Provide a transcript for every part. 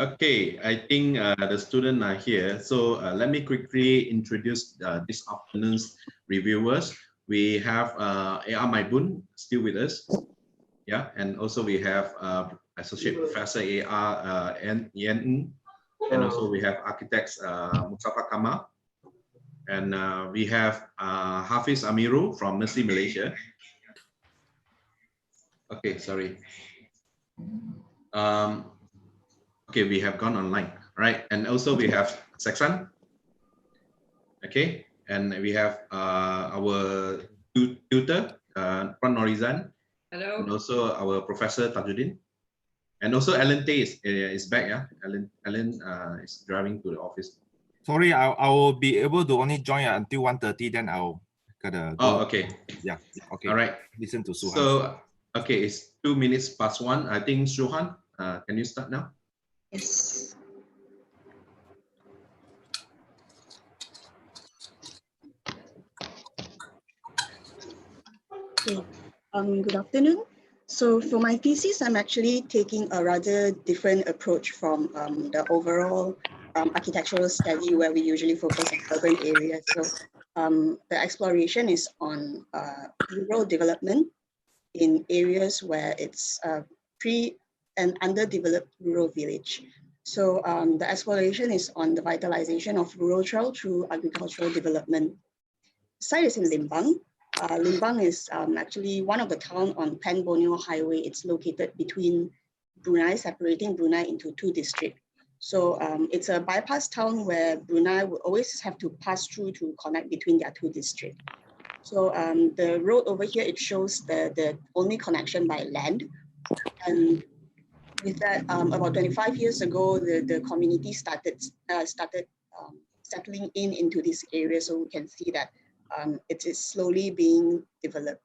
Okay, I think the students are here. So let me quickly introduce this afternoon's reviewers. We have A.R. Maibun still with us. Yeah, and also we have Associate Professor A.R. Yen Ng. And also we have architects Mustafa Kamal. And we have Hafiz Amirul from Mercy Malaysia. Okay, sorry. Okay, we have gone online, right? And also we have Seksan. Okay, and we have our tutor, Pran Norizan. Hello. And also our Professor Tajuddin. And also Alan Tay is back, yeah? Alan is driving to the office. Sorry, I will be able to only join until 1:30, then I'll gotta go. Oh, okay. Yeah, okay. All right. Listen to Suhan. So, okay, it's 2 minutes past 1. I think Suhan, can you start now? Yes. Okay. Good afternoon. So for my thesis, I'm actually taking a rather different approach from the overall architectural study where we usually focus on urban areas. So the exploration is on rural development in areas where it's pre and underdeveloped rural village. So the exploration is on the vitalization of rural trail through agricultural development. The site is in Limbang. Limbang is actually one of the towns on Pan Borneo Highway. It's located between Brunei, separating Brunei into 2 districts. So it's a bypass town where Brunei will always have to pass through to connect between their 2 districts. So the road over here, it shows the only connection by land. And with that, about 25 years ago, the community started settling into this area. So we can see that it is slowly being developed.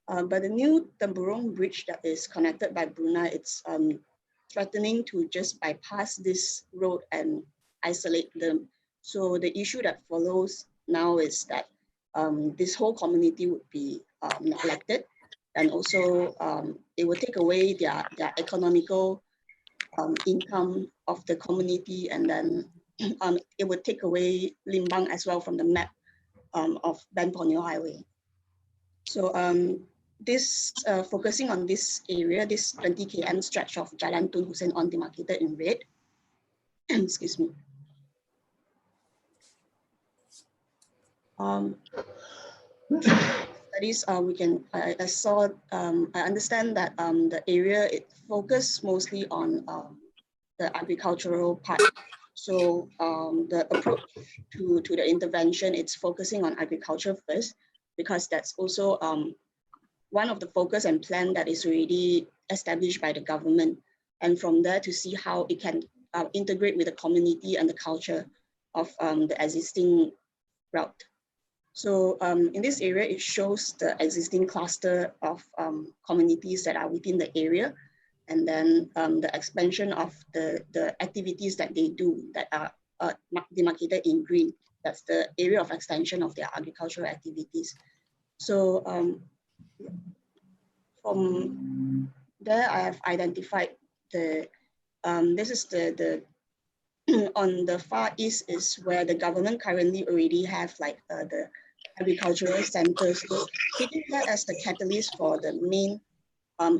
But the new Temburong bridge that is connected by Brunei, it's threatening to just bypass this road and isolate them. So the issue that follows now is that this whole community would be neglected, and also it would take away their economical income of the community, and then it would take away Limbang as well from the map of Ban Borneo Highway. So this focusing on this area, this 20 km stretch of Jalan Tun Hussein on demarcated in red. Excuse me. Studies I understand that the area, it focused mostly on the agricultural part. So the approach to the intervention, it's focusing on agriculture first, because that's also one of the focus and plan that is already established by the government. And from there to see how it can integrate with the community and the culture of the existing route. So in this area, it shows the existing cluster of communities that are within the area, and then the expansion of the activities that they do that are demarcated in green. That's the area of extension of their agricultural activities. So from there, I have identified this is the on the far east is where the government currently already have like the agricultural centers. So taking that as the catalyst for the main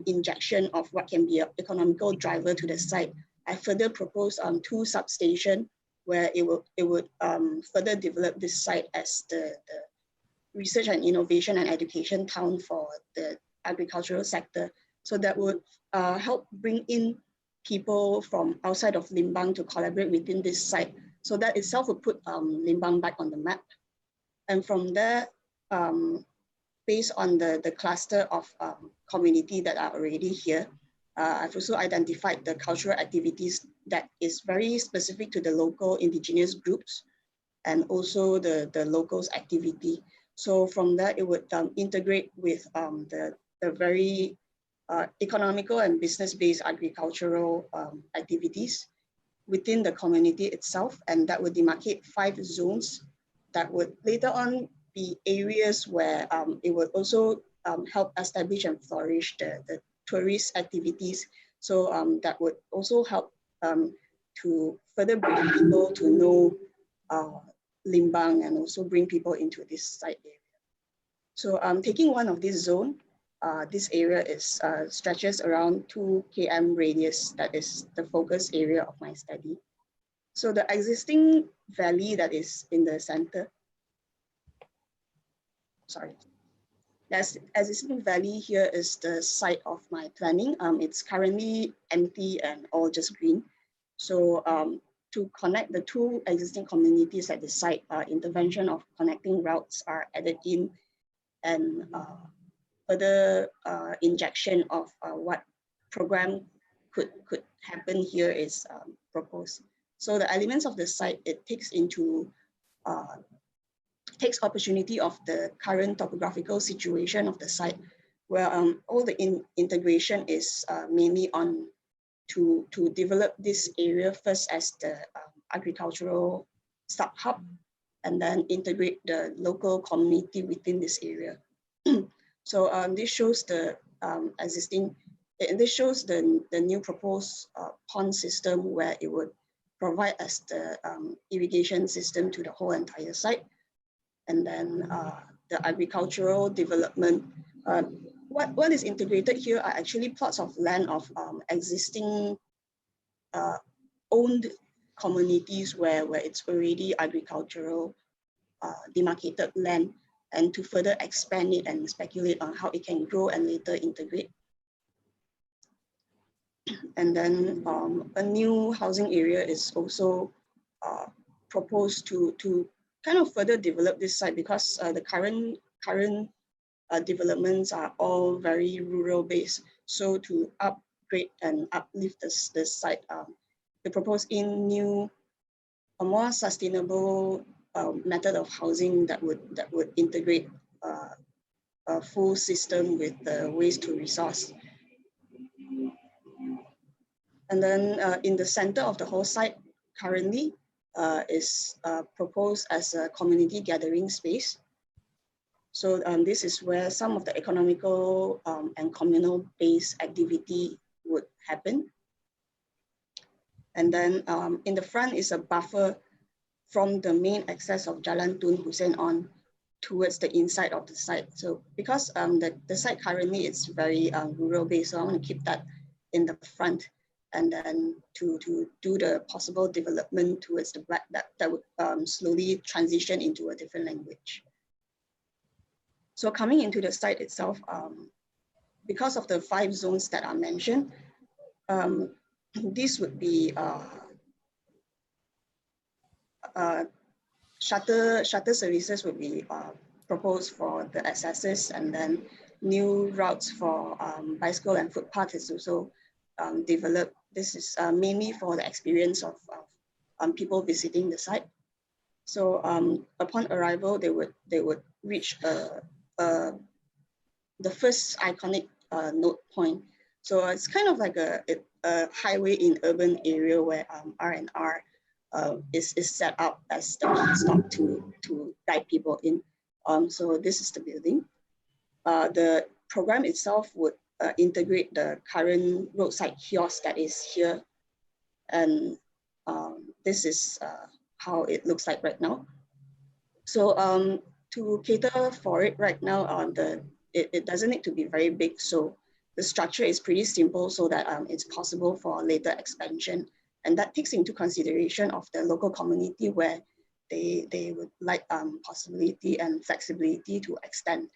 injection of what can be an economical driver to the site, I further propose 2 substations where it would further develop this site as the research and innovation and education town for the agricultural sector. So that would help bring in people from outside of Limbang to collaborate within this site. So that itself would put Limbang back on the map. And from there, based on the cluster of community that are already here, I've also identified the cultural activities that is very specific to the local indigenous groups, and also the locals activity. So from there, it would integrate with the very economical and business-based agricultural activities within the community itself, and that would demarcate 5 zones that would later on be areas where it would also help establish and flourish the tourist activities. So that would also help to further bring people to know Limbang and also bring people into this site area. So taking one of this zone, this area is stretches around 2 km radius. That is the focus area of my study. So the existing valley that is in the center, that's existing valley here is the site of my planning. It's currently empty and all just green. So to connect the two existing communities at the site, intervention of connecting routes are added in, and further injection of what program could happen here is proposed. So the elements of the site, it takes opportunity of the current topographical situation of the site, where all the integration is mainly on to develop this area first as the agricultural sub-hub, and then integrate the local community within this area. So this shows the this shows the new proposed pond system, where it would provide as the irrigation system to the whole entire site. And then the agricultural development. What is integrated here are actually plots of land of existing owned communities where it's already agricultural demarcated land, and to further expand it and speculate on how it can grow and later integrate. And then a new housing area is also proposed to kind of further develop this site, because the current developments are all very rural based. So to upgrade and uplift this site, they propose in a more sustainable method of housing that would integrate a full system with the waste to resource. And then in the center of the whole site currently is proposed as a community gathering space. So this is where some of the economical and communal based activity would happen. And then in the front is a buffer from the main access of Jalan Tun Hussein on towards the inside of the site. So because the site currently is very rural based, so I want to keep that in the front, and then to do the possible development towards the back that would slowly transition into a different language. So coming into the site itself, because of the 5 zones that are mentioned, this would be shuttle services would be proposed for the accesses, and then new routes for bicycle and footpath is also developed. This is mainly for the experience of people visiting the site. So upon arrival, they would reach the first iconic node point. So it's kind of like a highway in urban area where R&R is set up as the one stop to guide people in. So this is the building. The program itself would integrate the current roadside kiosk that is here, and this is how it looks like right now. So to cater for it right now, it doesn't need to be very big. So the structure is pretty simple, so that it's possible for later expansion. And that takes into consideration of the local community, where they would like possibility and flexibility to extend.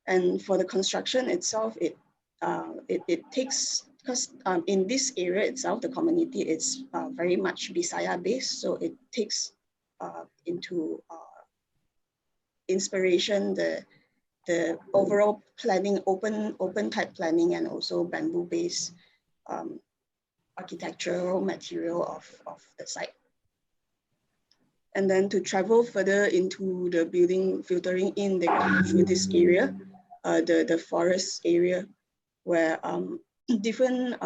And for the construction itself, it takes, because in this area itself, the community is very much Bisaya based, so it takes into inspiration the overall planning, open type planning, and also bamboo based architectural material of the site. And then to travel further into the building, filtering in, they go through this area, the forest area, where different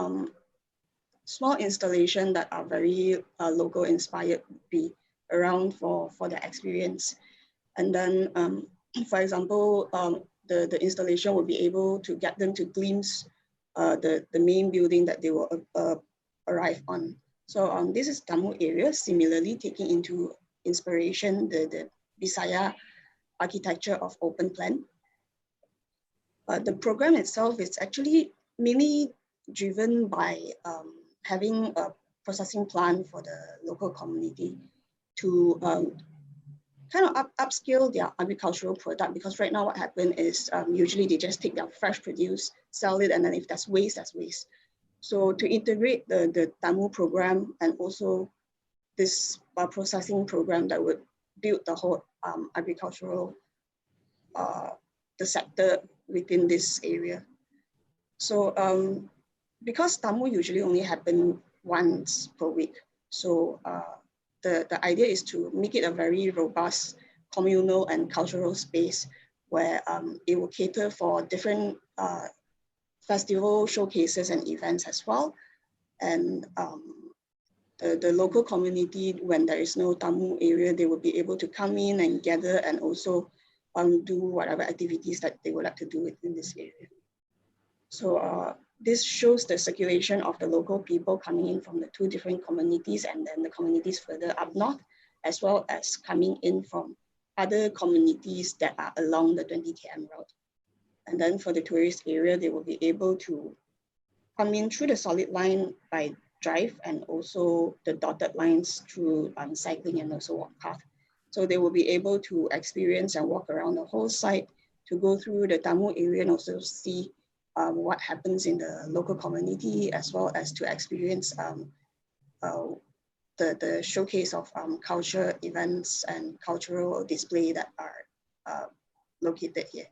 small installation that are very local inspired be around for the experience. And then, for example, the installation will be able to get them to glimpse the main building that they will arrive on. So this is Tamu area, similarly taking into inspiration the Bisaya architecture of open plan. The program itself is actually mainly driven by having a processing plant for the local community to kind of upscale their agricultural product, because right now what happens is usually they just take their fresh produce, sell it, and then if there's waste, that's waste. So to integrate the Tamu program and also this processing program that would build the whole agricultural the sector within this area. So because Tamu usually only happen once per week, so the idea is to make it a very robust communal and cultural space where it will cater for different festival showcases and events as well. And the local community, when there is no Tamu area, they will be able to come in and gather and also do whatever activities that they would like to do within this area. So this shows the circulation of the local people coming in from the two different communities and then the communities further up north, as well as coming in from other communities that are along the 20 km route. And then for the tourist area, they will be able to come in through the solid line by drive and also the dotted lines through cycling and also walk path. So they will be able to experience and walk around the whole site to go through the Tamu area and also see what happens in the local community, as well as to experience the showcase of culture events and cultural display that are located here.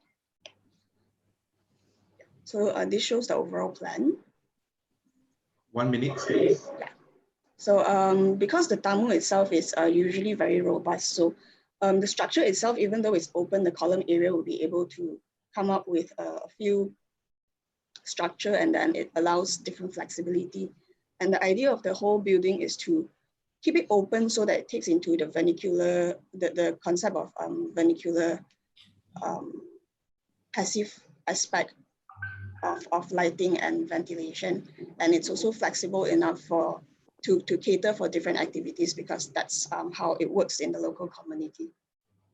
So this shows the overall plan. 1 minute, please. Yeah. So because the Tamu itself is usually very robust, so the structure itself, even though it's open, the column area will be able to come up with a few structure, and then it allows different flexibility. And the idea of the whole building is to keep it open so that it takes into the vernacular, the concept of vernacular passive aspect of lighting and ventilation. And it's also flexible enough to cater for different activities, because that's how it works in the local community.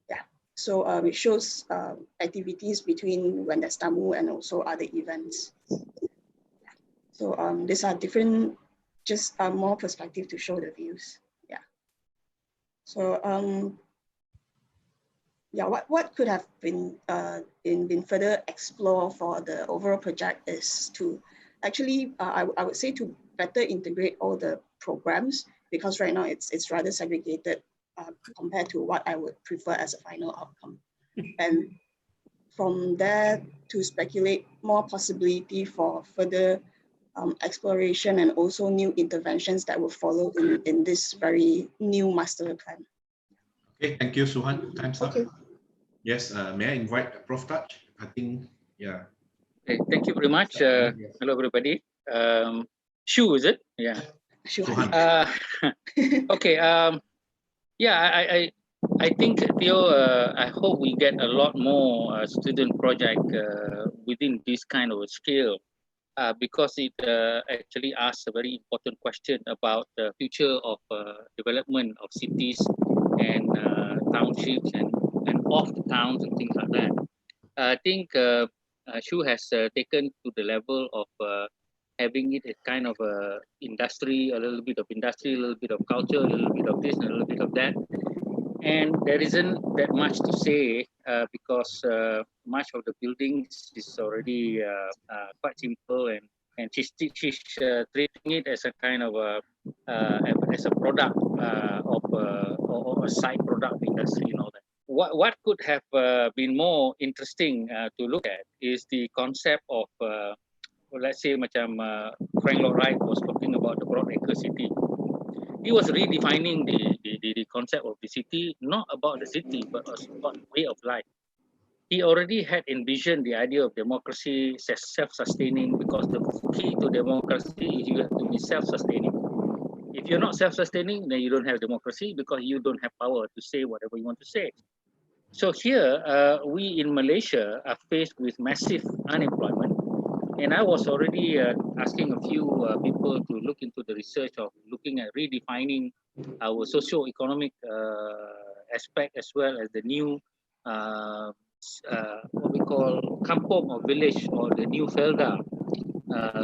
Yeah, so it shows activities between when there's Tamu and also other events. So these are different, just more perspective to show the views. Yeah. So yeah, what could have been further explored for the overall project is to actually, I would say, to better integrate all the programs, because right now it's rather segregated compared to what I would prefer as a final outcome. And from there to speculate more possibility for further exploration and also new interventions that will follow in this very new master plan. Okay, thank you, Suhan. Time's up. Okay. Yes, may I invite Prof. Touch? I think, yeah. Okay, thank you very much. Hello, everybody. Shu, is it? Yeah. Suhan. Okay. Yeah, I think, Theo, I hope we get a lot more student project within this kind of a scale, because it actually asks a very important question about the future of development of cities and townships and off the towns and things like that. I think Shu has taken to the level of having it a kind of a industry, a little bit of industry, a little bit of culture, a little bit of this, and a little bit of that. And there isn't that much to say because much of the buildings is already quite simple, and she's treating it as a kind of as a product or a side product industry and all that. What could have been more interesting to look at is the concept of well, let's say macam Frank Lloyd Wright was talking about the broadacre city. He was redefining the concept of the city, not about the city, but about the way of life. He already had envisioned the idea of democracy as self-sustaining, because the key to democracy is you have to be self-sustaining. If you're not self-sustaining, then you don't have democracy, because you don't have power to say whatever you want to say. So here, we in Malaysia are faced with massive unemployment. And I was already asking a few people to look into the research of looking at redefining our socio-economic aspect, as well as the new what we call kampong or village, or the new felda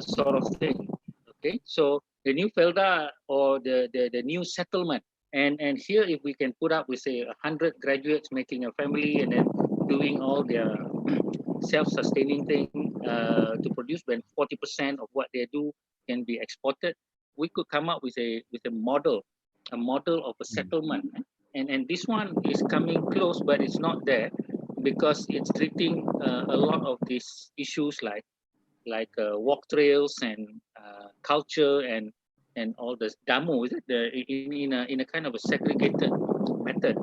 sort of thing. Okay, so the new felda, or the new settlement, and here, if we can put up with, say, 100 graduates making a family and then doing all their self-sustaining thing to produce, when 40% of what they do can be exported, we could come up with a model of a settlement. And this one is coming close, but it's not there, because it's treating a lot of these issues like walk trails and culture and all this damo, is it, in a kind of a segregated method.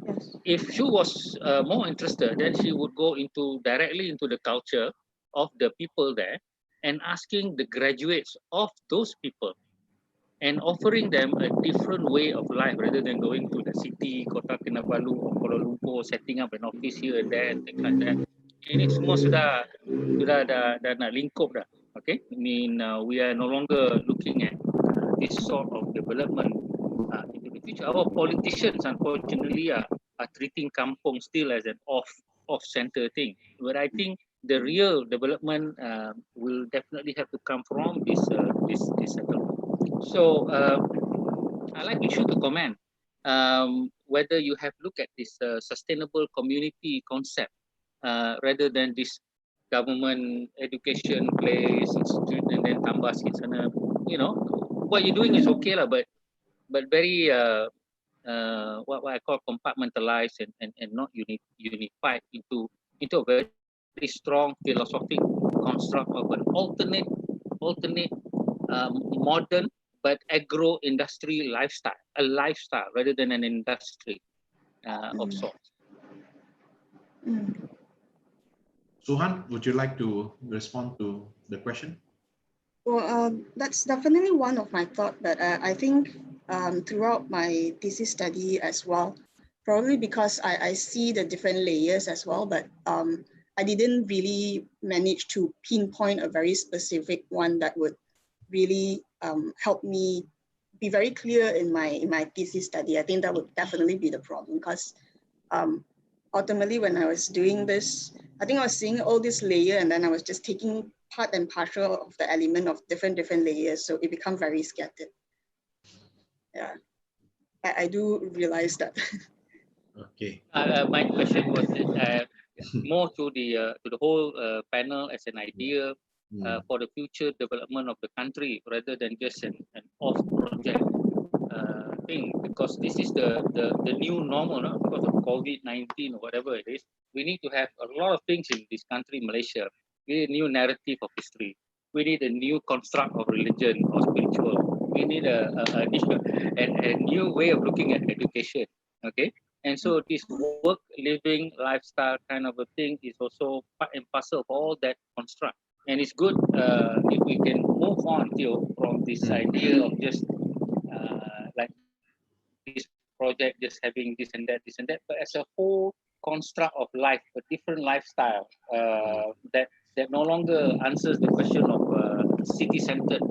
Yes. If she was more interested, then she would go directly into the culture of the people there, and asking the graduates of those people and offering them a different way of life, rather than going to the city, Kota Kinabalu or Kuala Lumpur, setting up an office here and there and things like that. Ini semua sudah nak lingkup dah. Okay, I mean, we are no longer looking at this sort of development into the future. Our politicians, unfortunately, are treating kampong still as an off-center thing. But I think the real development will definitely have to come from this settlement. So I'd like you to comment whether you have looked at this sustainable community concept rather than this government education place, institute, and then tambah sikit sana. You know, what you're doing is okay lah, but very what I call compartmentalized and not unified into a very strong philosophic construct of an alternate modern but agro-industry lifestyle, a lifestyle rather than an industry of sorts. Suhan, would you like to respond to the question? Well, that's definitely one of my thoughts, but I think throughout my thesis study as well, probably because I see the different layers as well, but I didn't really manage to pinpoint a very specific one that would really help me be very clear in my thesis study. I think that would definitely be the problem, because ultimately when I was doing this, I think I was seeing all this layer, and then I was just taking part and partial of the element of different layers, so it became very scattered. Yeah, I do realize that. Okay. My question was more to the whole panel as an idea for the future development of the country, rather than just an off project thing, because this is the new normal, no? Because of COVID-19 or whatever it is. We need to have a lot of things in this country, Malaysia. We need a new narrative of history. We need a new construct of religion or spiritual. We need a new way of looking at education. Okay, and so this work, living, lifestyle kind of a thing is also part and parcel of all that construct. And it's good if we can move on, Theo, from this idea of just like this project, just having this and that, but as a whole construct of life, a different lifestyle that no longer answers the question of city-centered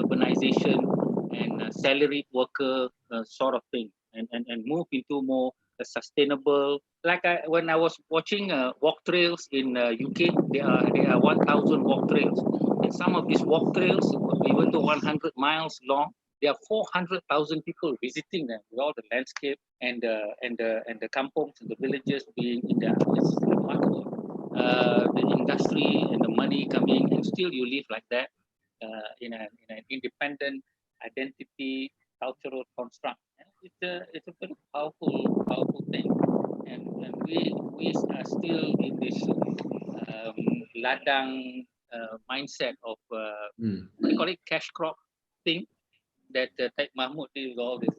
urbanization and salaried worker sort of thing, and move into more sustainable. Like when I was watching walk trails in UK, there are 1,000 walk trails, and some of these walk trails, even though 100 miles long, there are 400,000 people visiting them with all the landscape and the kampongs and the villages being in there. It's remarkable. The industry and the money coming, and still you live like that in an independent identity, cultural construct. It's a very powerful thing, and we are still in this ladang mindset of what do you call it, cash crop thing, that Taib Mahmud did with all this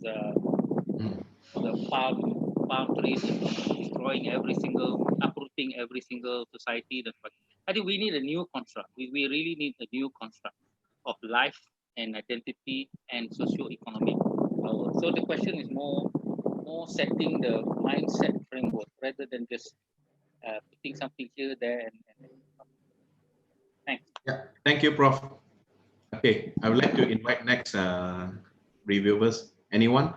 the palm trees, destroying uprooting every single society. I think we need a new construct. We really need a new construct of life and identity and socio-economic power. So the question is more setting the mindset framework rather than just putting something here, there, and thanks. Yeah, thank you, Prof. Okay, I would like to invite next reviewers. Anyone?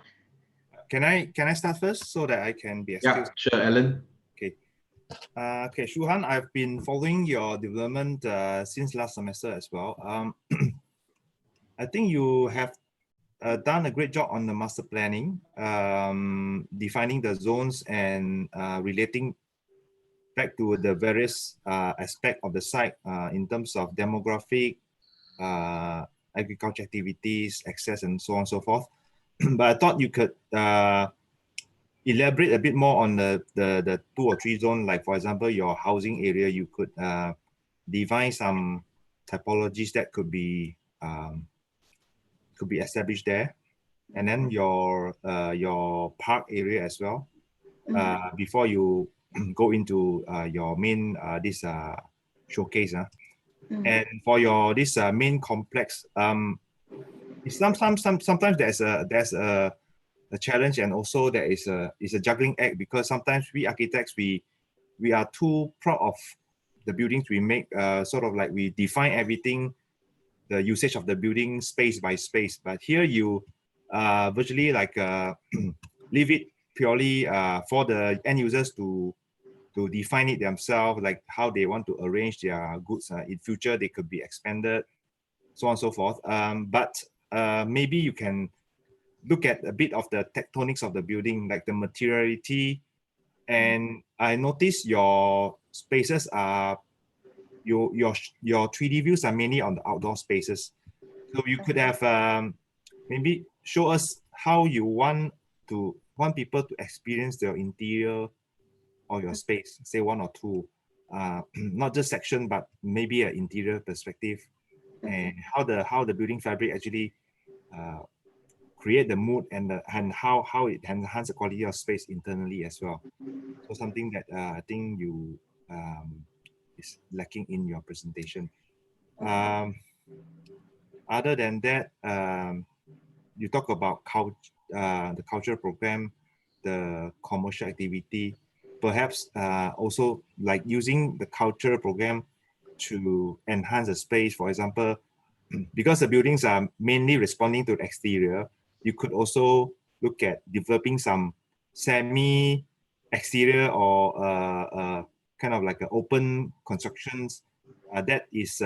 Can I start first so that I can be Yeah, excused? sure, Alan. Okay. Okay, Shuhan, I've been following your development since last semester as well. I think you have done a great job on the master planning, defining the zones and relating back to the various aspect of the site in terms of demographic, agriculture activities, access, and so on and so forth. But I thought you could elaborate a bit more on the 2 or 3 zones, like for example, your housing area. You could define some typologies that could be established there, and then your park area as well. Before you go into your main showcase, and for your this main complex, sometimes there's a challenge, and also there is a juggling act, because sometimes we architects we are too proud of the buildings we make, sort of like we define everything, the usage of the building space by space. But here you virtually like leave it purely for the end users to define it themselves, like how they want to arrange their goods. In future, they could be expanded, so on and so forth. But maybe you can look at a bit of the tectonics of the building, like the materiality. And I noticed your spaces are, your 3D views are mainly on the outdoor spaces. So you could have maybe show us how you want people to experience the interior of your space, say 1 or 2, not just section, but maybe an interior perspective, and how the building fabric actually create the mood, and how it enhance the quality of space internally as well. So something that I think you is lacking in your presentation. Other than that, you talk about the cultural program, the commercial activity, perhaps also like using the cultural program to enhance the space. For example, because the buildings are mainly responding to the exterior, you could also look at developing some semi-exterior or kind of like an open constructions that is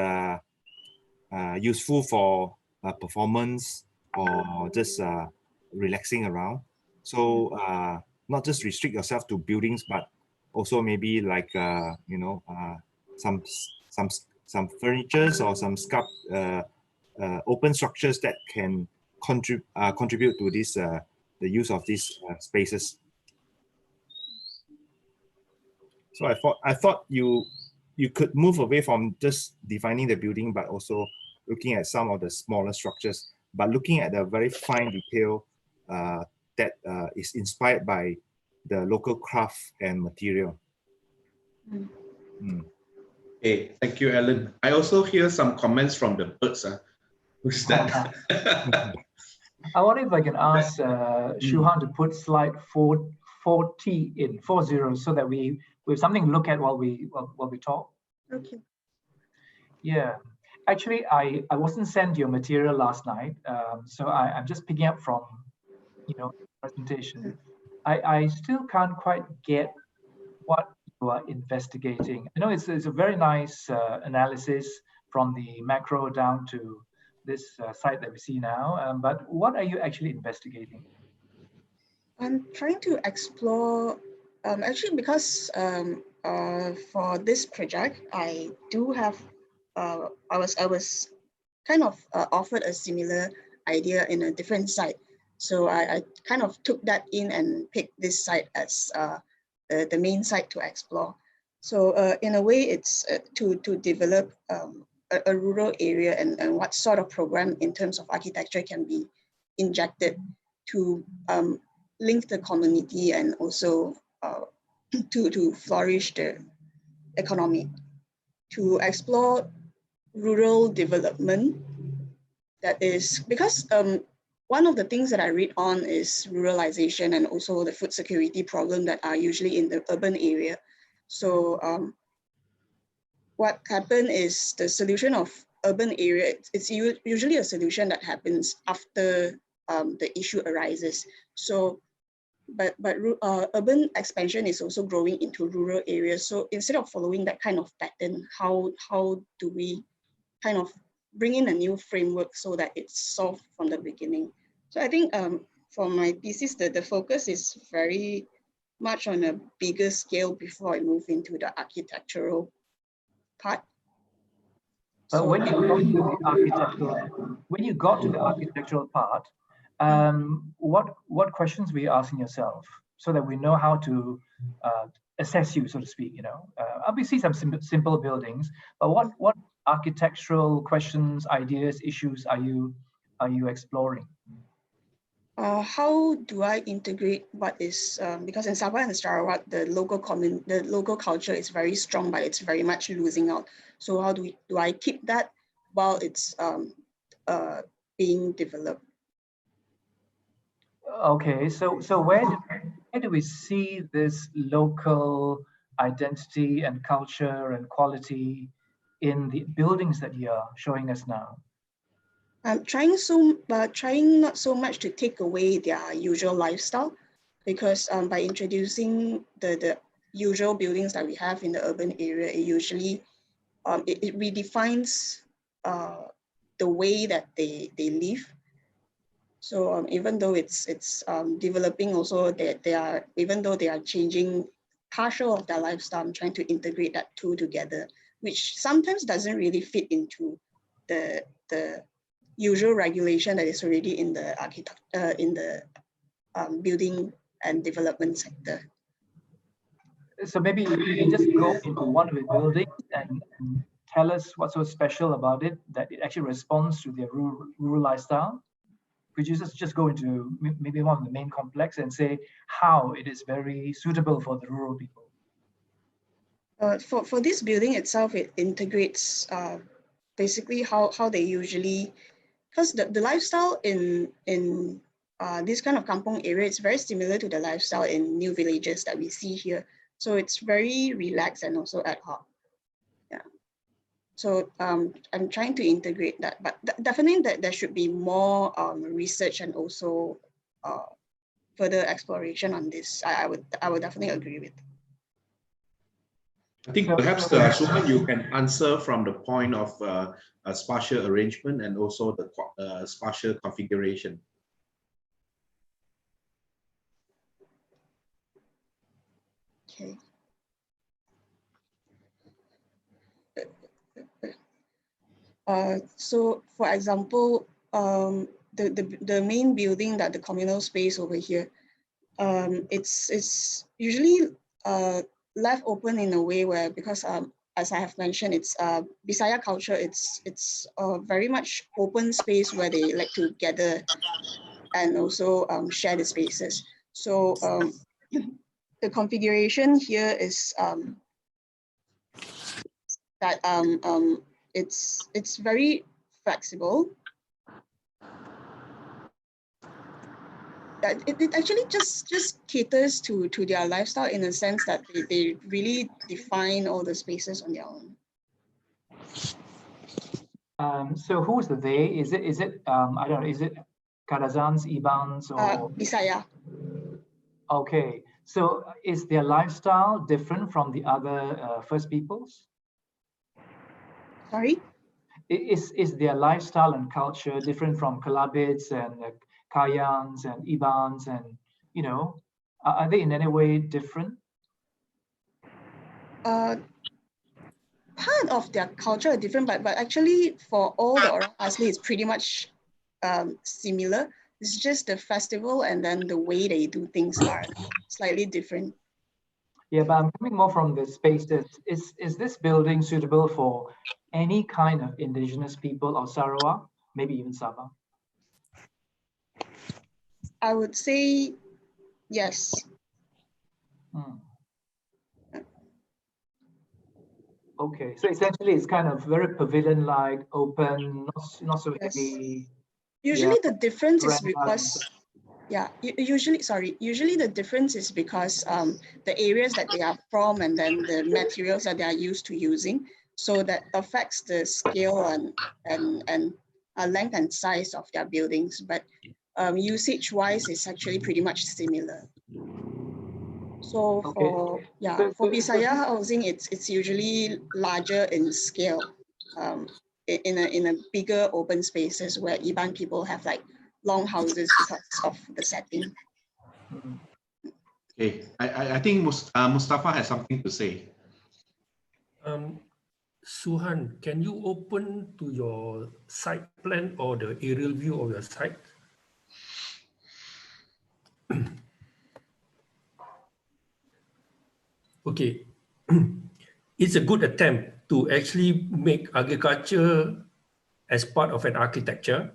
useful for performance or just relaxing around. So not just restrict yourself to buildings, but also maybe like some furnitures or some open structures that can contribute to this the use of these spaces. So I thought you could move away from just defining the building, but also looking at some of the smaller structures, but looking at the very fine detail that is inspired by the local craft and material. Okay, thank you, Alan. I also hear some comments from the birds. Who's that? I wonder if I can ask Shuhan to put slide 40 in, 40, so that we have something to look at while we talk. Okay. Yeah, actually, I wasn't sent your material last night, so I'm just picking up from presentation. I still can't quite get what you are investigating. I know it's a very nice analysis from the macro down to this site that we see now, but what are you actually investigating? I'm trying to explore, actually, because for this project, I do have, I was kind of offered a similar idea in a different site. So I kind of took that in and picked this site as the main site to explore. So in a way, it's to develop a rural area, and what sort of program in terms of architecture can be injected to link the community and also to flourish the economy, to explore rural development. That is because one of the things that I read on is ruralization and also the food security problem that are usually in the urban area. So what happened is the solution of urban area, it's usually a solution that happens after the issue arises. So, but urban expansion is also growing into rural areas. So instead of following that kind of pattern, how do we kind of bring in a new framework so that it's solved from the beginning? So I think for my thesis, the focus is very much on a bigger scale before I move into the architectural part. But So, when you got to the architectural part, what questions were you asking yourself so that we know how to assess you, so to speak? You know, obviously some simple buildings, but what architectural questions, ideas, issues are you exploring? how do I integrate what is, because in Sabah and Sarawak, the local culture is very strong, but it's very much losing out. So how do I keep that while it's being developed? Okay, so where do we see this local identity and culture and quality in the buildings that you're showing us now? I'm trying not so much to take away their usual lifestyle, because by introducing the usual buildings that we have in the urban area, it usually it redefines the way that they live. So even though it's developing, also they are, even though they are changing partial of their lifestyle, I'm trying to integrate that two together, which sometimes doesn't really fit into the usual regulation that is already in the building and development sector. So maybe you can just go into one of the buildings and tell us what's so special about it that it actually responds to their rural lifestyle. Could you just go into maybe one of the main complex and say how it is very suitable for the rural people? For this building itself, it integrates basically how they usually, because the lifestyle in this kind of kampong area is very similar to the lifestyle in new villages that we see here. So it's very relaxed and also ad hoc. Yeah. So I'm trying to integrate that, but definitely that there should be more research and also further exploration on this. I would definitely agree with. I think perhaps Suman, you can answer from the point of spatial arrangement and also the spatial configuration. Okay. So for example, the main building, that the communal space over here, it's usually left open in a way where, because as I have mentioned, it's Bisaya culture, it's very much open space where they like to gather and also share the spaces. So the configuration here is that it's very flexible. It actually just caters to their lifestyle, in a sense that they really define all the spaces on their own. So who's the they? Is it I don't know, is it Kadazans, Ibans, or Bisaya? Okay, so is their lifestyle different from the other First Peoples? Sorry? Is their lifestyle and culture different from Kalabits and Kayans and Ibans, and, you know, are they in any way different? Part of their culture are different, but actually for all the Orang Asli, it's pretty much similar. It's just the festival and then the way they do things are slightly different. Yeah, but I'm coming more from the spaces. Is this building suitable for any kind of indigenous people of Sarawak, maybe even Sabah? I would say yes. Okay, so essentially it's kind of very pavilion-like, open, not so Yes. heavy. Usually Yeah. the difference is because, yeah, usually the difference is because the areas that they are from and then the materials that they are used to using. So that affects the scale and length and size of their buildings, but usage-wise, it's actually pretty much similar. So for for Bisaya housing, it's usually larger in scale, in a bigger open spaces where Iban people have like long houses because of the setting. Okay, I think Mustafa has something to say. Suhan, can you open to your site plan or the aerial view of your site? Okay, it's a good attempt to actually make agriculture as part of an architecture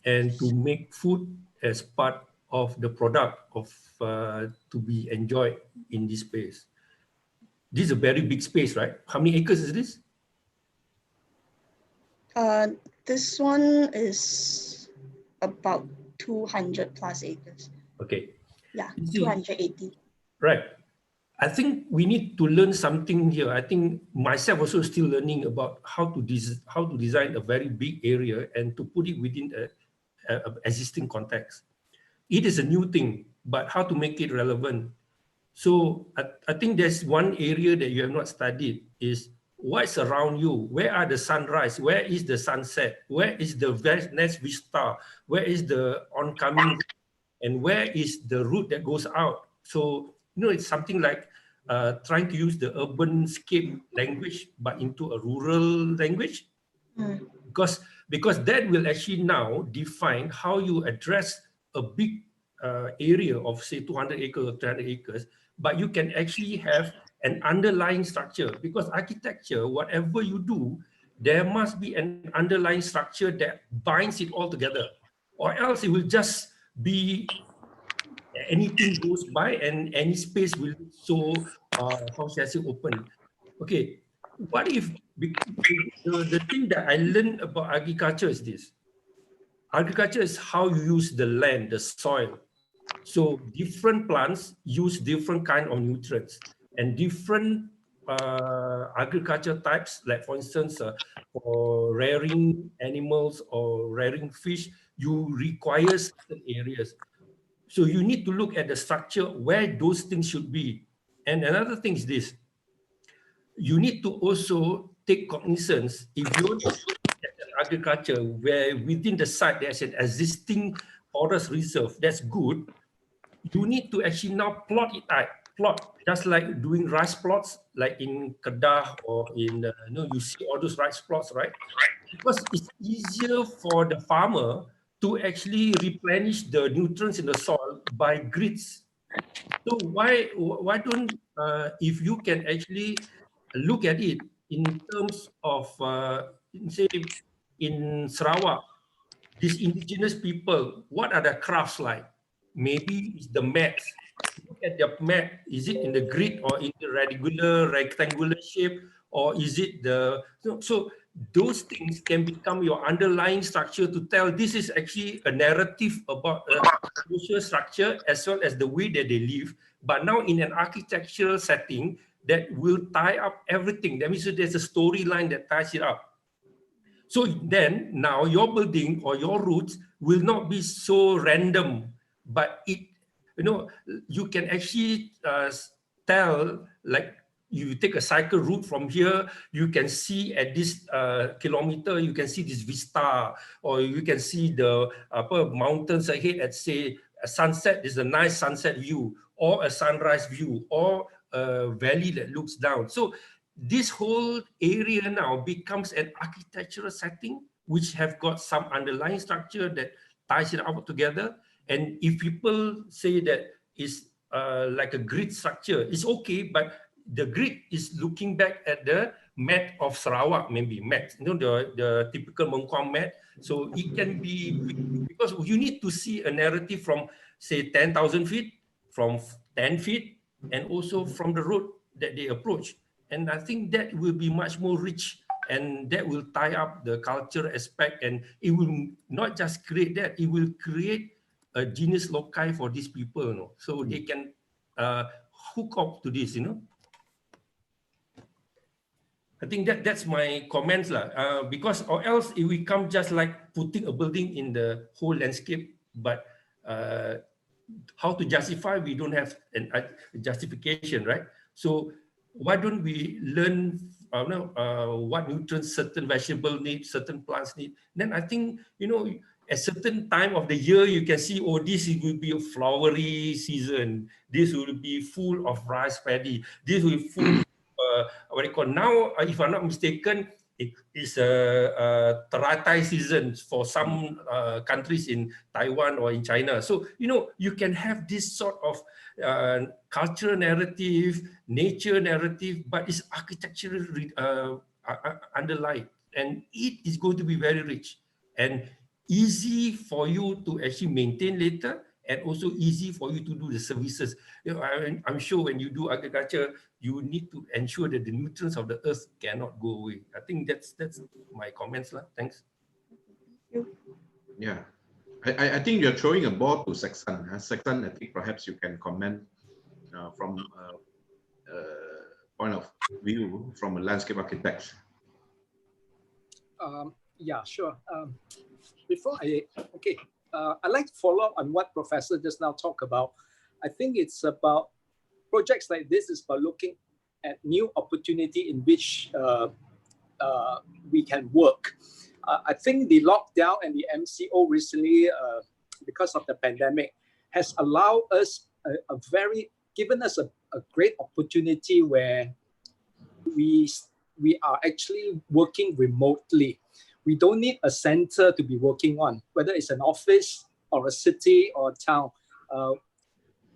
and to make food as part of the product of to be enjoyed in this space. This is a very big space, right? How many acres is this? This one is about 200 plus acres. Okay. Yeah, See, 280. right. I think we need to learn something here. I think myself also still learning about how to design a very big area and to put it within a existing context. It is a new thing, but how to make it relevant? So I think there's one area that you have not studied is what's around you. Where are the sunrise? Where is the sunset? Where is the next vista? Where is the oncoming? And where is the route that goes out? So, it's something like trying to use the urban scape language, but into a rural language. Because that will actually now define how you address a big area of say 200 acres or 300 acres, but you can actually have an underlying structure, because architecture, whatever you do, there must be an underlying structure that binds it all together, or else it will just be anything goes by and any space will be so how should I say open. Okay, what if the thing that I learned about agriculture is this: agriculture is how you use the land, the soil. So different plants use different kind of nutrients, and different agriculture types, like for instance, for rearing animals or rearing fish, you require certain areas. So you need to look at the structure where those things should be. And another thing is this: you need to also take cognizance if you want to at an agriculture where within the site there's an existing forest reserve, that's good. You need to actually now plot it out, just like doing rice plots, like in Kedah or in you see all those rice plots, right? Because it's easier for the farmer to actually replenish the nutrients in the soil by grids. So why don't if you can actually look at it in terms of say in Sarawak, these indigenous people, what are the crafts like? Maybe it's the mats. Look at the mat. Is it in the grid or in the regular rectangular shape, or is it the so those things can become your underlying structure to tell this is actually a narrative about a social structure as well as the way that they live, but now in an architectural setting that will tie up everything. That means there's a storyline that ties it up. So then now your building or your routes will not be so random, but you can actually tell, like you take a cycle route from here, you can see at this kilometer, you can see this vista, or you can see the mountains ahead at say a sunset is a nice sunset view, or a sunrise view, or a valley that looks down. So this whole area now becomes an architectural setting which have got some underlying structure that ties it all together. And if people say that it's like a grid structure, it's okay, but the grid is looking back at the map of Sarawak, maybe map, the typical Mengkuang map. So it can be, because you need to see a narrative from say 10,000 feet, from 10 feet, and also from the road that they approach. And I think that will be much more rich, and that will tie up the culture aspect, and it will not just create that, it will create a genius loci for these people, so they can hook up to this, I think that's my comments lah. Because or else it will come just like putting a building in the whole landscape, but how to justify? We don't have a justification, right? So why don't we learn what nutrients certain vegetable need, certain plants need? Then I think, you know, a certain time of the year you can see, oh, this will be a flowery season. This will be full of rice paddy. This will be full. What do you call now? If I'm not mistaken, it is a teratai season for some countries in Taiwan or in China. So, you know, you can have this sort of cultural narrative, nature narrative, but it's architectural underlying, and it is going to be very rich and easy for you to actually maintain later, and also easy for you to do the services. You know, I'm sure when you do agriculture, you need to ensure that the nutrients of the earth cannot go away. I think that's my comments lah. Thanks. Yeah, I think you're throwing a ball to Seksan. Seksan, I think perhaps you can comment from point of view from a landscape architect. Yeah, sure. I'd like to follow up on what Professor just now talked about. I think it's about projects like this is about looking at new opportunity in which we can work. I think the lockdown and the MCO recently, because of the pandemic, has allowed us given us a great opportunity where we are actually working remotely. We don't need a center to be working on, whether it's an office or a city or a town.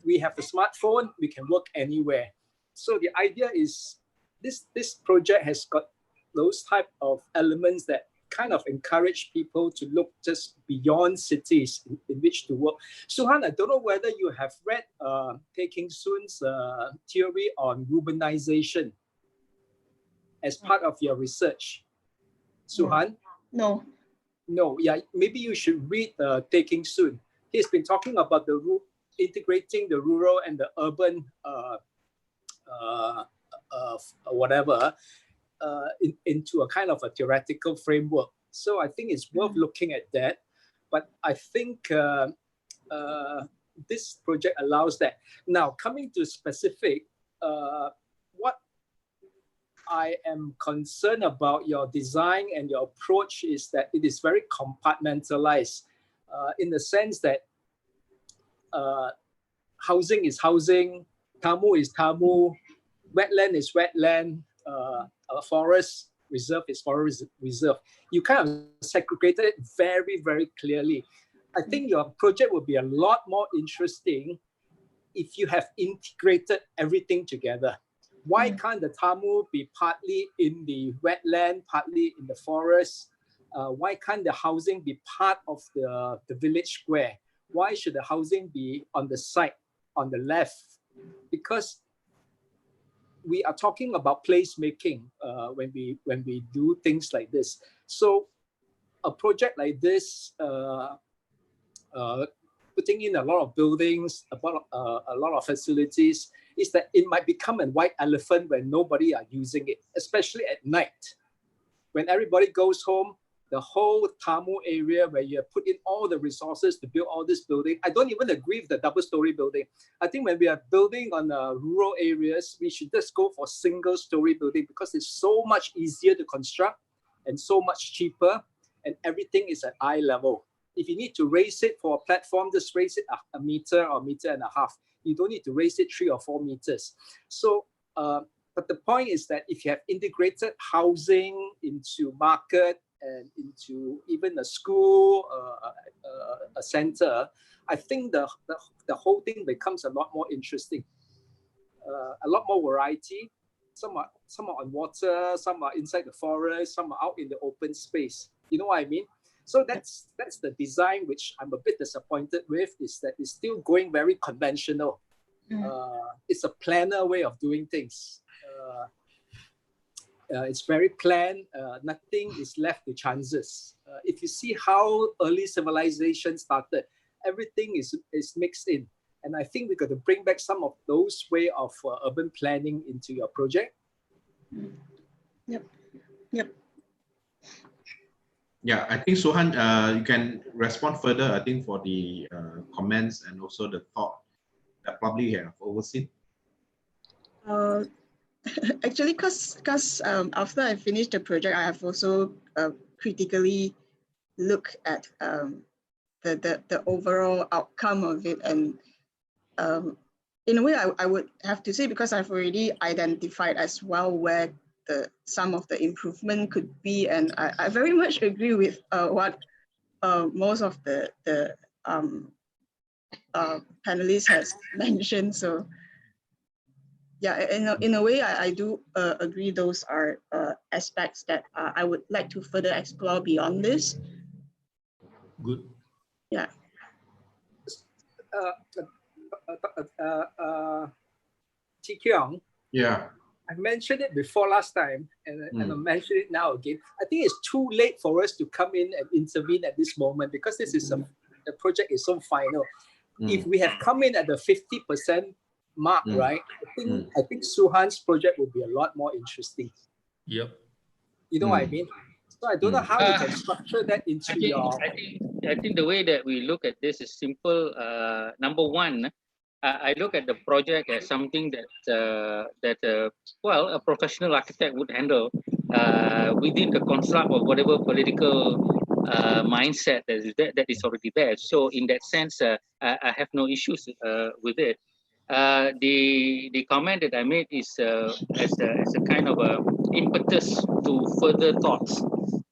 We have a smartphone, we can work anywhere. So the idea is this project has got those type of elements that kind of encourage people to look just beyond cities in which to work. Suhan, I don't know whether you have read Tay King Soon's theory on urbanization as part of your research. Suhan? No. No, yeah, maybe you should read Tay King Soon. He's been talking about integrating the rural and the urban into a kind of a theoretical framework. So I think it's worth looking at that. But I think this project allows that. Now, coming to specific, what I am concerned about your design and your approach is that it is very compartmentalized in the sense that housing is housing, tamu is tamu, wetland is wetland, forest reserve is forest reserve. You kind of segregated it very, very clearly. I think your project would be a lot more interesting if you have integrated everything together. Why can't the tamu be partly in the wetland, partly in the forest? Why can't the housing be part of the village square? Why should the housing be on the side, on the left? Because we are talking about placemaking when we do things like this. So a project like this, putting in a lot of buildings, a lot of facilities, is that it might become a white elephant when nobody are using it, especially at night. When everybody goes home, the whole Tamu area where you have put in all the resources to build all this building, I don't even agree with the double-story building. I think when we are building on rural areas, we should just go for single-story building because it's so much easier to construct and so much cheaper, and everything is at eye level. If you need to raise it for a platform, just raise it a meter or meter and a half. You don't need to raise it 3 or 4 meters. So, but the point is that if you have integrated housing into market and into even a school, a center, I think the whole thing becomes a lot more interesting. A lot more variety. Some are on water, some are inside the forest, some are out in the open space. You know what I mean? So that's the design which I'm a bit disappointed with, is that it's still going very conventional. It's a planner way of doing things. It's very planned. Nothing is left to chances. If you see how early civilization started, everything is mixed in. And I think we've got to bring back some of those way of urban planning into your project. Yep. Yep. Yeah, I think Suhan, you can respond further, I think, for the comments and also the thought that probably you have overseen. Actually, because after I finished the project, I have also critically looked at the overall outcome of it, and in a way, I would have to say, because I've already identified as well where some of the improvement could be, and I very much agree with what most of the panelists has mentioned. So yeah, in a way, I do agree those are aspects that I would like to further explore beyond this. Good. Yeah. Chi Kyung, Yeah. I mentioned it before last time, and I mention it now again. I think it's too late for us to come in and intervene at this moment, because this is the project is so final. If we have come in at the 50% mark, right? I think Suhan's project would be a lot more interesting. Yep. You know what I mean? So I don't know how you can structure that into I think the way that we look at this is simple. Number one, I look at the project as something that well, a professional architect would handle within the construct of whatever political mindset that is already there. So in that sense, I have no issues with it. The comment that I made is as a kind of a impetus to further thoughts,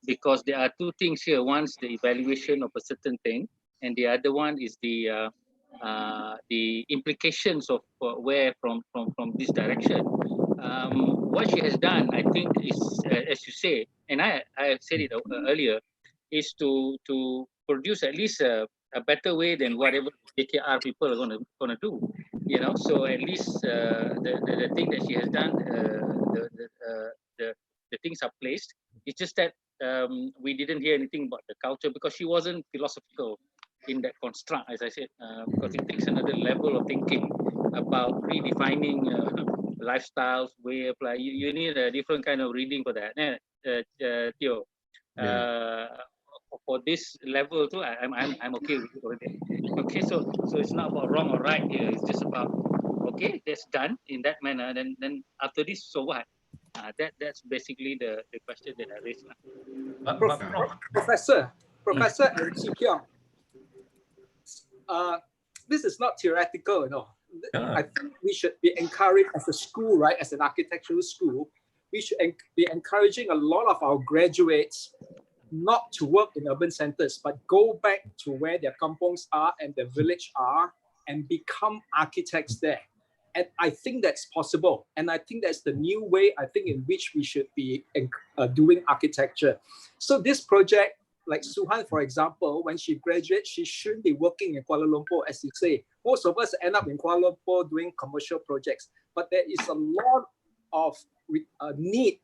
because there are two things here. One's the evaluation of a certain thing, and the other one is the implications of where from this direction. What she has done, I think, is as you say, and I said it earlier, is to produce at least a better way than whatever KKR people are gonna do. You know, so at least the thing that she has done, the things are placed. It's just that we didn't hear anything about the culture, because she wasn't philosophical in that construct, as I said, because it takes another level of thinking about redefining lifestyles, way of life. You need a different kind of reading for that. Theo, for this level too, I'm okay with it already. Okay, so it's not about wrong or right here. It's just about, okay, that's done in that manner. Then after this, so what? That's basically the question that I raised. Professor and Chi Kyung, this is not theoretical, you know. I think we should be encouraged as a school, right? As an architectural school, we should be encouraging a lot of our graduates not to work in urban centers, but go back to where their kampongs are and their village are and become architects there. And I think that's possible. And I think that's the new way, I think, in which we should be doing architecture. So this project, like Suhan, for example, when she graduates, she shouldn't be working in Kuala Lumpur, as you say. Most of us end up in Kuala Lumpur doing commercial projects, but there is a lot of need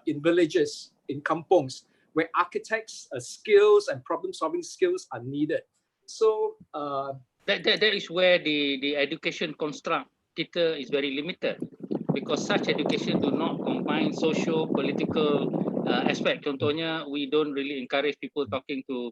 in villages, in kampongs, where architects' skills and problem-solving skills are needed. So that is where the education construct kita is very limited, because such education do not combine socio-political aspect. Contohnya, we don't really encourage people talking to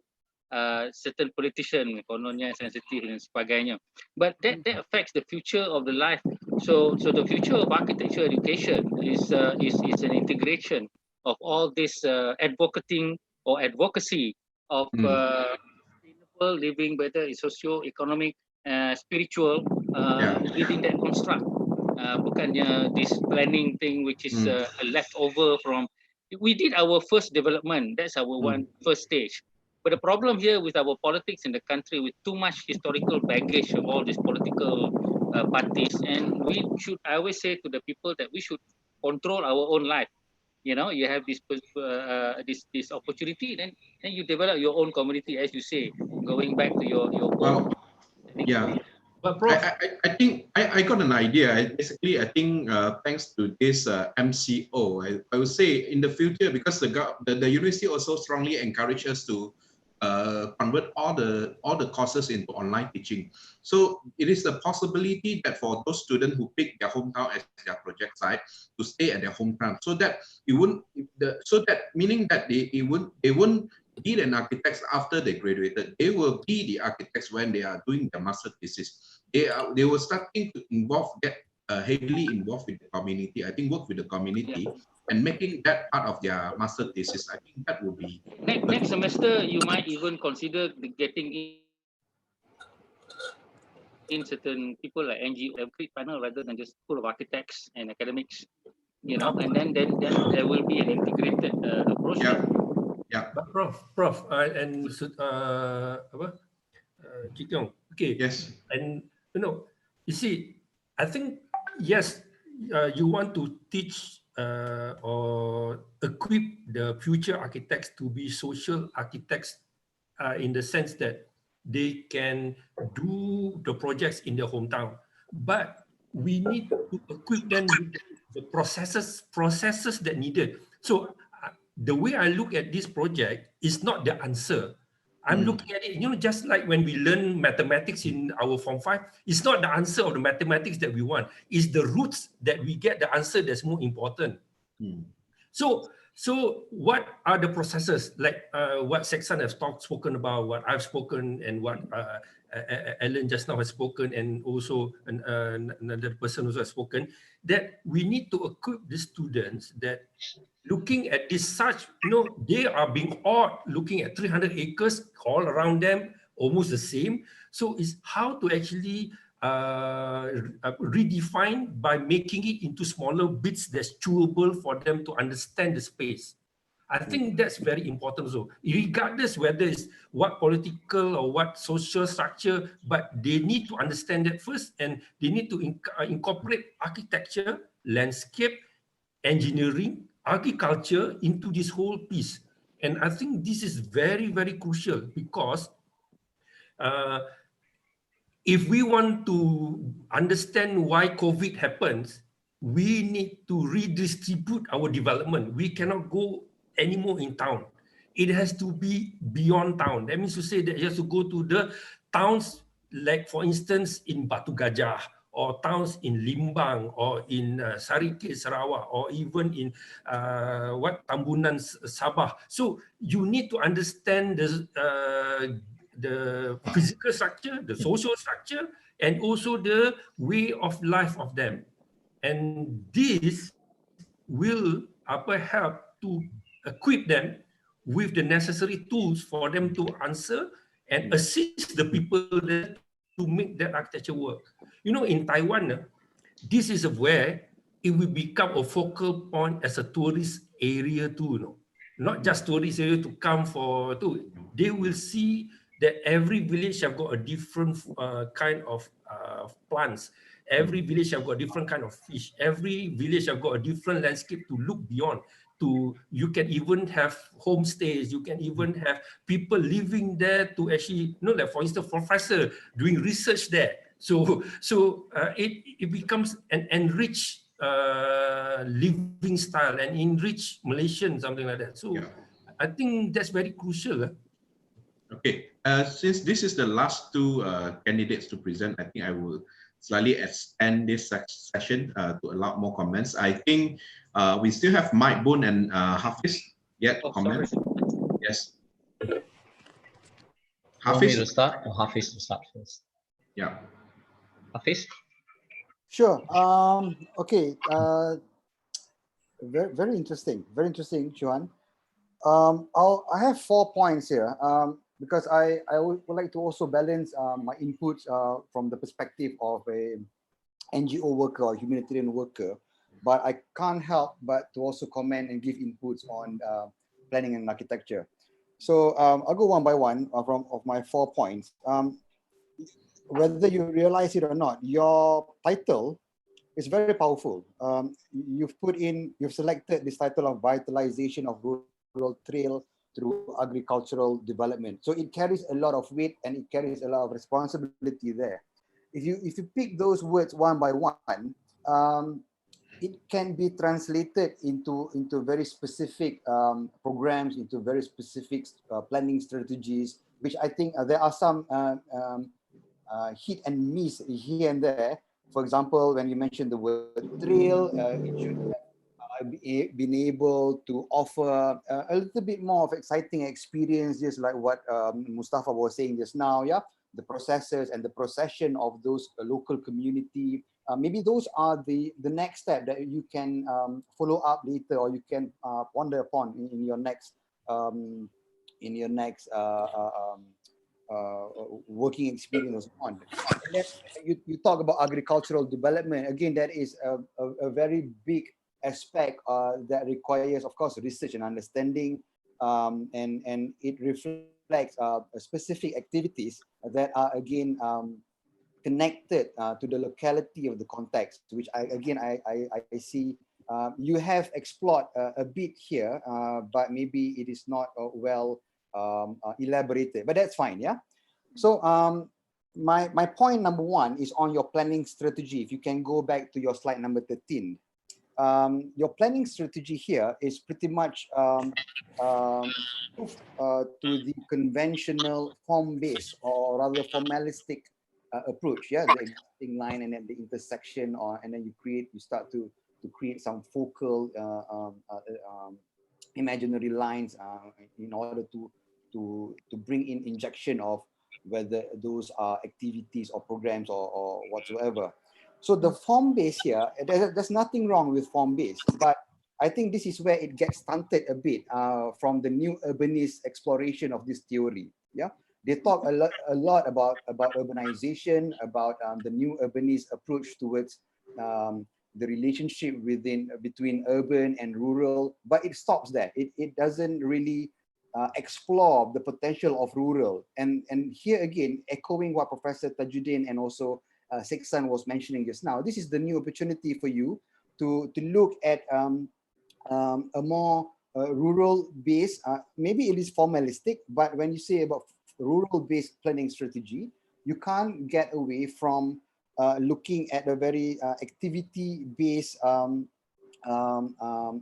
certain politician, kononnya sensitive dan sebagainya. But that affects the future of the life. So the future of architecture education is an integration of all this advocating or advocacy of sustainable living, whether it's socio-economic, spiritual, within that construct. Bukannya this planning thing, which is a leftover from. We did our first development. That's our first stage. But the problem here with our politics in the country, with too much historical baggage of all these political parties, and we should. I always say to the people that we should control our own life. You know, you have this opportunity, then you develop your own community, as you say, going back to your well, yeah. But Prof, I think I got an idea. Basically, I think thanks to this MCO, I would say in the future, because the university also strongly encourages us to convert all the courses into online teaching. So it is a possibility that for those students who pick their hometown as their project site to stay at their hometown, so that it wouldn't, meaning that they wouldn't be an architects after they graduated. They will be the architects when they are doing their master thesis. They were starting to get heavily involved with the community. I think work with the community and making that part of their master thesis. I think that would be next semester. You might even consider getting in certain people like NGO, panel rather than just full of architects and academics. You know, and then there will be an integrated approach. Yeah. But Prof, and Chik Yong, okay. Yes. And you see, I think yes, you want to teach or equip the future architects to be social architects in the sense that they can do the projects in their hometown. But we need to equip them with the processes that needed. So the way I look at this project is not the answer. I'm looking at it, just like when we learn mathematics in our Form 5, it's not the answer of the mathematics that we want. It's the roots that we get the answer that's more important. So what are the processes, like what Seksan has spoken about, what I've spoken, and what Alan just now has spoken, and also another person also has spoken, that we need to equip the students that looking at this such, they are being awed looking at 300 acres all around them, almost the same. So it's how to actually redefine by making it into smaller bits that's chewable for them to understand the space. I think that's very important. So regardless whether it's what political or what social structure, but they need to understand that first, and they need to incorporate architecture, landscape, engineering, agriculture into this whole piece. And I think this is very, very crucial, because if we want to understand why COVID happens, we need to redistribute our development. We cannot go anymore in town. It has to be beyond town. That means to say that you have to go to the towns, like for instance in Batu Gajah, or towns in Limbang, or in Sarike, Sarawak, or even in Tambunan, Sabah. So you need to understand the physical structure, the social structure, and also the way of life of them. And this will help to equip them with the necessary tools for them to answer and assist the people there to make that architecture work. In Taiwan, this is where it will become a focal point as a tourist area too. Not just tourist area to come for. They will see that every village have got a different kind of plants. Every village have got a different kind of fish. Every village have got a different landscape to look beyond. You can even have homestays. You can even have people living there to actually, like for instance, professor doing research there. So it becomes an enriched living style, and enriched Malaysian, something like that. So I think that's very crucial. Okay, since this is the last two candidates to present, I think I will slightly extend this session to allow more comments. I think we still have Mike Boon and Hafiz yet to comment. Sorry. Yes. Want me to Hafiz? start or Hafiz to start first? Yeah. Hafiz? Sure. Okay. Very interesting. Very interesting, Chuan. I have 4 points here because I would like to also balance my inputs from the perspective of a NGO worker or humanitarian worker, but I can't help but to also comment and give inputs on planning and architecture. So I'll go one by one of my 4 points. Whether you realize it or not, your title is very powerful. You've selected this title of vitalization of rural trail through agricultural development. So it carries a lot of weight and it carries a lot of responsibility there. If you pick those words one by one, it can be translated into very specific programs, into very specific planning strategies, which I think there are some hit and miss here and there. For example, when you mentioned the word trail, it should have been able to offer a little bit more of exciting experience, just like what Mustafa was saying just now. Yeah, the processes and the procession of those local community. Maybe those are the next step that you can follow up later, or you can ponder upon in your next working experience on. And then you talk about agricultural development. Again, that is a very big aspect that requires, of course, research and understanding, and it reflects specific activities that are again connected to the locality of the context, which I see you have explored a bit here, but maybe it is not well elaborated, but that's fine. Yeah. So my point number one is on your planning strategy. If you can go back to your slide number 13. Your planning strategy here is pretty much to the conventional form-based, or rather formalistic approach. Yeah, the existing line and then the intersection, and then you start to create some focal imaginary lines in order to bring in injection of whether those are activities or programs or whatsoever. So the form base here, there's nothing wrong with form base, but I think this is where it gets stunted a bit from the new urbanist exploration of this theory. Yeah, they talk a lot about urbanization, about the new urbanist approach towards the relationship between urban and rural, but it stops there. It doesn't really explore the potential of rural. And here again, echoing what Professor Tajuddin and also Seksan was mentioning just now, this is the new opportunity for you to look at a more rural base. Maybe it is formalistic, but when you say about rural-based planning strategy, you can't get away from looking at a very activity-based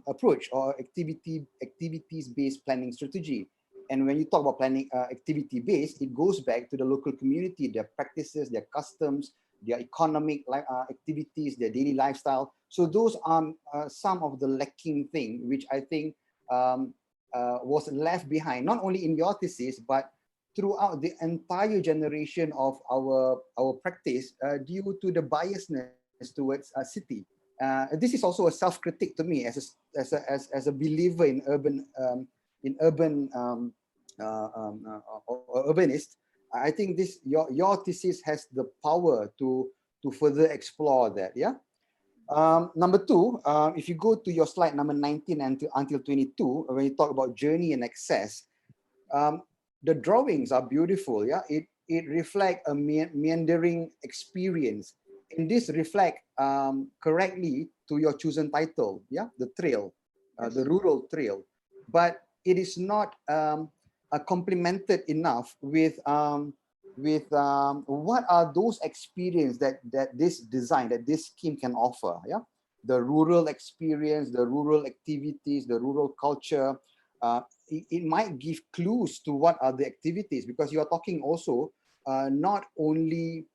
approach, or activities-based planning strategy. And when you talk about planning activity-based, it goes back to the local community, their practices, their customs, their economic activities, their daily lifestyle. So those are some of the lacking thing, which I think was left behind, not only in your thesis, but throughout the entire generation of our practice, due to the biasness towards a city. This is also a self-critique to me as a believer in urbanist. I think your thesis has the power to further explore that. Yeah. Number two, if you go to your slide number 19 until 22, when you talk about journey and access, the drawings are beautiful. Yeah, it reflects a meandering experience, and this reflect correctly to your chosen title. Yeah, the trail, the rural trail, but it is not complemented enough with what are those experience that this design, that this scheme can offer. Yeah, the rural experience, the rural activities, the rural culture. It might give clues to what are the activities, because you are talking also not only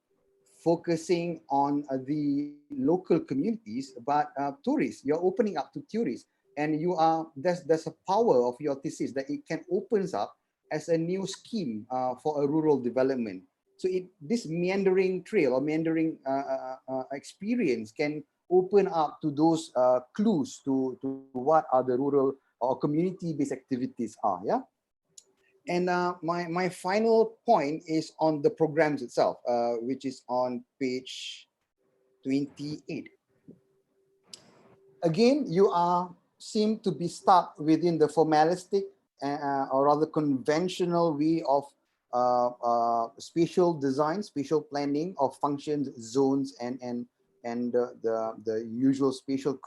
focusing on the local communities, but tourists. You're opening up to tourists, and there's a power of your thesis that it can opens up as a new scheme for a rural development. So this meandering trail or meandering experience can open up to those clues to what are the rural or community-based activities are. Yeah. And my final point is on the programs itself, which is on page 28. Again, you seem to be stuck within the formalistic or rather conventional way of spatial design, spatial planning of functions, zones, and the usual spatial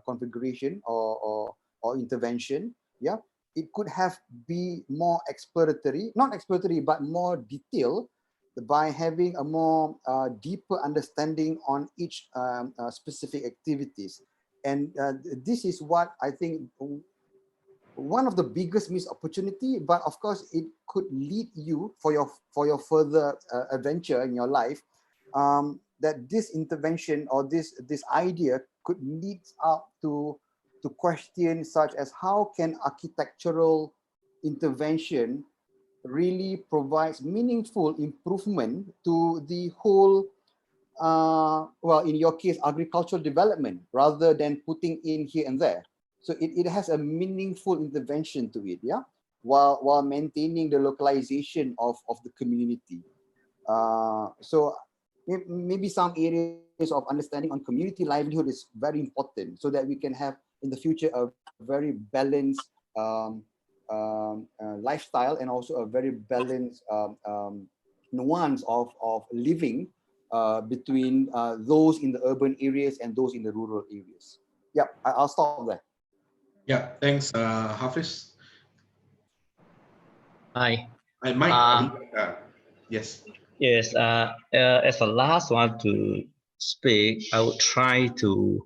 configuration or intervention. Yeah, it could have be more exploratory, not exploratory, but more detailed by having a more deeper understanding on each specific activities. And this is what I think one of the biggest missed opportunity, but of course it could lead you for your further adventure in your life, that this intervention or this idea could lead up to questions such as how can architectural intervention really provides meaningful improvement to the whole, well, in your case, agricultural development, rather than putting in here and there. So it has a meaningful intervention to it, yeah, while maintaining the localization of the community. So maybe some areas of understanding on community livelihood is very important, so that we can have in the future a very balanced lifestyle, and also a very balanced nuance of living between those in the urban areas and those in the rural areas. Yeah, I'll stop there. Yeah, thanks, Hafiz. Hi. Mike, yes. Yes, as the last one to speak, I would try to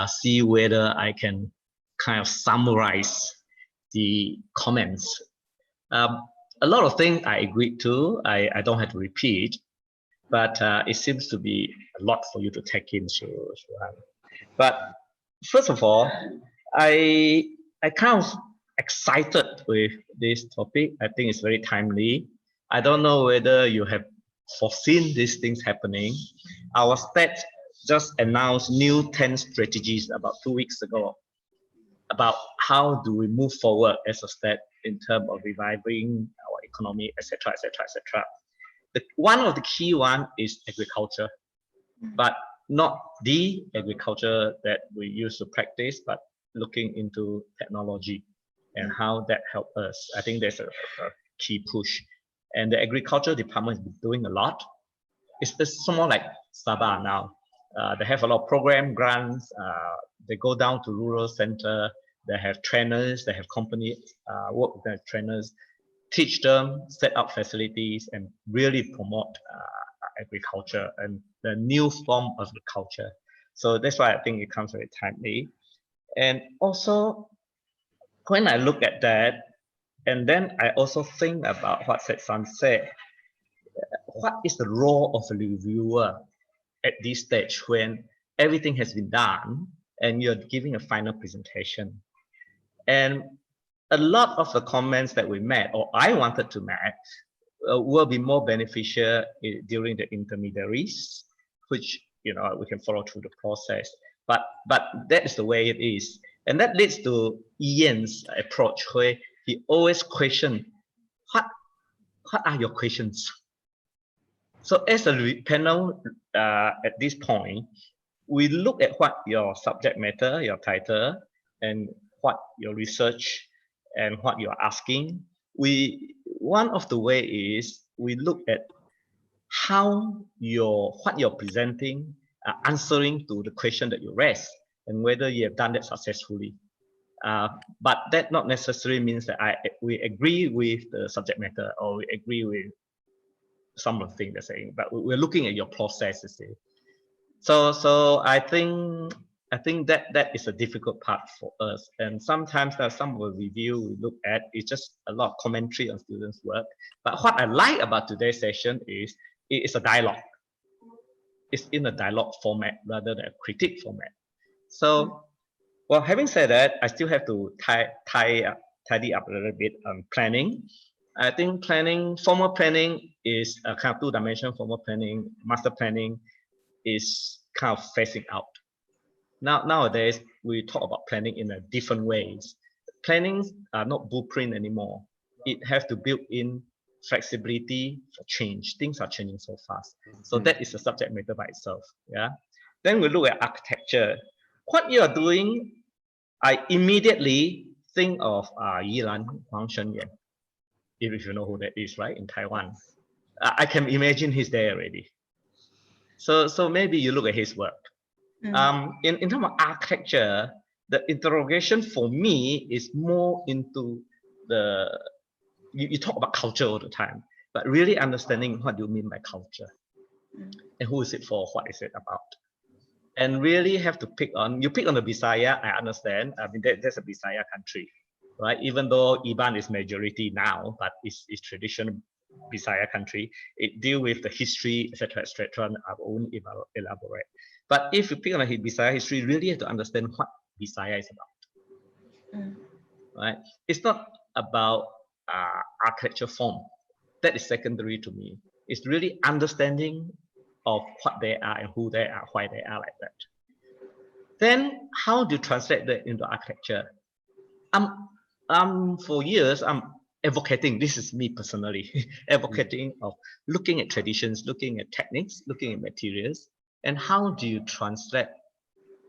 see whether I can kind of summarize the comments. A lot of things I agreed to, I don't have to repeat, but it seems to be a lot for you to take in. But first of all, I kind of excited with this topic. I think it's very timely. I don't know whether you have foreseen these things happening. Our state just announced new 10 strategies about 2 weeks ago about how do we move forward as a state in terms of reviving our economy, etc., etc., etc. One of the key one is agriculture, but not the agriculture that we used to practice, but looking into technology and how that helps us. I think there's a key push. And the agriculture department has been doing a lot. It's somewhat like Sabah now. They have a lot of program grants. They go down to rural center. They have trainers. They have company work with their trainers, teach them, set up facilities, and really promote agriculture and the new form of agriculture. So that's why I think it comes very timely. And also, when I look at that, and then I also think about what Setsan said, what is the role of a reviewer at this stage when everything has been done and you're giving a final presentation? And a lot of the comments that we met, or I wanted to make, will be more beneficial during the intermediaries, which we can follow through the process. But that is the way it is. And that leads to Ian's approach, where he always questions, what are your questions? So as a panel, at this point, we look at what your subject matter, your title, and what your research and what you're asking. One of the way is we look at how what you're presenting, answering to the question that you raised, and whether you have done that successfully. But that not necessarily means that we agree with the subject matter or we agree with some of the things they're saying, but we're looking at your process, you see. So I think that is a difficult part for us. And sometimes there's some of the review we look at, it's just a lot of commentary on students' work. But what I like about today's session is it's a dialogue. It's in a dialogue format rather than a critique format. So, well, having said that, I still have to tidy up a little bit on planning. I think formal planning is a kind of two-dimensional. Formal planning, master planning is kind of phasing out. Nowadays, we talk about planning in a different ways. Plannings are not blueprint anymore. It has to build in flexibility for change. Things are changing so fast. So that is a subject matter by itself. Yeah. Then we look at architecture. What you are doing, I immediately think of Yilan Huang Shenyan, if you know who that is, right, in Taiwan. I can imagine he's there already. So maybe you look at his work. In terms of architecture, the interrogation for me is more into you talk about culture all the time. but really understanding what do you mean by culture, and who is it for, what is it about. And really have to pick on the Bisaya. I understand. I mean, that's a Bisaya country, right? Even though Iban is majority now, but it's traditional Bisaya country. It deal with the history, etc., etc. I won't elaborate. But if you pick on the Bisaya history, you really have to understand what Bisaya is about, right? It's not about architecture form. That is secondary to me. It's really understanding of what they are and who they are, why they are like that. Then how do you translate that into architecture? For years, I'm advocating, this is me personally, advocating of looking at traditions, looking at techniques, looking at materials, and how do you translate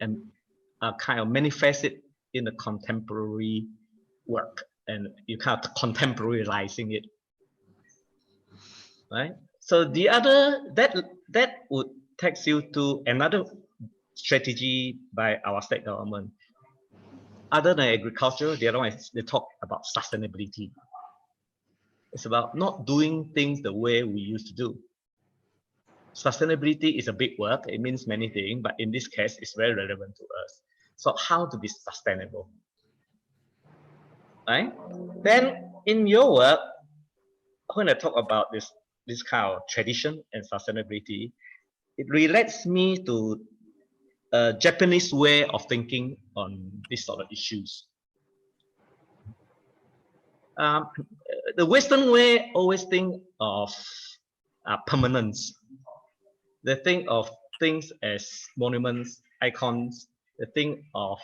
and kind of manifest it in the contemporary work, and you kind of contemporarizing it, right? So the other, that would take you to another strategy by our state government. Other than agriculture, the other one is they talk about sustainability. It's about not doing things the way we used to do. Sustainability is a big word. It means many things, but in this case, it's very relevant to us. So how to be sustainable, right? Then in your work, when I talk about this kind of tradition and sustainability, it relates me to a Japanese way of thinking on this sort of issues. The Western way always think of permanence. They think of things as monuments, icons. They think of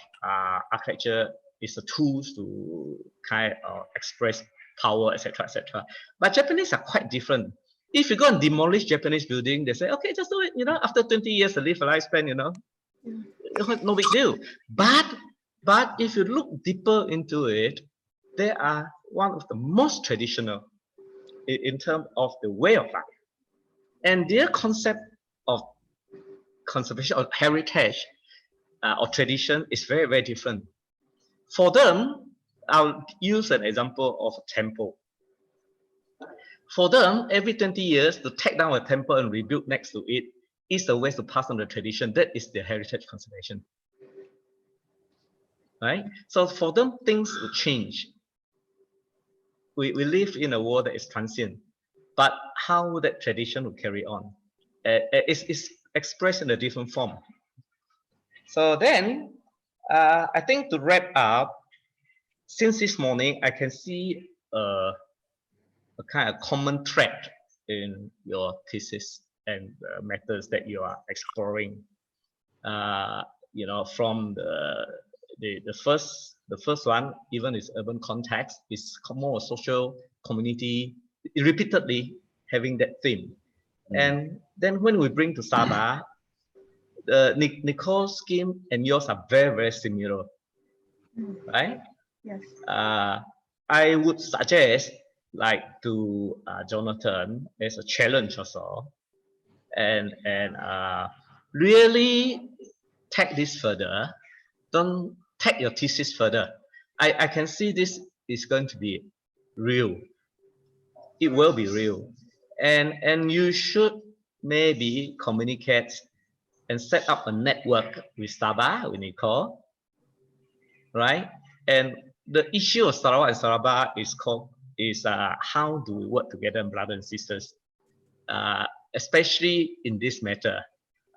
architecture is a tool to kind of express power, etc., etc. But Japanese are quite different. If you go and demolish Japanese building, they say, okay, just do it. You know, after 20 years, the live a lifespan. You know, no big deal. But if you look deeper into it, they are one of the most traditional in terms of the way of life, and their concept of conservation or heritage or tradition is very, very different. For them, I'll use an example of a temple. For them, every 20 years, to take down a temple and rebuild next to it is a way to pass on the tradition. That is their heritage conservation, right? So for them, things will change. We live in a world that is transient, but how that tradition will carry on is expressed in a different form. So then, I think to wrap up, since this morning, I can see a kind of common thread in your thesis and the methods that you are exploring. You know, from the first one, even its urban context, is more social community, repeatedly having that theme. And then when we bring to Sabah, Nicole's scheme and yours are very, very similar, right? Yes. I would suggest, like to Jonathan, as a challenge also, and really take this further. Don't take your thesis further. I can see this is going to be real. It will be real, and you should maybe communicate and set up a network with Sabah, with Nicole, right? And the issue of Sarawak and Sabah is how do we work together, brothers and sisters, especially in this matter.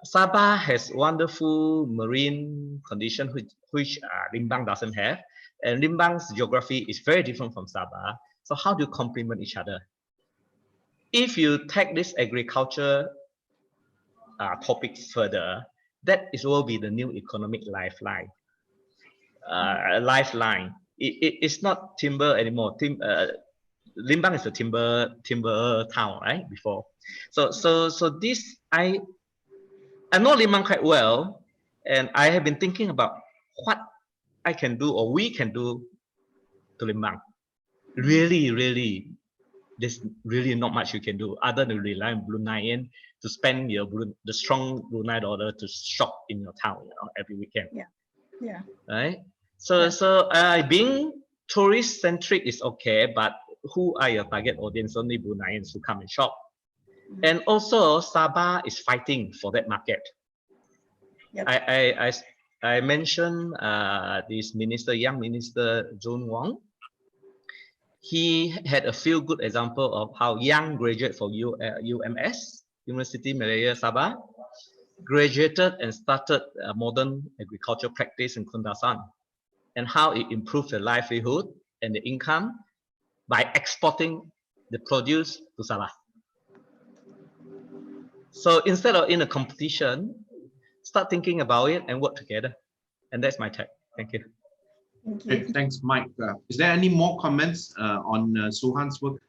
Sabah has wonderful marine condition which Limbang doesn't have, and Limbang's geography is very different from Sabah. So how do you complement each other? If you take this agriculture topic further, that will be the new economic lifeline. It's not timber anymore. Limbang is a timber town, right? Before, so this I know Limbang quite well, and I have been thinking about what I can do or we can do to Limbang. Really, there's really not much you can do other than rely on Bruneian to spend the strong Brunei dollar to shop in your town, you know, every weekend. Yeah. Right. So being tourist centric is okay, but who are your target audience, only Bruneians who come and shop. And also Sabah is fighting for that market. Yep. I mentioned this minister, young minister John Wong. He had a few good example of how young graduate from UMS, University Malaya Sabah, graduated and started modern agriculture practice in Kundasan, and how it improved their livelihood and the income by exporting the produce to Sabah. So instead of in a competition, start thinking about it and work together. And that's my take. Thank you. Okay, thanks, Mike. Is there any more comments on Suhan's work?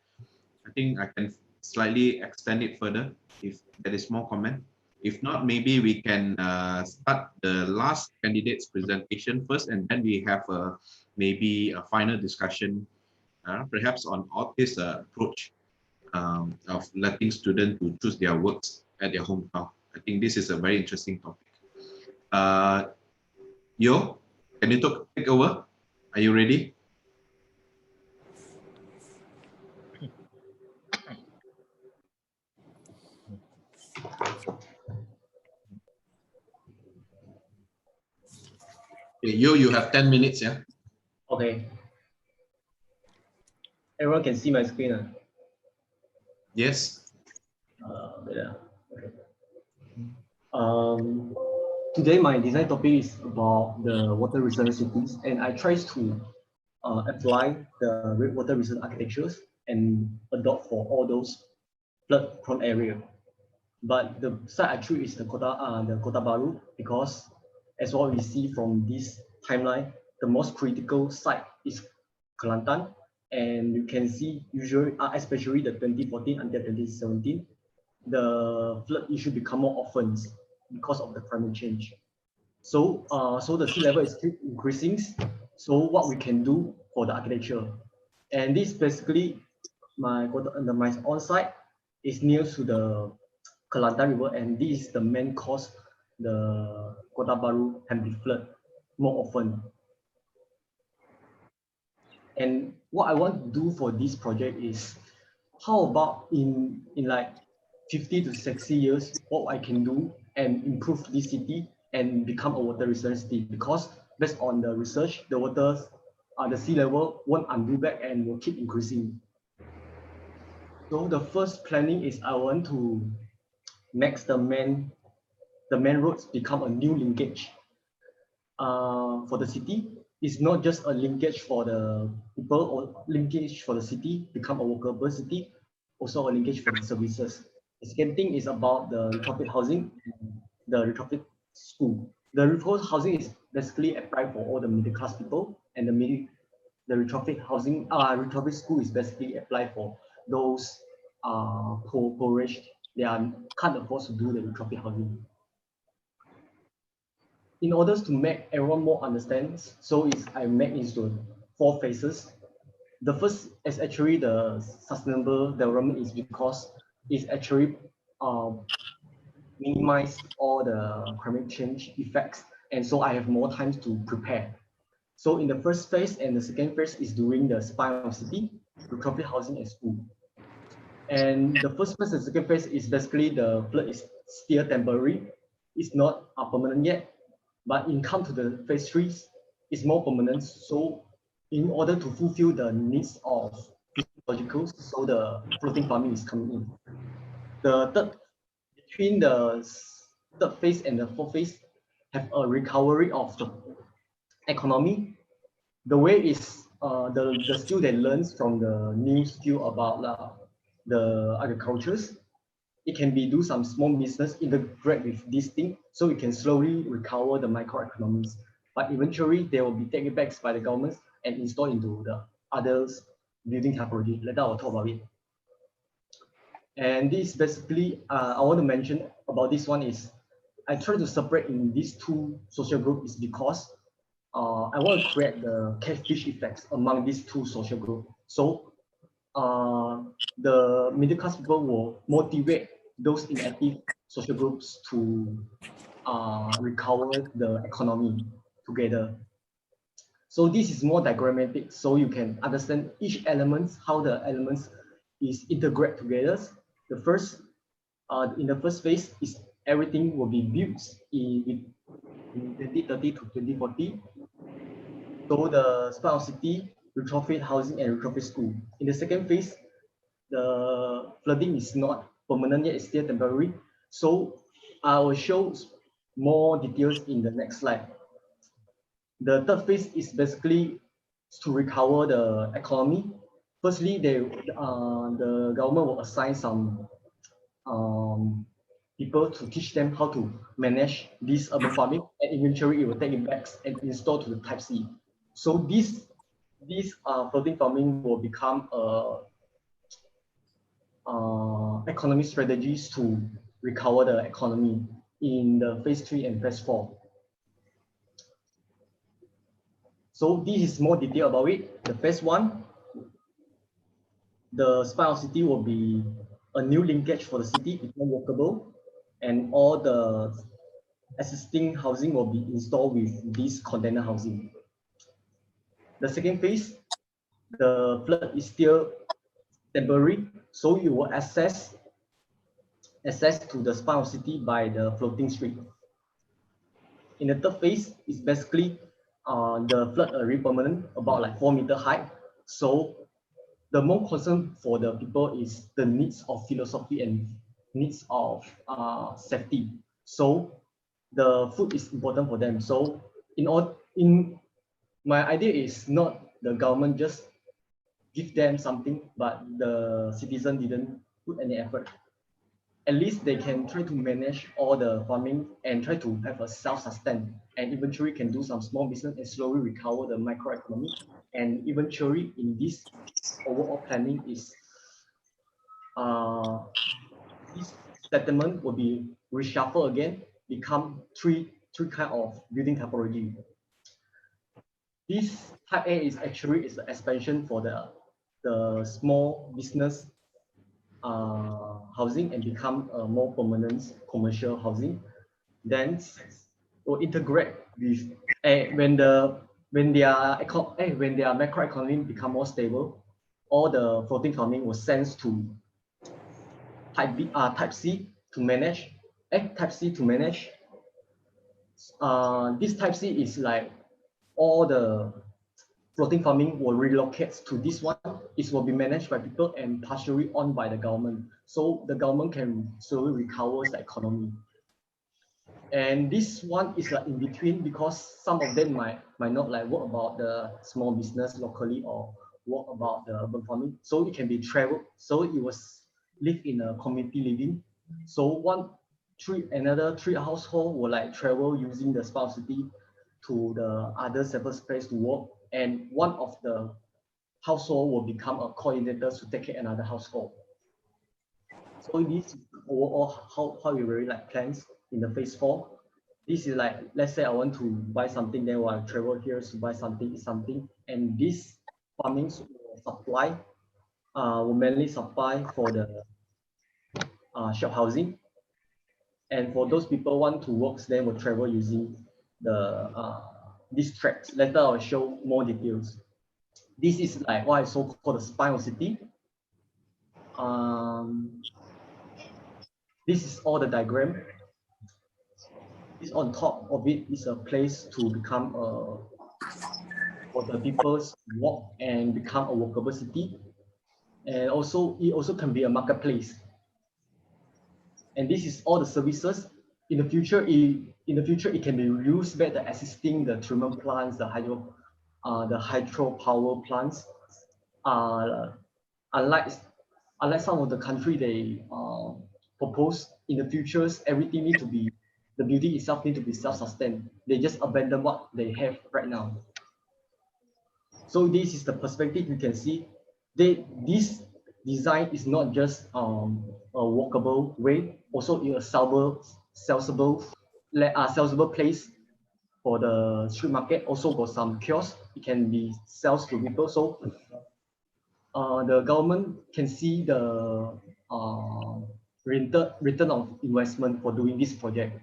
I think I can slightly extend it further if there is more comment. If not, maybe we can start the last candidate's presentation first, and then we have maybe a final discussion, perhaps on Author's approach of letting students to choose their works at their hometown. I think this is a very interesting topic. Yo, can you take over? Are you ready? Okay, you have 10 minutes, yeah? Okay. Everyone can see my screen. Yes. Yeah. Okay. Today my design topic is about the water resilient cities, and I try to apply the water resilient architectures and adopt for all those flood prone area. But the site I choose is the Kota Baru, because as what we see from this timeline, the most critical site is Kelantan, and you can see usually, especially the 2014 until 2017, the flood issue become more often because of the climate change. So, so the sea level is keep increasing. So what we can do for the architecture, and this basically my on-site is near to the Kelantan River, and this is the main cause the Kota Baru can be flooded more often. And what I want to do for this project is, how about in like 50 to 60 years, what I can do and improve this city and become a water resilient city, because based on the research, the waters, the sea level won't undo back and will keep increasing. So the first planning is I want to make the main roads become a new linkage for the city. It's not just a linkage for the people or linkage for the city, become a walkable city, also a linkage for the services. The second thing is about the retrofit housing, the retrofit school. The retrofit housing is basically applied for all the middle class people, and the retrofit housing, retrofit school is basically applied for those poor-ish. They can't afford to do the retrofit housing. In order to make everyone more understand, so I make into 4 phases. The first is actually the sustainable development, is because it's actually minimize all the climate change effects, and so I have more time to prepare. So in the first phase and the second phase is doing the spine of city, retrofit housing and school. And the first phase and second phase is basically the flood is still temporary. It's not permanent yet, but in come to the phase 3, it's more permanent. So in order to fulfill the needs of physiologicals, so the floating farming is coming in. The third, between the third phase and the fourth phase, have a recovery of the economy. The way is the skill they learn from the new skill about the agricultures. It can be do some small business, integrate with this thing, so we can slowly recover the microeconomies. But eventually, they will be taken back by the government and installed into the others building technology. Later, I'll talk about it. And this basically, I want to mention about this one is, I try to separate in these 2 social groups because I want to create the catfish effects among these 2 social groups. So the middle class people will motivate those inactive social groups to recover the economy together. So this is more diagrammatic, so you can understand each element, how the elements is integrate together. The first, in the first phase, is everything will be built in 2030 to 2040. So the smart city, retrofit housing, and retrofit school. In the second phase, the flooding is not permanent yet, it's still temporary. So I will show more details in the next slide. The third phase is basically to recover the economy. Firstly, the government will assign some people to teach them how to manage this urban farming, and eventually it will take it back and install to the Type C. So this floating farming will become economic strategies to recover the economy in the phase 3 and phase 4. So this is more detail about it. The phase 1, the spine of city will be a new linkage for the city, become walkable, and all the existing housing will be installed with this container housing. The second phase, the flood is still temporary, so you will access to the spine of city by the floating street. In the third phase, it's basically the flood area permanent, about like 4 meter high. So the more concern for the people is the needs of philosophy and needs of safety. So the food is important for them. So my idea is not the government just give them something, but the citizen didn't put any effort. At least they can try to manage all the farming and try to have a self-sustain, and eventually can do some small business and slowly recover the microeconomy. And eventually in this overall planning is this settlement will be reshuffled again, become three kind of building typology. This type A is actually the expansion for the small business housing and become a more permanent commercial housing. Then will integrate with when their macroeconomy become more stable, all the floating farming was sent to Type C to manage. Type C to manage. This Type C is like all the floating farming will relocate to this one. It will be managed by people and partially owned by the government. So the government can slowly recover the economy. And this one is like in between, because some of them might not like work about the small business locally or work about the urban farming. So it can be travel. So it was live in a community living. So another three household will like travel using the smart city to the other separate space to work, and one of the household will become a coordinator to take care of another household. So this is overall how you really like plans in the phase 4. This is like, let's say I want to buy something, then while I travel here to buy something, and this farming supply will mainly supply for the shop housing. And for those people want to work, then will travel using the these tracks. Later I'll show more details. This is like what I call the spine of city. This is all the diagram. This on top of it is a place to become for the people's walk and become a walkable city. And also it also can be a marketplace. And this is all the services. In the future, it can be used better, assisting the treatment plants, the hydropower plants. Unlike some of the country they propose, in the futures, everything need to be, the building itself need to be self-sustained. They just abandon what they have right now. So this is the perspective you can see. This design is not just a walkable way, also in a sellable place for the street market. Also got some kiosks, it can be sales to people. So the government can see the return of investment for doing this project.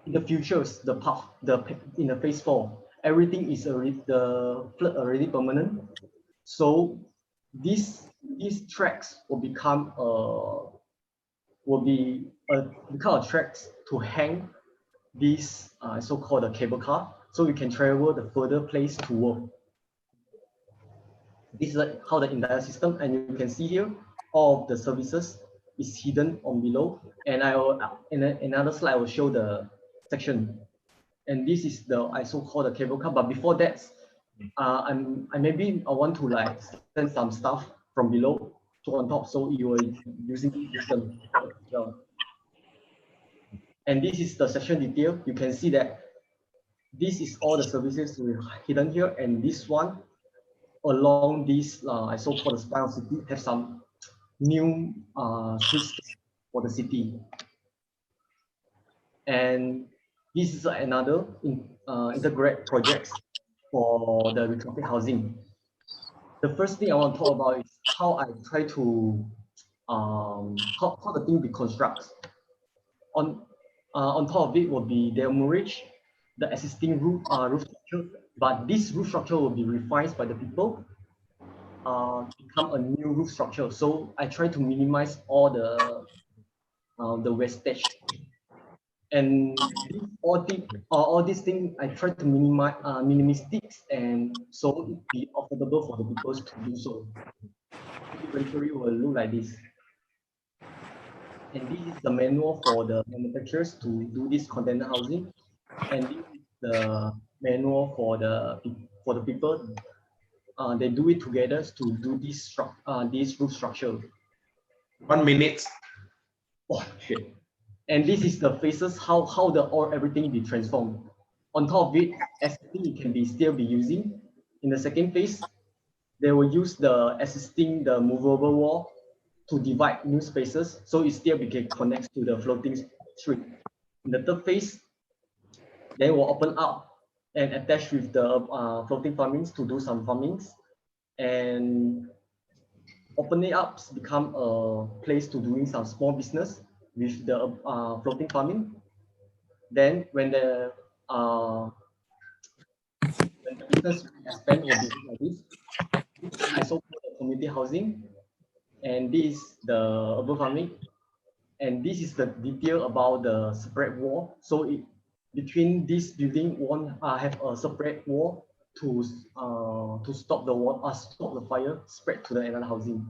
In the future, in the phase 4, everything is already, the flood already permanent. So these tracks will become tracks to hang these so-called a cable car, so you can travel the further place to work. This is like how the entire system, and you can see here all of the services is hidden on below. And I will in another slide I will show the section. And this is the so-called the cable car. But before that, I want to like send some stuff from below to on top, so you are using the system. And this is the section detail. You can see that this is all the services we hidden here, and this one along this so-called the spine of city have some new streets for the city. And this is another integrate projects for the retrofit housing. The first thing I want to talk about is how I try to how the thing be constructed. On top of it will be demolish the existing roof structure, but this roof structure will be refined by the people, become a new roof structure. So I try to minimize all the wastage, and all these things I try to minimize minimalistics, and so it be affordable for the people to do so. Eventually will look like this. And this is the manual for the manufacturers to do this container housing, and this is the manual for the people. They do it together to do this roof structure. 1 minute. Oh shit! And this is the phases how everything be transformed. On top of it, everything it can be still be using. In the second phase, they will use the movable wall to divide new spaces, so it still can connect to the floating street. In the third phase, they will open up and attach with the floating farmings to do some farmings, and opening up become a place to doing some small business with the floating farming. Then when the business expand will be like this. I saw the community housing, and this is the urban farming, and this is the detail about the separate wall. So between this building one have a separate wall to stop the fire spread to the another housing.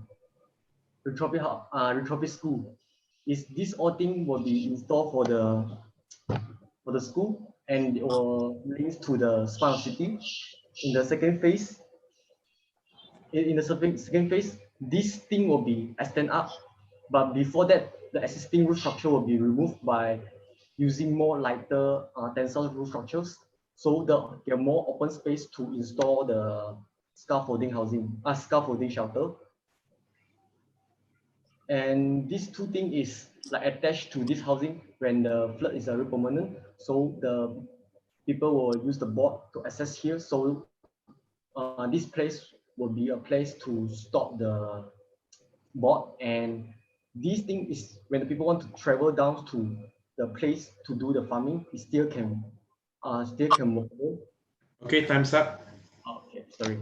Retrofit school is this all thing will be installed for the school, and it will links to the smart city. In the second phase, this thing will be extended up, but before that, the existing roof structure will be removed by using more lighter tensile roof structures, so there are more open space to install the scaffolding shelter. And these two things is like attached to this housing when the flood is very permanent, so the people will use the board to access here. So this place will be a place to stop the board, and this thing is when the people want to travel down to the place to do the farming, it still can work. Okay, time's up. Okay, sorry.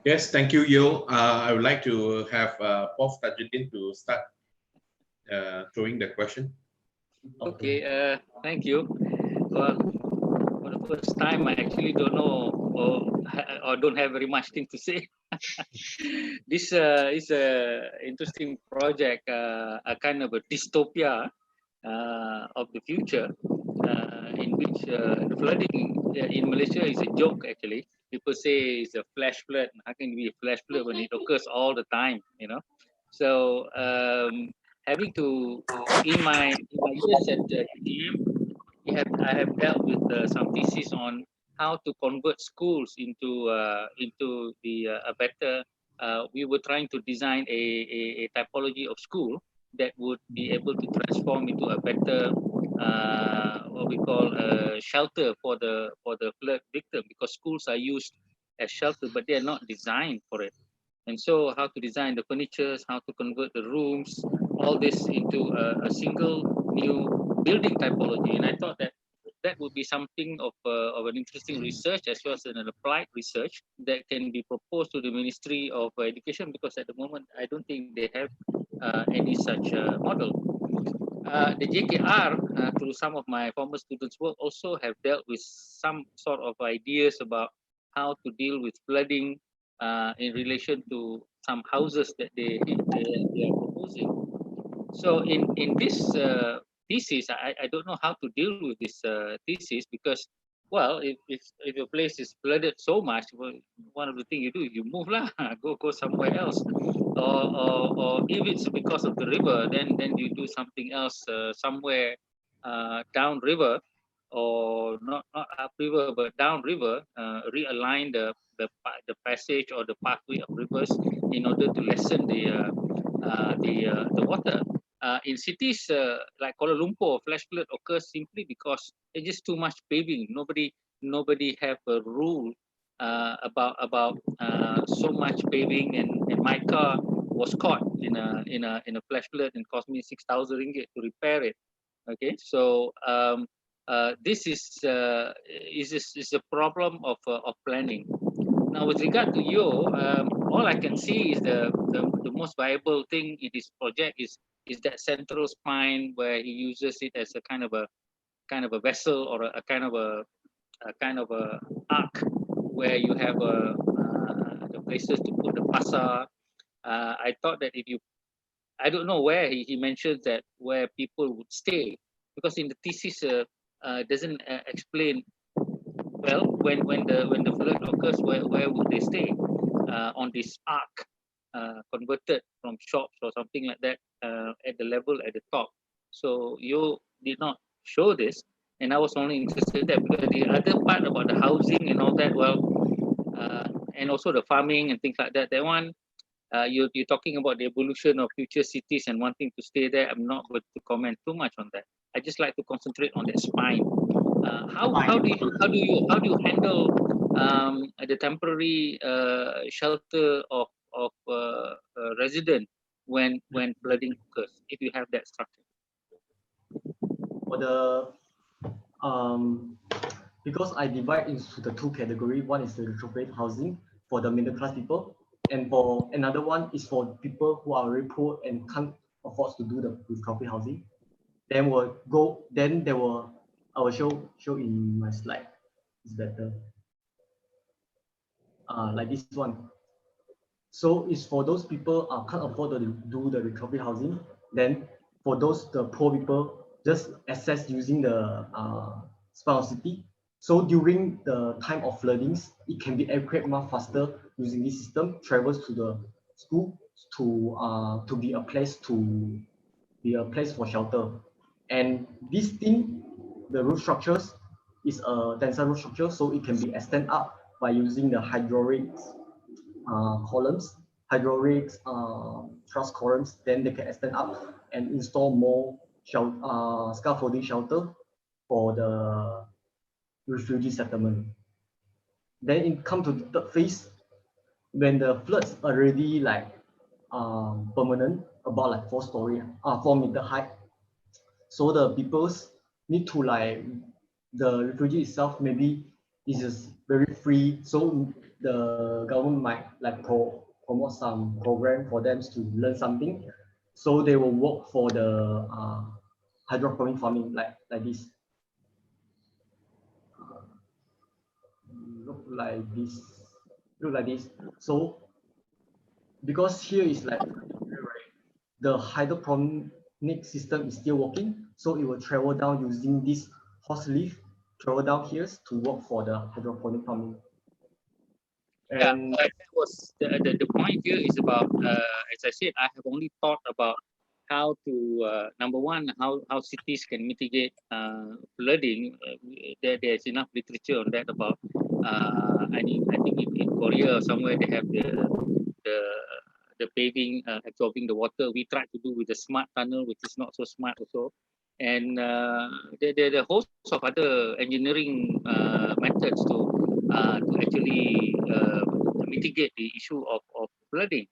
Yes, thank you, Yo. I would like to have Prof. Tajuddin to start throwing the question. Okay, thank you. Well, for the first time, I actually don't know or don't have very much thing to say. This is a interesting project, a kind of a dystopia of the future, in which the flooding in Malaysia is a joke. Actually, people say it's a flash flood. How can it be a flash flood when it occurs all the time? You know, so having to in my years at TM, I have dealt with some thesis on how to convert schools into a better. We were trying to design a typology of school that would be able to transform into a better what we call a shelter for the flood victim, because schools are used as shelter, but they are not designed for it. And so, how to design the furnitures, how to convert the rooms, all this into a single new building typology. And I thought that that would be something of an interesting research as well as an applied research that can be proposed to the Ministry of Education, because at the moment I don't think they have any such model. The JKR, through some of my former students' work, also have dealt with some sort of ideas about how to deal with flooding in relation to some houses that they are proposing. So in this thesis, I don't know how to deal with this thesis, because, well, if your place is flooded so much, well, one of the things you do is you move lah, go somewhere else, or if it's because of the river, then you do something else somewhere down river, or not upriver but downriver, realign the passage or the pathway of rivers in order to lessen the water. In cities like Kuala Lumpur, flash flood occurs simply because there's just too much paving. Nobody have a rule about so much paving, and my car was caught in a flash flood and cost me 6,000 ringgit to repair it. Okay, so this is a problem of planning. Now, with regard to Yo, all I can see is the most viable thing in this project is that central spine, where he uses it as a kind of a vessel, or a kind of a arc, where you have the places to put the pasar. I thought that I don't know where he mentions that where people would stay, because in the thesis doesn't explain well when the flood occurs, where would they stay on this arc converted from shops or something like that at the level at the top. So you did not show this, and I was only interested in that, because the other part about the housing and all that, well, and also the farming and things like that, that one, you're talking about the evolution of future cities and wanting to stay there. I'm not going to comment too much on that. I just like to concentrate on that spine. How do you handle the temporary shelter of resident when flooding occurs, if you have that structure? For the because I divide into the two categories. One is the retrofit housing for the middle class people, and for another one is for people who are very poor and can't afford to do the retrofit housing. Then I will show in my slide. It's better. Like this one. So it's for those people can't afford to do the recovery housing. Then for the poor people, just access using the smart city. So during the time of floodings, it can be evacuated much faster using this system. Travels to the school to be a place for shelter. And this thing, the roof structures is a tensile roof structure, so it can be extended up by using the hydraulics columns, truss columns. Then they can extend up and install more scaffolding shelter for the refugee settlement. Then it comes to the third phase, when the floods already permanent, about like 4 meter height. So the peoples need to the refugee itself maybe is just very free. So the government might promote some program for them to learn something. So they will work for the hydroponic farming like this. Look like this. So because here is the hydroponic system is still working, so it will travel down using this horse leaf, travel down here to work for the hydroponic farming. And that was the point here is about, as I said, I have only thought about how to number one, how cities can mitigate flooding. There's enough literature on that about I think in Korea or somewhere they have the paving absorbing the water. We tried to do with the smart tunnel, which is not so smart also. And there are a host of other engineering methods to actually mitigate the issue of flooding.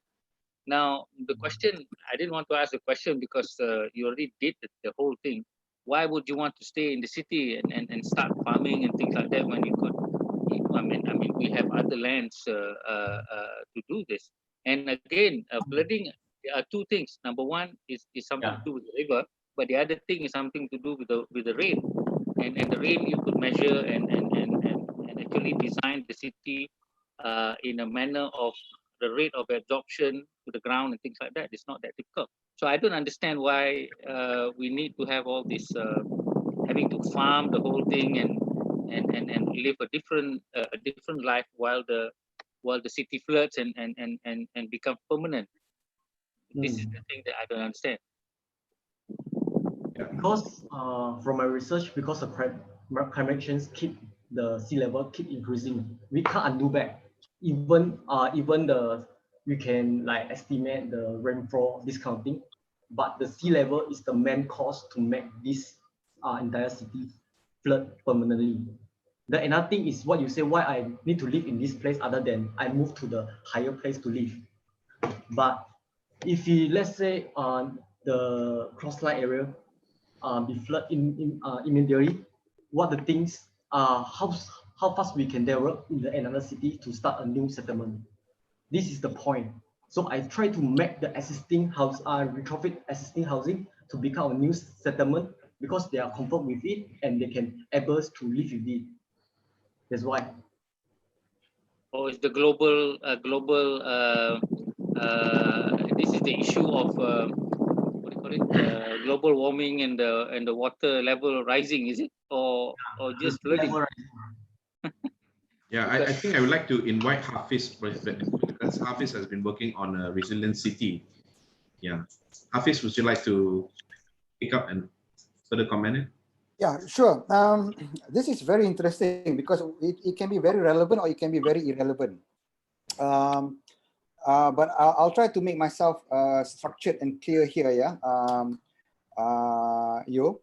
Now, the question, I didn't want to ask the question because you already did the whole thing. why would you want to stay in the city and start farming and things like that when you could? I mean, we have other lands to do this. And again, flooding. There are two things. Number one is something to do with the river, but the other thing is something to do with the rain. And the rain you could measure and actually design the city in a manner of the rate of absorption to the ground and things like that. It's not that difficult. So I don't understand why we need to have all this having to farm the whole thing and live a different life while the city floods and become permanent. This is the thing that I don't understand. Because from my research, because the climate change keep the sea level keep increasing, we can't undo back. Even we can like estimate the rainfall, this kind of thing, but the sea level is the main cause to make this entire city flood permanently. The another thing is what you say, why I need to live in this place other than I move to the higher place to live. But if you, let's say the coastline area be flood immediately, what the things how fast we can develop in the another city to start a new settlement. This is the point. So I try to make the existing house retrofit existing housing to become a new settlement because they are comfort with it and they can able to live with it. That's why. Or is the global this is the issue of what do you call it? Global warming and the water level rising, is it, or just flooding? Yeah, I think I would like to invite Hafiz, because Hafiz has been working on a resilient city. Yeah, Hafiz, would you like to pick up and further comment it? Yeah, sure. This is very interesting because it can be very relevant or it can be very irrelevant. But I'll try to make myself structured and clear here. Yeah. Yo.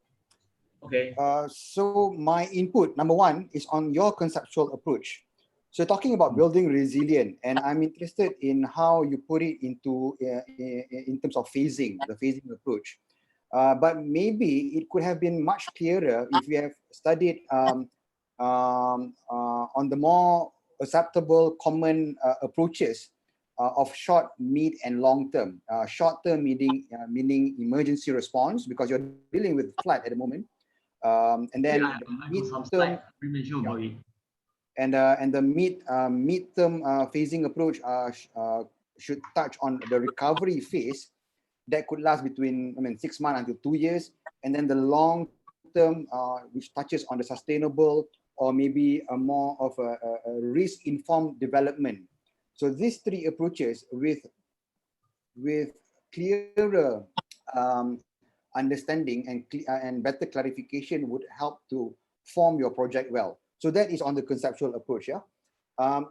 Okay. So my input, number one, is on your conceptual approach. So talking about building resilient, and I'm interested in how you put it into in terms of phasing, the phasing approach. But maybe it could have been much clearer if we have studied on the more acceptable common approaches of short, mid, and long term. Short term meaning emergency response, because you're dealing with flood at the moment, and then mid term. And the mid-term phasing approach should touch on the recovery phase that could last between 6 months until 2 years, and then the long term which touches on the sustainable or maybe a more of a risk-informed development. So these three approaches with clearer understanding and better clarification would help to form your project well. So that is on the conceptual approach. Yeah.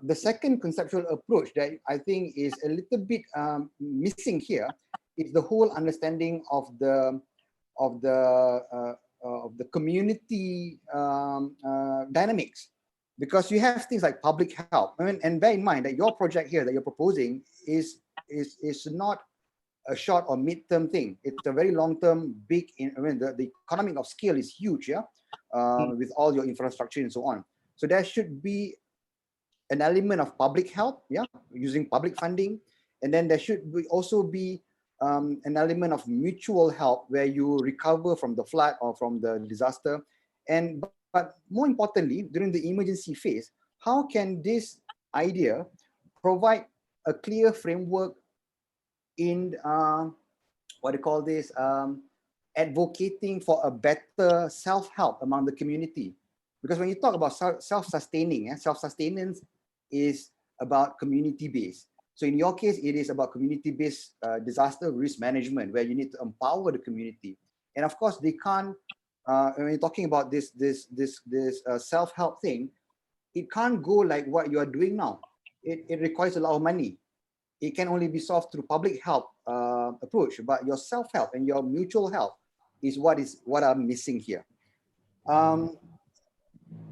The second conceptual approach that I think is a little bit missing here is the whole understanding of the community dynamics, because you have things like public health. And bear in mind that your project here that you're proposing is not a short or mid-term thing. It's a very long-term, big. The economy of scale is huge. Yeah. With all your infrastructure and so on. So there should be an element of public health, yeah, using public funding. And then there should also be an element of mutual help where you recover from the flood or from the disaster. But more importantly, during the emergency phase, how can this idea provide a clear framework in what do you call this? Advocating for a better self-help among the community. Because when you talk about self-sustaining, self-sustenance is about community-based. So in your case, it is about community-based disaster risk management, where you need to empower the community. And of course, they can't, when you're talking about this self-help thing, it can't go like what you are doing now. It requires a lot of money. It can only be solved through public help approach, but your self-help and your mutual help is what I'm missing here.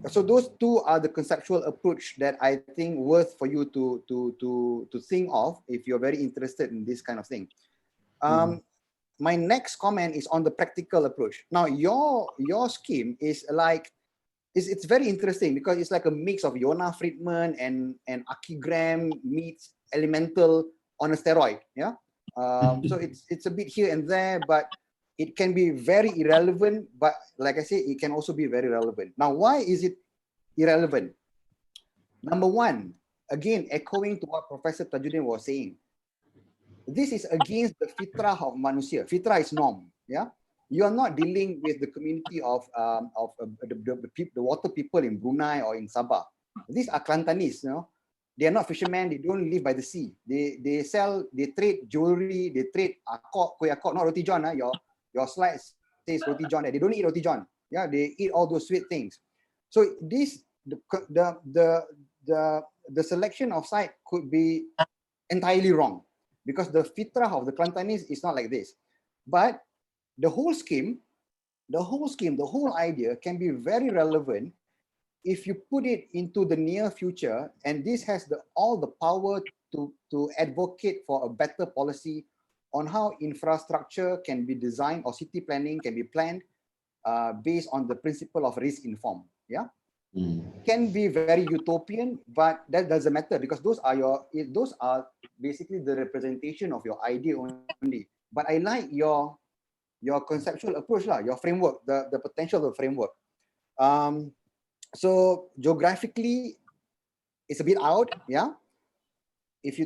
So those two are the conceptual approach that I think worth for you to think of if you're very interested in this kind of thing. my next comment is on the practical approach. Now, your scheme is like, it's very interesting because it's like a mix of Yona Friedman and Archigram meets Elemental on a steroid. Yeah. So it's a bit here and there, but it can be very irrelevant. But like I say, it can also be very relevant. Now, why is it irrelevant? Number one, again, echoing to what Professor Tajuddin was saying, this is against the fitrah of manusia. Fitrah is norm. Yeah. You are not dealing with the community of the water people in Brunei or in Sabah. These are Kelantanis, you know. They are not fishermen. They don't live by the sea. They trade jewelry. They trade akok, kuih akok, not roti john. Your slide says roti john. They don't eat roti john. Yeah, they eat all those sweet things. So the selection of site could be entirely wrong because the fitrah of the Kelantanis is not like this. But the whole scheme, the whole idea can be very relevant if you put it into the near future, and this has all the power to advocate for a better policy on how infrastructure can be designed or city planning can be planned based on the principle of risk informed. Yeah, can be very utopian, but that doesn't matter because those are basically the representation of your idea only. But I like your conceptual approach, your framework, the potential of the framework. So geographically, it's a bit out, yeah.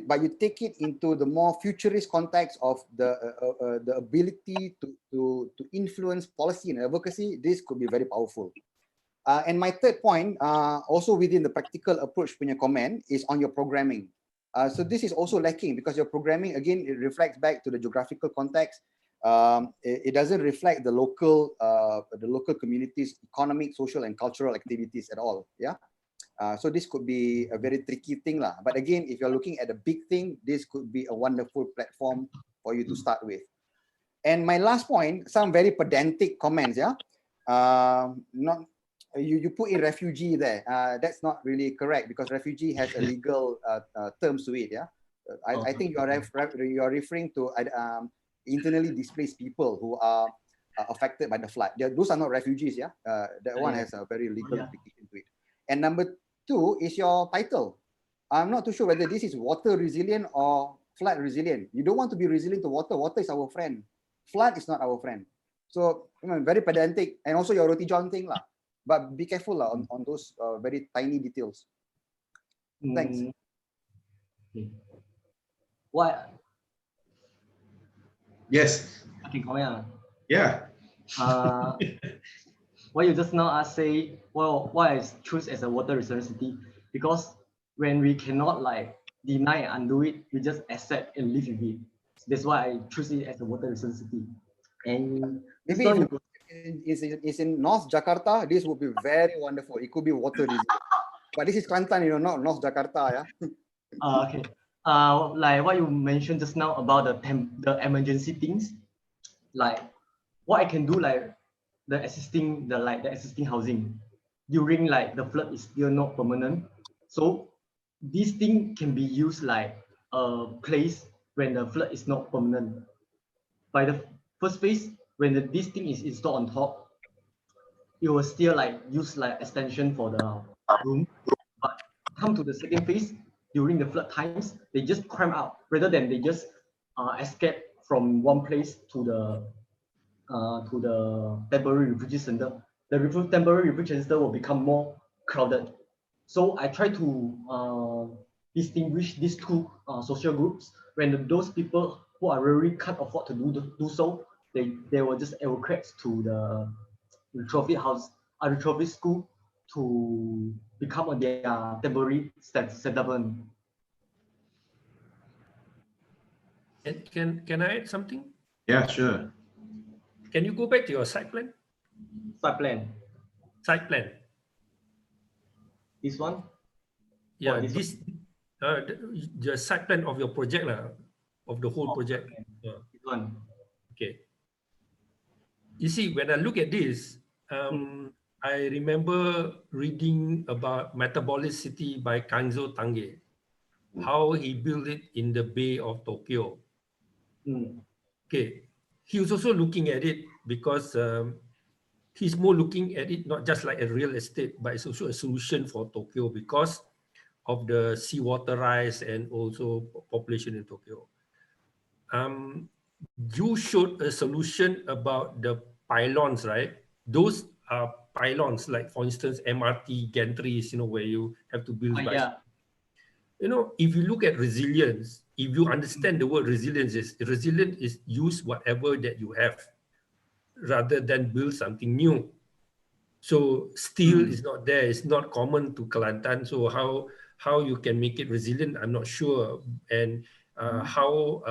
But you take it into the more futurist context of the ability to influence policy and advocacy, this could be very powerful. And my third point, also within the practical approach punya comment, is on your programming. So this is also lacking because your programming, again, it reflects back to the geographical context. It doesn't reflect the local communities' economic, social, and cultural activities at all. Yeah. So this could be a very tricky thing, lah. But again, if you're looking at a big thing, this could be a wonderful platform for you to start with. And my last point, some very pedantic comments. Yeah. You put in refugee there. That's not really correct because refugee has a legal terms to it. Yeah. I think you are referring to internally displaced people who are affected by the flood. Those are not refugees. Yeah. That one has a very legal application to it. And number two is your title. I'm not too sure whether this is water resilient or flood resilient. You don't want to be resilient to water. Water is our friend. Flood is not our friend. So very pedantic, and also your roti john thing, lah. But be careful on those very tiny details. Thanks. What? Yes. I can comment. Yeah. What you just now say, well, why I choose as a water resilient city? Because when we cannot like deny and undo it, we just accept and live with it. So that's why I choose it as a water resilient city. And maybe if it's in North Jakarta, this would be very wonderful. It could be water resilient. But this is Kelantan, not North Jakarta, yeah. Okay. Like what you mentioned just now about the emergency things, like what I can do, like the existing housing during like the flood is still not permanent. So this thing can be used like a place when the flood is not permanent. By the first phase, when this thing is installed on top, it will still like use like extension for the room. But come to the second phase, during the flood times, they just climb out rather than they just escape from one place to the temporary refugee center. The temporary refugee center will become more crowded. So I try to distinguish these two social groups. When those people who are really can't afford to do so, they will just allocate to the retrofit house, retrofit school to become their temporary settlement. Can I add something? Yeah, sure. Can you go back to your site plan? Site plan. Site plan. This one? Yeah, this the site plan of your project, of the whole project. This one. Okay. You see, when I look at this, I remember reading about Metabolicity by Kanzo Tange, how he built it in the Bay of Tokyo. Okay. he was also looking at it because he's more looking at it not just like a real estate, but it's also a solution for Tokyo because of the seawater rise and also population in Tokyo. You showed a solution about the pylons, right? Those are pylons, like for instance, MRT gantries, you know, where you have to build. Yeah. You know, if you look at resilience, if you understand the word resilience is use whatever that you have rather than build something new. So steel is not there, it's not common to Kelantan. So how you can make it resilient, I'm not sure. And how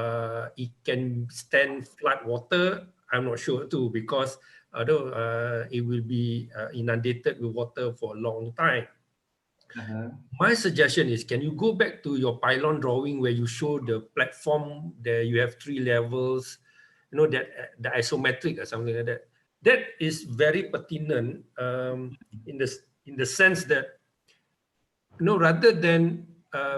it can stand flood water, I'm not sure too, because although it will be inundated with water for a long time. My suggestion is, can you go back to your pylon drawing where you show the platform, there you have 3 levels, you know, that the isometric or something like that. That is very pertinent in the sense that, you know, rather than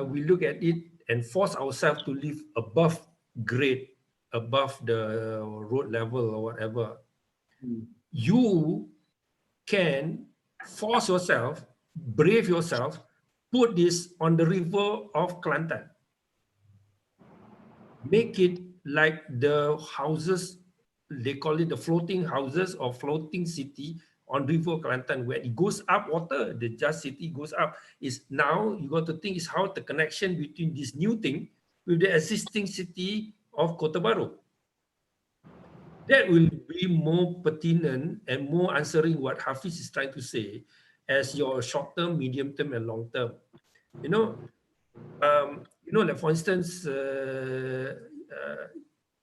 we look at it and force ourselves to live above grade, above the road level or whatever, you can force yourself, brave yourself, put this on the river of Kelantan. Make it like the houses, they call it the floating houses or floating city on river Kelantan, where it goes up water, the just city goes up. Is now you got to think is how the connection between this new thing with the existing city of Kota Baru. That will be more pertinent and more answering what Hafiz is trying to say as your short term, medium term, and long term. You know, like for instance,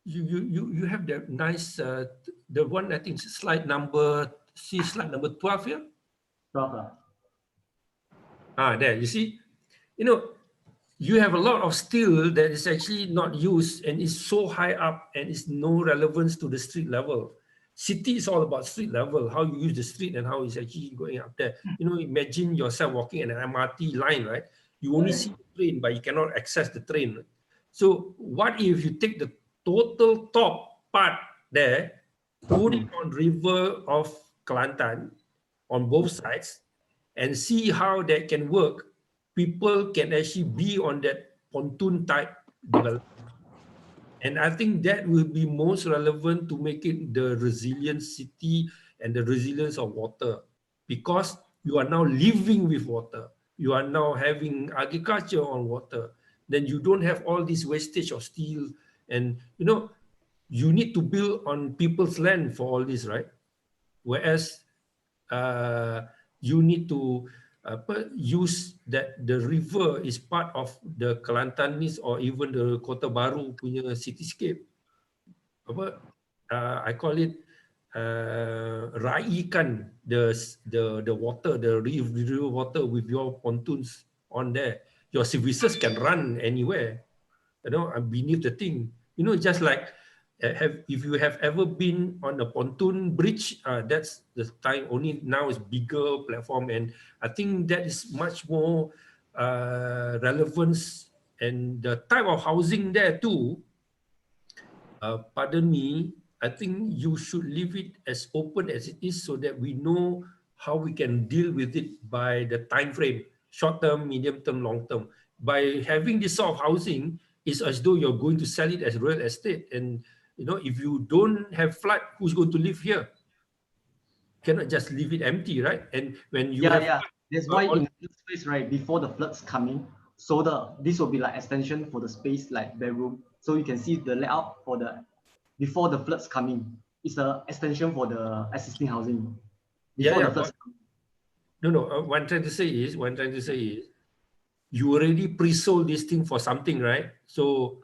you have that nice the one, I think slide number 12 here. There you see, you know, you have a lot of steel that is actually not used and is so high up and is no relevance to the street level. City is all about street level, how you use the street and how it's actually going up there. You know, imagine yourself walking in an MRT line, right? You only see the train, but you cannot access the train. So what if you take the total top part there, put it on river of Kelantan on both sides, and see how that can work? People can actually be on that pontoon type development. And I think that will be most relevant to make it the resilient city and the resilience of water, because you are now living with water. You are now having agriculture on water. Then you don't have all this wastage of steel. And, you know, you need to build on people's land for all this, right? Whereas you need to use that the river is part of the Kelantanese or even the Kota Baru punya cityscape. I call it raikan the water, the river water with your pontoons on there. Your services can run anywhere, you know, beneath the thing. You know, just like if you have ever been on a pontoon bridge, that's the time. Only now is bigger platform, and I think that is much more relevance, and the type of housing there too. Pardon me, I think you should leave it as open as it is so that we know how we can deal with it by the time frame, short term, medium term, long term. By having this sort of housing, it's as though you're going to sell it as real estate. And you know, if you don't have flood, who's going to live here? Cannot just leave it empty, right? And when you that's why in this space, right, before the floods coming, so this will be like extension for the space, like bedroom. So you can see the layout for the before the floods coming. It's an extension for the existing housing. Before the floods coming. No. What I'm trying to say is, you already pre-sold this thing for something, right? So,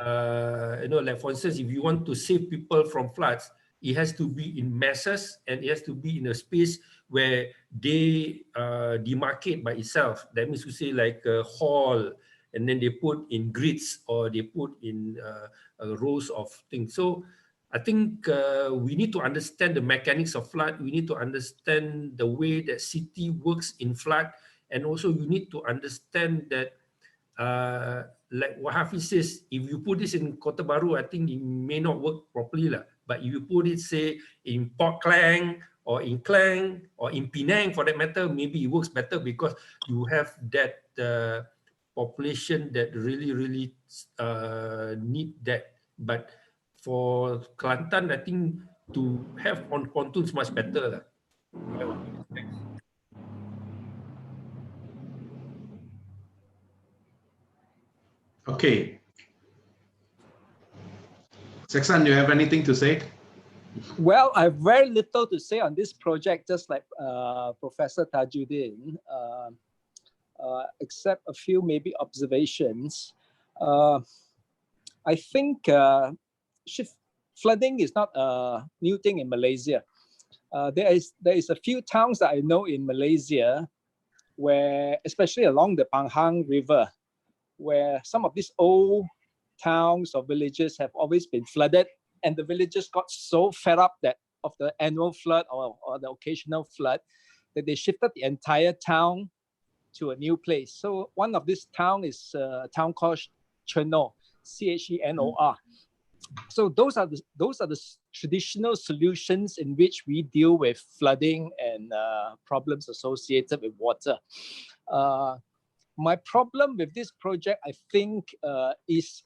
you know, like for instance, if you want to save people from floods, it has to be in masses and it has to be in a space where they demarcate by itself. That means to say like a hall, and then they put in grids or they put in rows of things. So I think we need to understand the mechanics of flood. We need to understand the way that city works in flood. And also you need to understand that, like what Hafiz says, if you put this in Kota Baru, I think it may not work properly. But if you put it, say, in Port Klang or in Klang or in Penang, for that matter, maybe it works better because you have that population that really need that. But for Kelantan, I think to have on pontoons much better. Okay. Seksan, you have anything to say? Well, I have very little to say on this project, just like Professor Tajuddin, except a few maybe observations. I think flooding is not a new thing in Malaysia. There is a few towns that I know in Malaysia where, especially along the Panghang River, where some of these old towns or villages have always been flooded, and the villagers got so fed up of the annual flood or the occasional flood that they shifted the entire town to a new place. So one of this town is a town called Chenor, Chenor. So those are the traditional solutions in which we deal with flooding and problems associated with water. My problem with this project, I think, is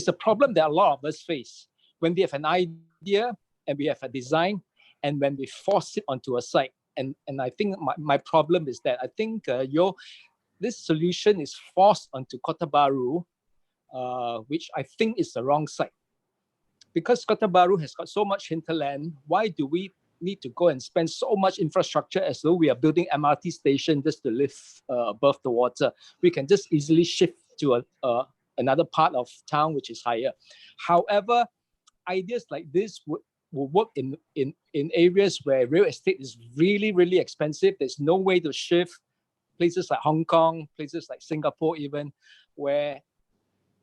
a problem that a lot of us face when we have an idea and we have a design, and when we force it onto a site. And I think my problem is that I think this solution is forced onto Kota Baru, which I think is the wrong site. Because Kota Baru has got so much hinterland, why do we need to go and spend so much infrastructure as though we are building MRT station just to live above the water? We can just easily shift to another part of town which is higher. However, ideas like this will work in areas where real estate is really expensive. There's no way to shift. Places like Hong Kong, places like Singapore even, where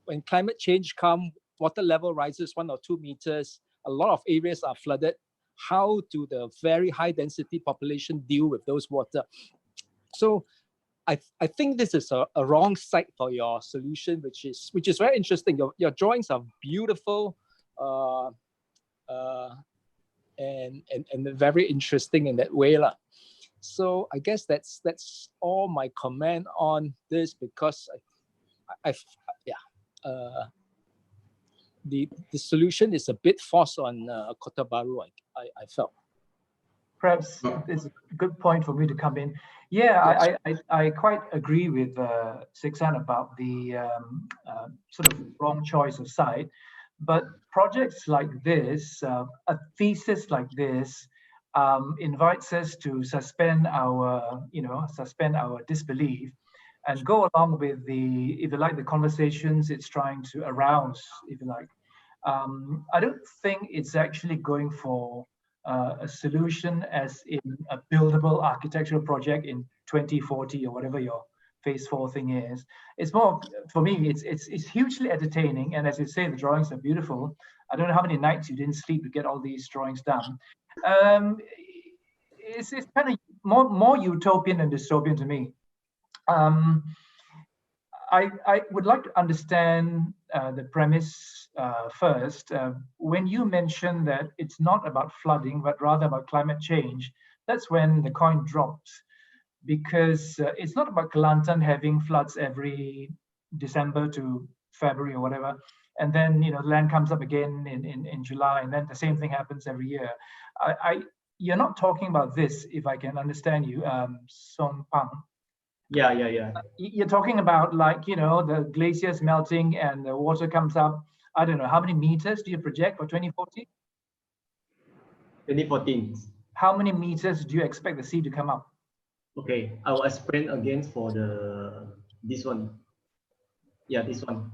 when climate change comes, water level rises 1 or 2 meters, a lot of areas are flooded. How do the very high density population deal with those water? So I think this is a wrong site for your solution, which is very interesting. Your drawings are beautiful and very interesting in that way. So I guess that's all my comment on this, because the solution is a bit forced on Kota Baru, I felt. Perhaps it's a good point for me to come in. Yeah, I quite agree with Seksan about the sort of wrong choice of site. But projects like this, a thesis like this, invites us to suspend our disbelief and go along with the, if you like, the conversations it's trying to arouse, if you like. I don't think it's actually going for a solution as in a buildable architectural project in 2040 or whatever your phase 4 thing is. It's more, for me, it's hugely entertaining, and as you say, the drawings are beautiful. I don't know how many nights you didn't sleep to get all these drawings done. It's kind of more utopian than dystopian to me. I would like to understand the premise first. When you mention that it's not about flooding, but rather about climate change, that's when the coin drops, because it's not about Kelantan having floods every December to February or whatever, and then land comes up again in July, and then the same thing happens every year. You're not talking about this, if I can understand you, Song Pang. Yeah. You're talking about, like, the glaciers melting and the water comes up. I don't know, how many meters do you project for 2040? 2014. How many meters do you expect the sea to come up? Okay, I will explain again for this one. Yeah, this one.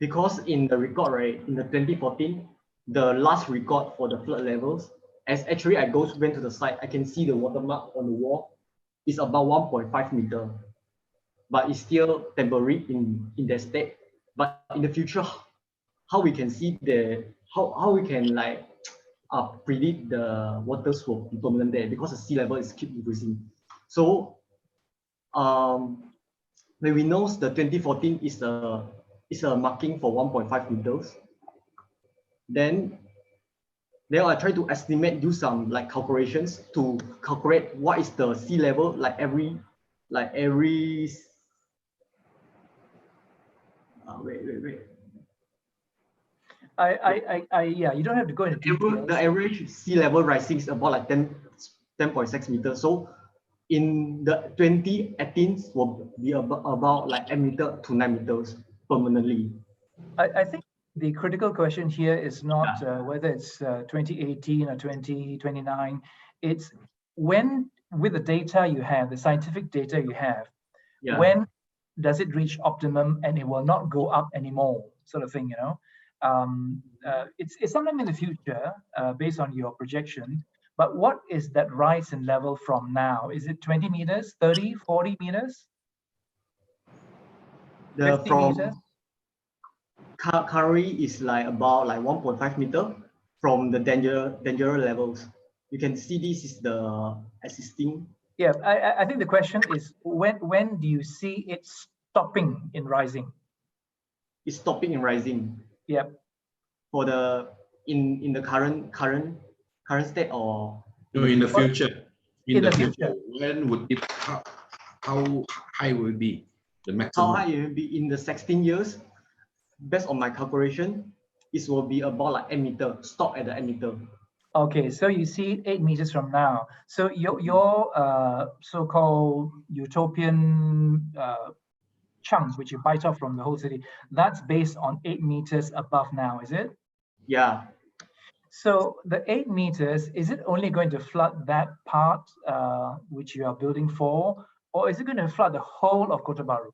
Because in the record, right, in the 2014, the last record for the flood levels, as actually I went to the site, I can see the watermark on the wall. It's about 1.5 meter, but it's still temporary in that state. But in the future, how we can see how we can like predict the waters will be permanent there, because the sea level is keep increasing. So when we know the 2014 is a marking for 1.5 meters, then Then I try to estimate, do some like calculations to calculate what is the sea level every wait. Yeah, you don't have to go into details. The average sea level rising is about like 10.6 meters. So in the 2018 will be about like 8 meters to 9 meters permanently. I think the critical question here is not whether it's 2018 or 2029. It's when, with the data you have, the scientific data you have, when does it reach optimum and it will not go up anymore, sort of thing, you know? It's sometime in the future based on your projection, but what is that rise in level from now? Is it 20 meters, 30, 40 meters? 50 meters? Currently is like about like 1.5 meter from the danger levels. You can see this is the existing. Yeah, I think the question is when do you see it stopping in rising? It's stopping in rising. Yeah. For the in the current state, or no, in the future. In the future. When would it, how high will it be the maximum? How high it will be in the 16 years? Based on my calculation, it will be about like 8 meter, stop at the 8 meter. Okay, so you see 8 meters from now. So your so-called utopian chunk, which you bite off from the whole city, that's based on 8 meters above now, is it? Yeah. So the 8 meters, is it only going to flood that part which you are building for, or is it going to flood the whole of Kota Bharu?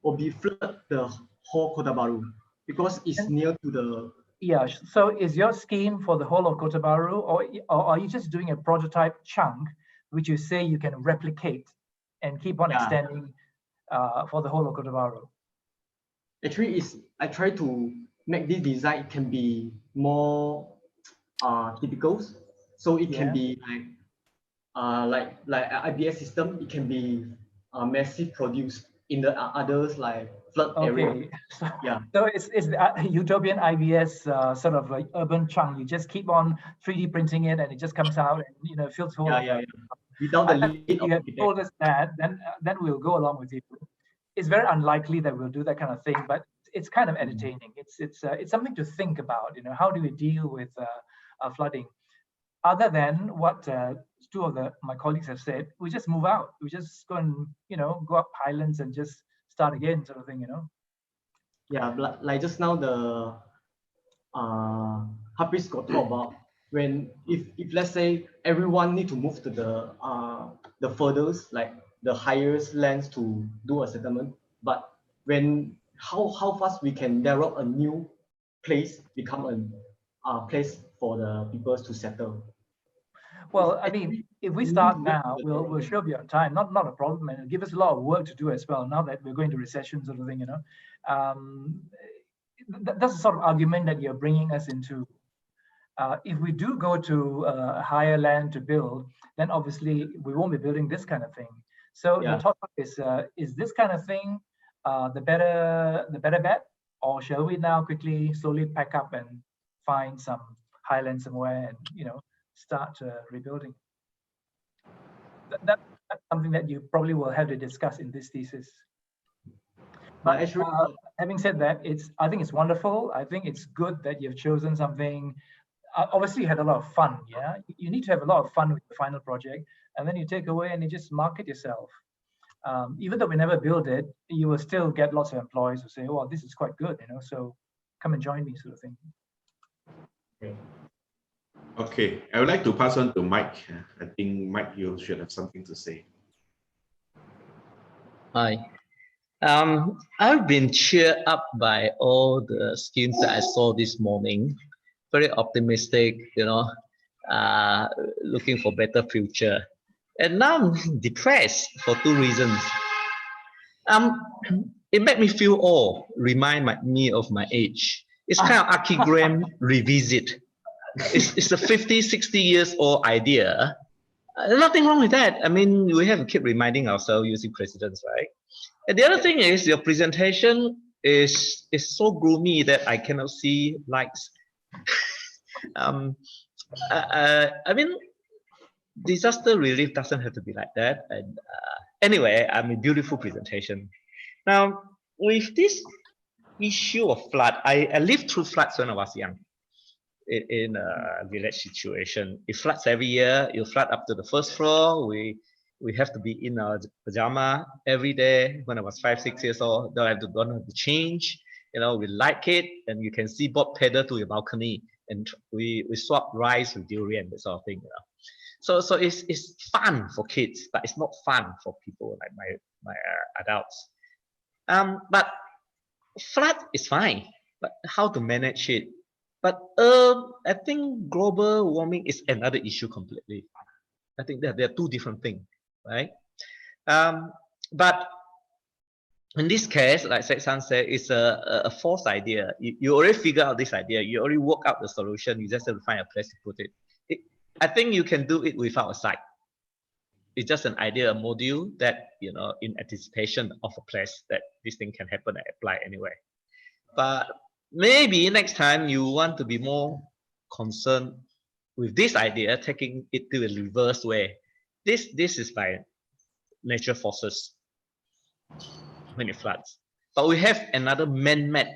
Or be flood the whole Kota Bharu because it's near to the. Yeah, so is your scheme for the whole of Kota Bharu, or are you just doing a prototype chunk which you say you can replicate and keep on extending for the whole of Kota Bharu? Actually, I try to make this design can be more typical, so it can be like IBS system. It can be massive produce in the others like flood area. So it's the utopian IBS sort of like urban chunk. You just keep on 3D printing it, and it just comes out, and you know, fills whole. Without the lead, if you had told us that, then we'll go along with you. It's very unlikely that we'll do that kind of thing, but it's kind of entertaining. It's something to think about. You know, how do we deal with flooding? Other than what two of my colleagues have said, we just move out. We just go and, you know, go up highlands and just start again, sort of thing, you know. Yeah, like just now the Hafiz got talk about when if let's say everyone need to move to the furthest, like the highest lands to do a settlement, but when how fast we can develop a new place, become a place for the people to settle. Well, I mean, if we start now, we'll sure be on time. Not a problem, and it'll give us a lot of work to do as well. Now that we're going to recession, sort of thing, you know. That's the sort of argument that you're bringing us into. If we do go to a higher land to build, then obviously we won't be building this kind of thing. So the topic is this kind of thing the better bet, or shall we now quickly, slowly pack up and find some highland somewhere and, you know, start rebuilding? That's something that you probably will have to discuss in this thesis. But having said that, I think it's wonderful. I think it's good that you've chosen something. Obviously, you had a lot of fun. Yeah, you need to have a lot of fun with the final project, and then you take away and you just market yourself. Even though we never build it, you will still get lots of employees who say, "Oh, this is quite good," you know. So come and join me, sort of thing. Okay, I would like to pass on to Mike. I think Mike, you should have something to say. Hi. I've been cheered up by all the schemes that I saw this morning. Very optimistic, you know, looking for better future. And now I'm depressed for two reasons. It made me feel old, remind me of my age. It's kind of archigram revisit. It's a 50, 60 years old idea. Nothing wrong with that. I mean, we have to keep reminding ourselves using precedents, right? And the other thing is your presentation is so gloomy that I cannot see lights. I mean, disaster relief doesn't have to be like that. And anyway, I mean, beautiful presentation. Now, with this issue of flood, I lived through floods when I was young in a village situation. It floods every year. You flood up to the first floor. We have to be in our pajama every day. When I was 5, 6 years old, don't have to change. You know, we like it, and you can see Bob pedal to your balcony, and we swap rice with durian, that sort of thing. You know? So it's fun for kids, but it's not fun for people like my adults. But flood is fine, but how to manage it? But I think global warming is another issue completely. I think that there are two different things, right? But in this case, like San said, it's a false idea. You already figure out this idea. You already work out the solution. You just have to find a place to put it. I think you can do it without a site. It's just an idea, a module that, you know, in anticipation of a place that this thing can happen and apply anyway. But maybe next time you want to be more concerned with this idea, taking it to the reverse way. This is by natural forces when it floods. But we have another man-made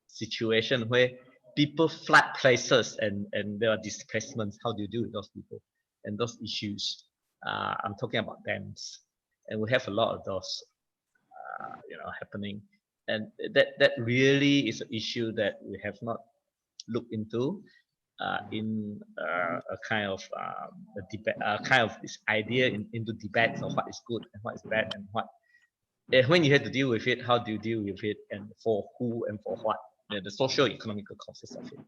situation where people flood places and there are displacements. How do you deal with those people and those issues? I'm talking about dams, and we have a lot of those, you know, happening. And that really is an issue that we have not looked into in a kind of a debate, kind of this idea into debates of what is good and what is bad, and what when you have to deal with it, how do you deal with it, and for who and for what, you know, the social economical causes of it.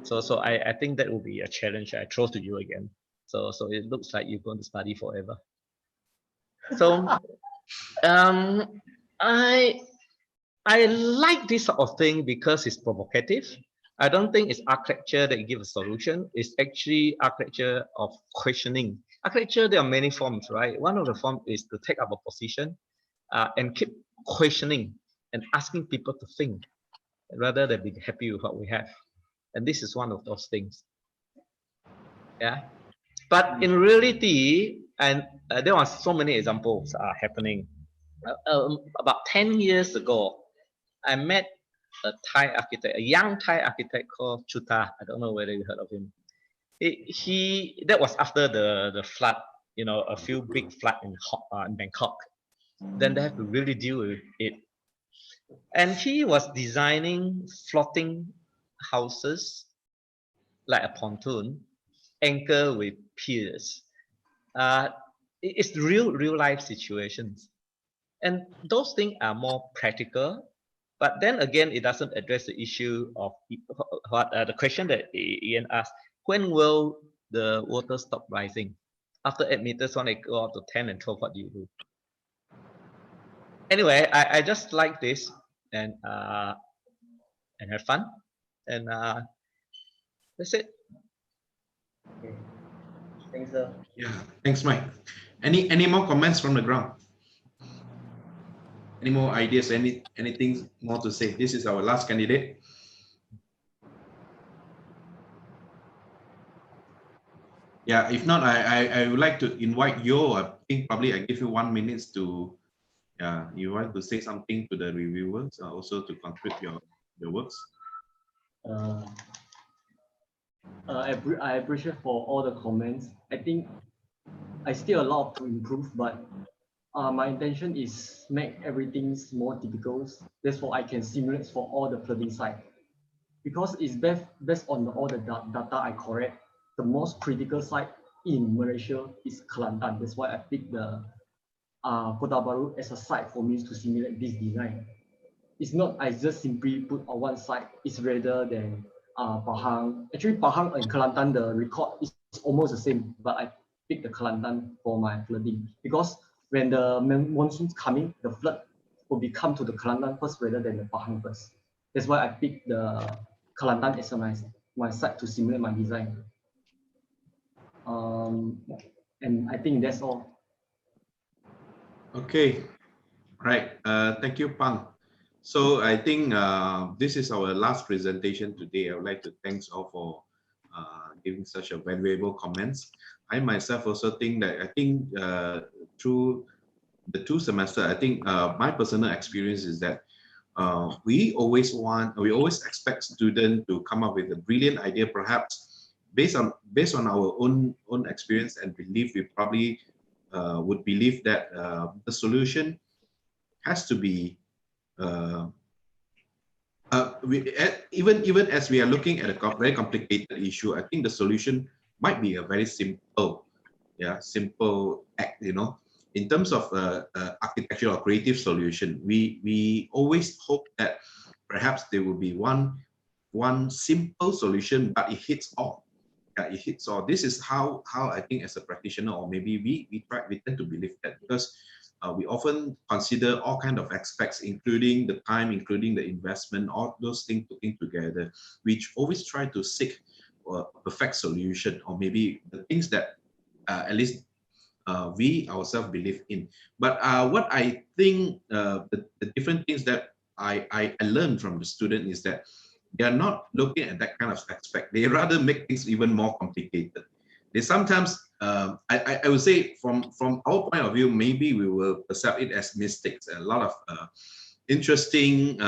So I think that will be a challenge I throw to you again. So it looks like you're going to study forever. So I like this sort of thing because it's provocative. I don't think it's architecture that gives a solution. It's actually architecture of questioning. Architecture, there are many forms, right? One of the forms is to take up a position and keep questioning and asking people to think rather than be happy with what we have. And this is one of those things. Yeah. But in reality, and there are so many examples happening. About 10 years ago, I met a Thai architect, a young Thai architect called Chuta. I don't know whether you heard of him. That was after the flood, you know, a few big flood in Bangkok. Then they have to really deal with it. And he was designing floating houses like a pontoon, anchor with piers. It's real life situations. And those things are more practical. But then again, it doesn't address the issue of what the question that Ian asked: when will the water stop rising? After 8 meters, when it go up to 10 and 12, what do you do? Anyway, I just like this and have fun, and that's it. Okay. Thanks, sir. Yeah, thanks, Mike. Any more comments from the ground? Any more ideas? Anything more to say? This is our last candidate. Yeah, if not, I would like to invite you. I think probably I give you 1 minute to, you want to say something to the reviewers, also to conclude your works. I appreciate for all the comments. I think I still a lot to improve, but my intention is make everything more difficult. That's why I can simulate for all the flooding site. Because it's based on all the data I correct, the most critical site in Malaysia is Kelantan. That's why I picked the Kota Baru as a site for me to simulate this design. It's not I just simply put on one side. It's rather than Pahang. Actually, Pahang and Kelantan, the record is almost the same, but I picked the Kelantan for my flooding because when the monsoon's coming, the flood will come to the Kelantan first rather than the Pahang first. That's why I picked the Kelantan as my site to simulate my design. And I think that's all. Okay, right. Thank you, Pang. So I think this is our last presentation today. I would like to thank all for giving such a valuable comments. I myself also think that through the 2 semesters, I think my personal experience is that we always expect students to come up with a brilliant idea, perhaps based on our own experience and belief. We probably would believe that the solution has to be even as we are looking at a very complicated issue. I think the solution might be a very simple act, in terms of architectural or creative solution. We always hope that perhaps there will be one simple solution, but it hits all. It hits all. This is how I think, as a practitioner, or maybe we tend to believe that, because we often consider all kind of aspects, including the time, including the investment, all those things putting together. We always try to seek a perfect solution, or maybe the things that at least we ourselves believe in. But what I think the different things that I learned from the student is that they are not looking at that kind of aspect. They rather make things even more complicated. They sometimes, I would say, from our point of view, maybe we will perceive it as mistakes. A lot of interesting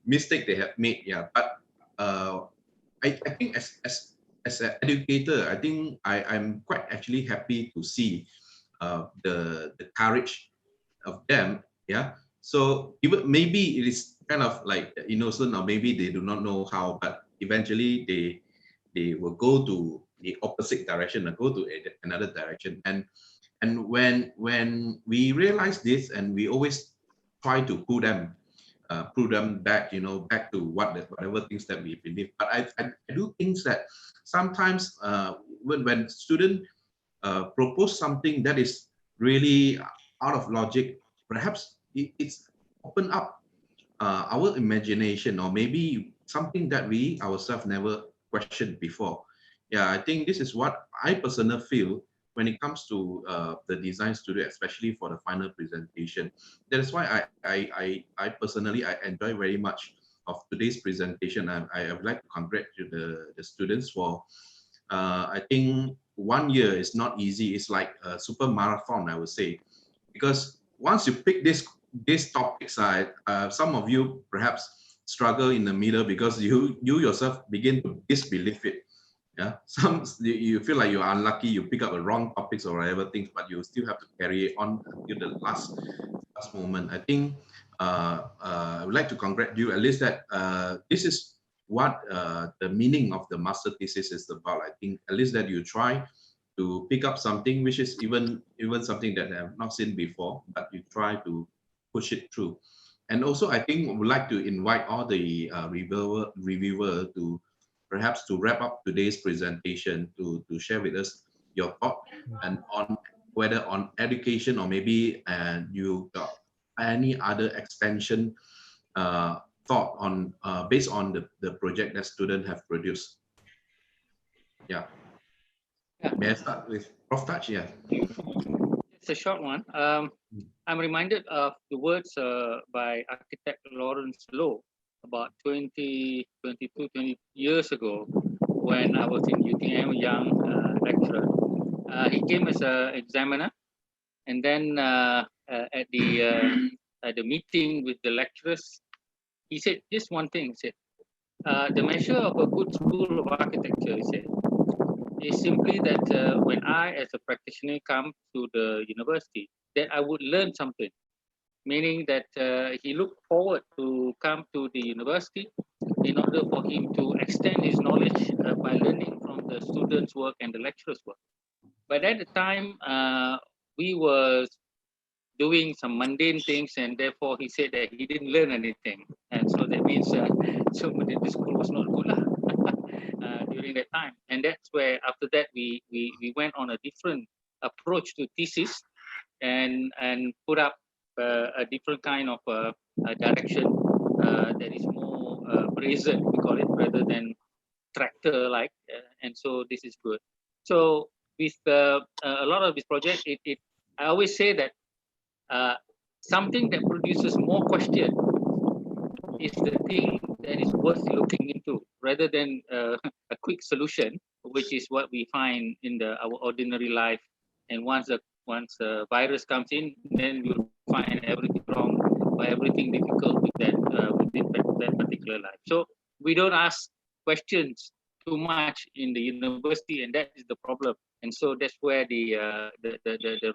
mistakes they have made. Yeah, but I think as an educator, I think I'm quite actually happy to see the courage of them. Yeah. So even maybe it is kind of like innocent, or maybe they do not know how, but eventually they will go to the opposite direction, or go to another direction. And when we realize this, and we always try to pull them back, back to whatever things that we believe. But I do think that sometimes when students propose something that is really out of logic, perhaps it's open up our imagination, or maybe something that we ourselves never questioned before. Yeah, I think this is what I personally feel when it comes to the design studio, especially for the final presentation. That is why I personally enjoy very much of today's presentation. I would like to congratulate the students for, I think 1 year is not easy. It's like a super marathon, I would say, because once you pick these topics, some of you perhaps struggle in the middle because you yourself begin to disbelieve it. Yeah, you feel like you're unlucky, you pick up the wrong topics or whatever things, but you still have to carry on until the last moment. I think I would like to congratulate you, at least that this is what the meaning of the master thesis is about. I think at least that you try to pick up something which is even something that I have not seen before, but you try to push it through. And also, I think I would like to invite all the reviewer to perhaps to wrap up today's presentation, to share with us your thought and on whether on education, or maybe you got any other extension thought on based on the project that students have produced. Yeah. May I start with Prof. Touch? Yeah. It's a short one. I'm reminded of the words by architect Lawrence Lowe about 20 years ago, when I was in UTM, a young lecturer. He came as an examiner, and then at the meeting with the lecturers, he said just one thing. He said, the measure of a good school of architecture, he said, is simply that when I, as a practitioner, come to the university, that I would learn something. Meaning that he looked forward to come to the university in order for him to extend his knowledge by learning from the students' work and the lecturers' work. But at the time, we were doing some mundane things, and therefore he said that he didn't learn anything. And so that means so the school was not good during that time. And that's where, after that, we went on a different approach to thesis, and put up a different kind of direction that is more brazen, we call it, rather than tractor-like, and so this is good. So with a lot of this project, I always say that something that produces more question is the thing that is worth looking into, rather than a quick solution, which is what we find in our ordinary life. And once a virus comes in, then you'll find everything wrong or everything difficult with that particular life. So we don't ask questions too much in the university, and that is the problem. And so that's where the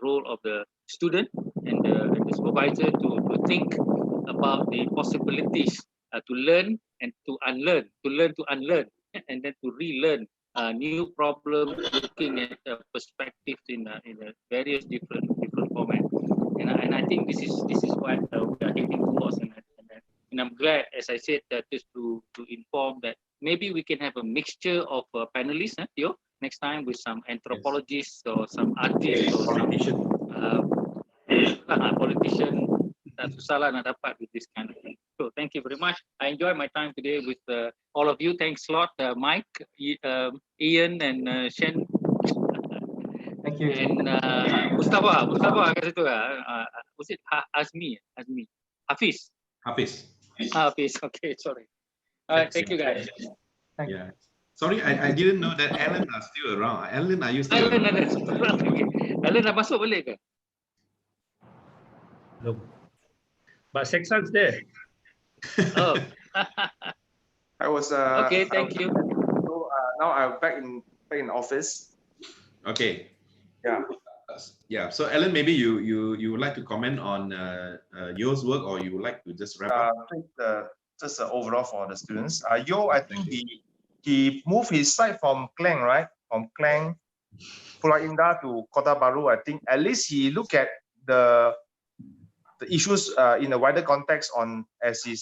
role of the student and the supervisor to think about the possibilities to learn and to unlearn, and then to relearn new problems, looking at perspectives in various different formats. And I think this is what we are heading towards. And I'm glad, as I said, that just to inform that maybe we can have a mixture of panelists, Theo, next time with some anthropologists or some artists or some politician. Susah lah nak dapat with this kind of thing. So thank you very much. I enjoyed my time today with all of you. Thanks a lot, Mike, Ian, and Shen. Thank you. And Mustafa kat situ was it Azmi? Hafiz. Okay, sorry. All right, thank you guys. Thank you. Sorry, I didn't know that Alan are still around. Alan, are you still around? Alan dah masuk balik ke? No. But Seksan's there. Oh. I was okay, thank you. So now I'm back in office. Okay. Yeah. So Alan, maybe you would like to comment on Yo's work, or you would like to just wrap up? I think just overall for the students. Yo, I think he moved his site from Klang, right? From Klang, Pulau Indah to Kota Baru. I think at least he look at the issues in a wider context on as he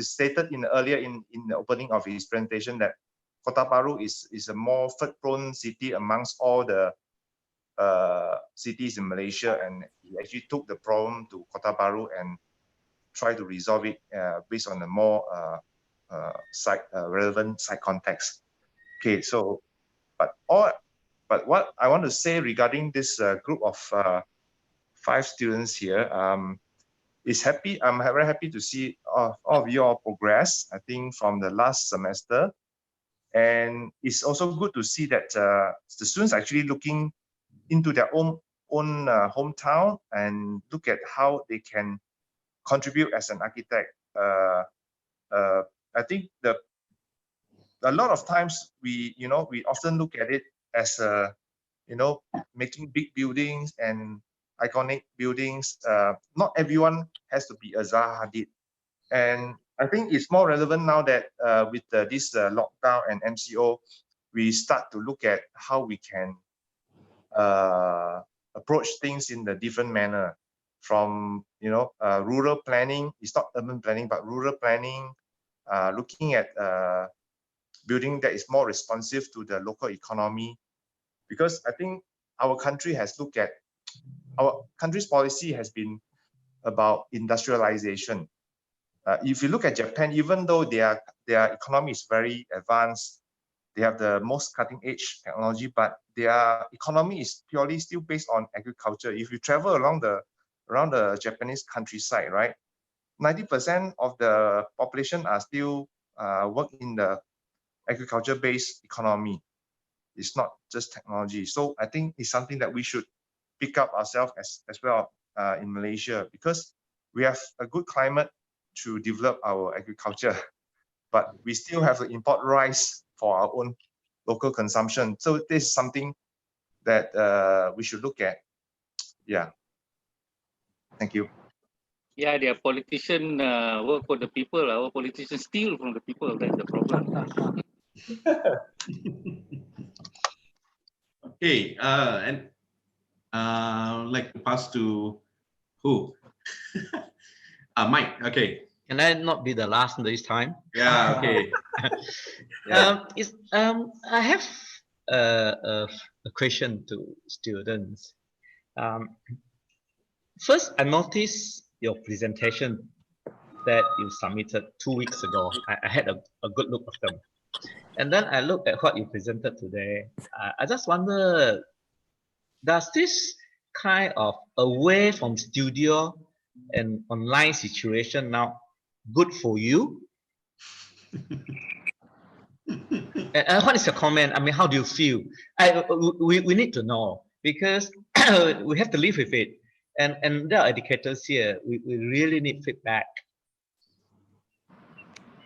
stated earlier in the opening of his presentation, that Kota Baru is a more flood-prone city amongst all the cities in Malaysia, and he actually took the problem to Kota Baru and try to resolve it based on a more relevant site context. Okay, so but what I want to say regarding this group of 5 students here, I'm very happy to see all of your progress, I think, from the last semester. And it's also good to see that the students actually looking into their own hometown and look at how they can contribute as an architect. I think a lot of times we often look at it as making big buildings and iconic buildings. Not everyone has to be a Zaha Hadid, and I think it's more relevant now that with this lockdown and MCO, we start to look at how we can approach things in a different manner. From rural planning, it's not urban planning, but rural planning, looking at building that is more responsive to the local economy, because I think our country has looked at our country's policy has been about industrialization. If you look at Japan, even though their economy is very advanced, they have the most cutting-edge technology, but their economy is purely still based on agriculture. If you travel around the Japanese countryside, right, 90% of the population are still work in the agriculture-based economy. It's not just technology. So I think it's something that we should pick up ourselves as well in Malaysia, because we have a good climate to develop our agriculture, but we still have to import rice for our own local consumption. So this is something that we should look at. Yeah. Thank you. Yeah, their politician work for the people. Our politicians steal from the people. That's the problem. Okay, and I'd like to pass to who? Mike. Okay. Can I not be the last this time? Yeah. Okay. I have a question to students. First, I noticed your presentation that you submitted 2 weeks ago. I had a good look of them. And then I looked at what you presented today. I just wonder, does this kind of away from studio and online situation now good for you? What is your comment? I mean, how do you feel? We need to know, because we have to live with it. And there are educators here. We really need feedback.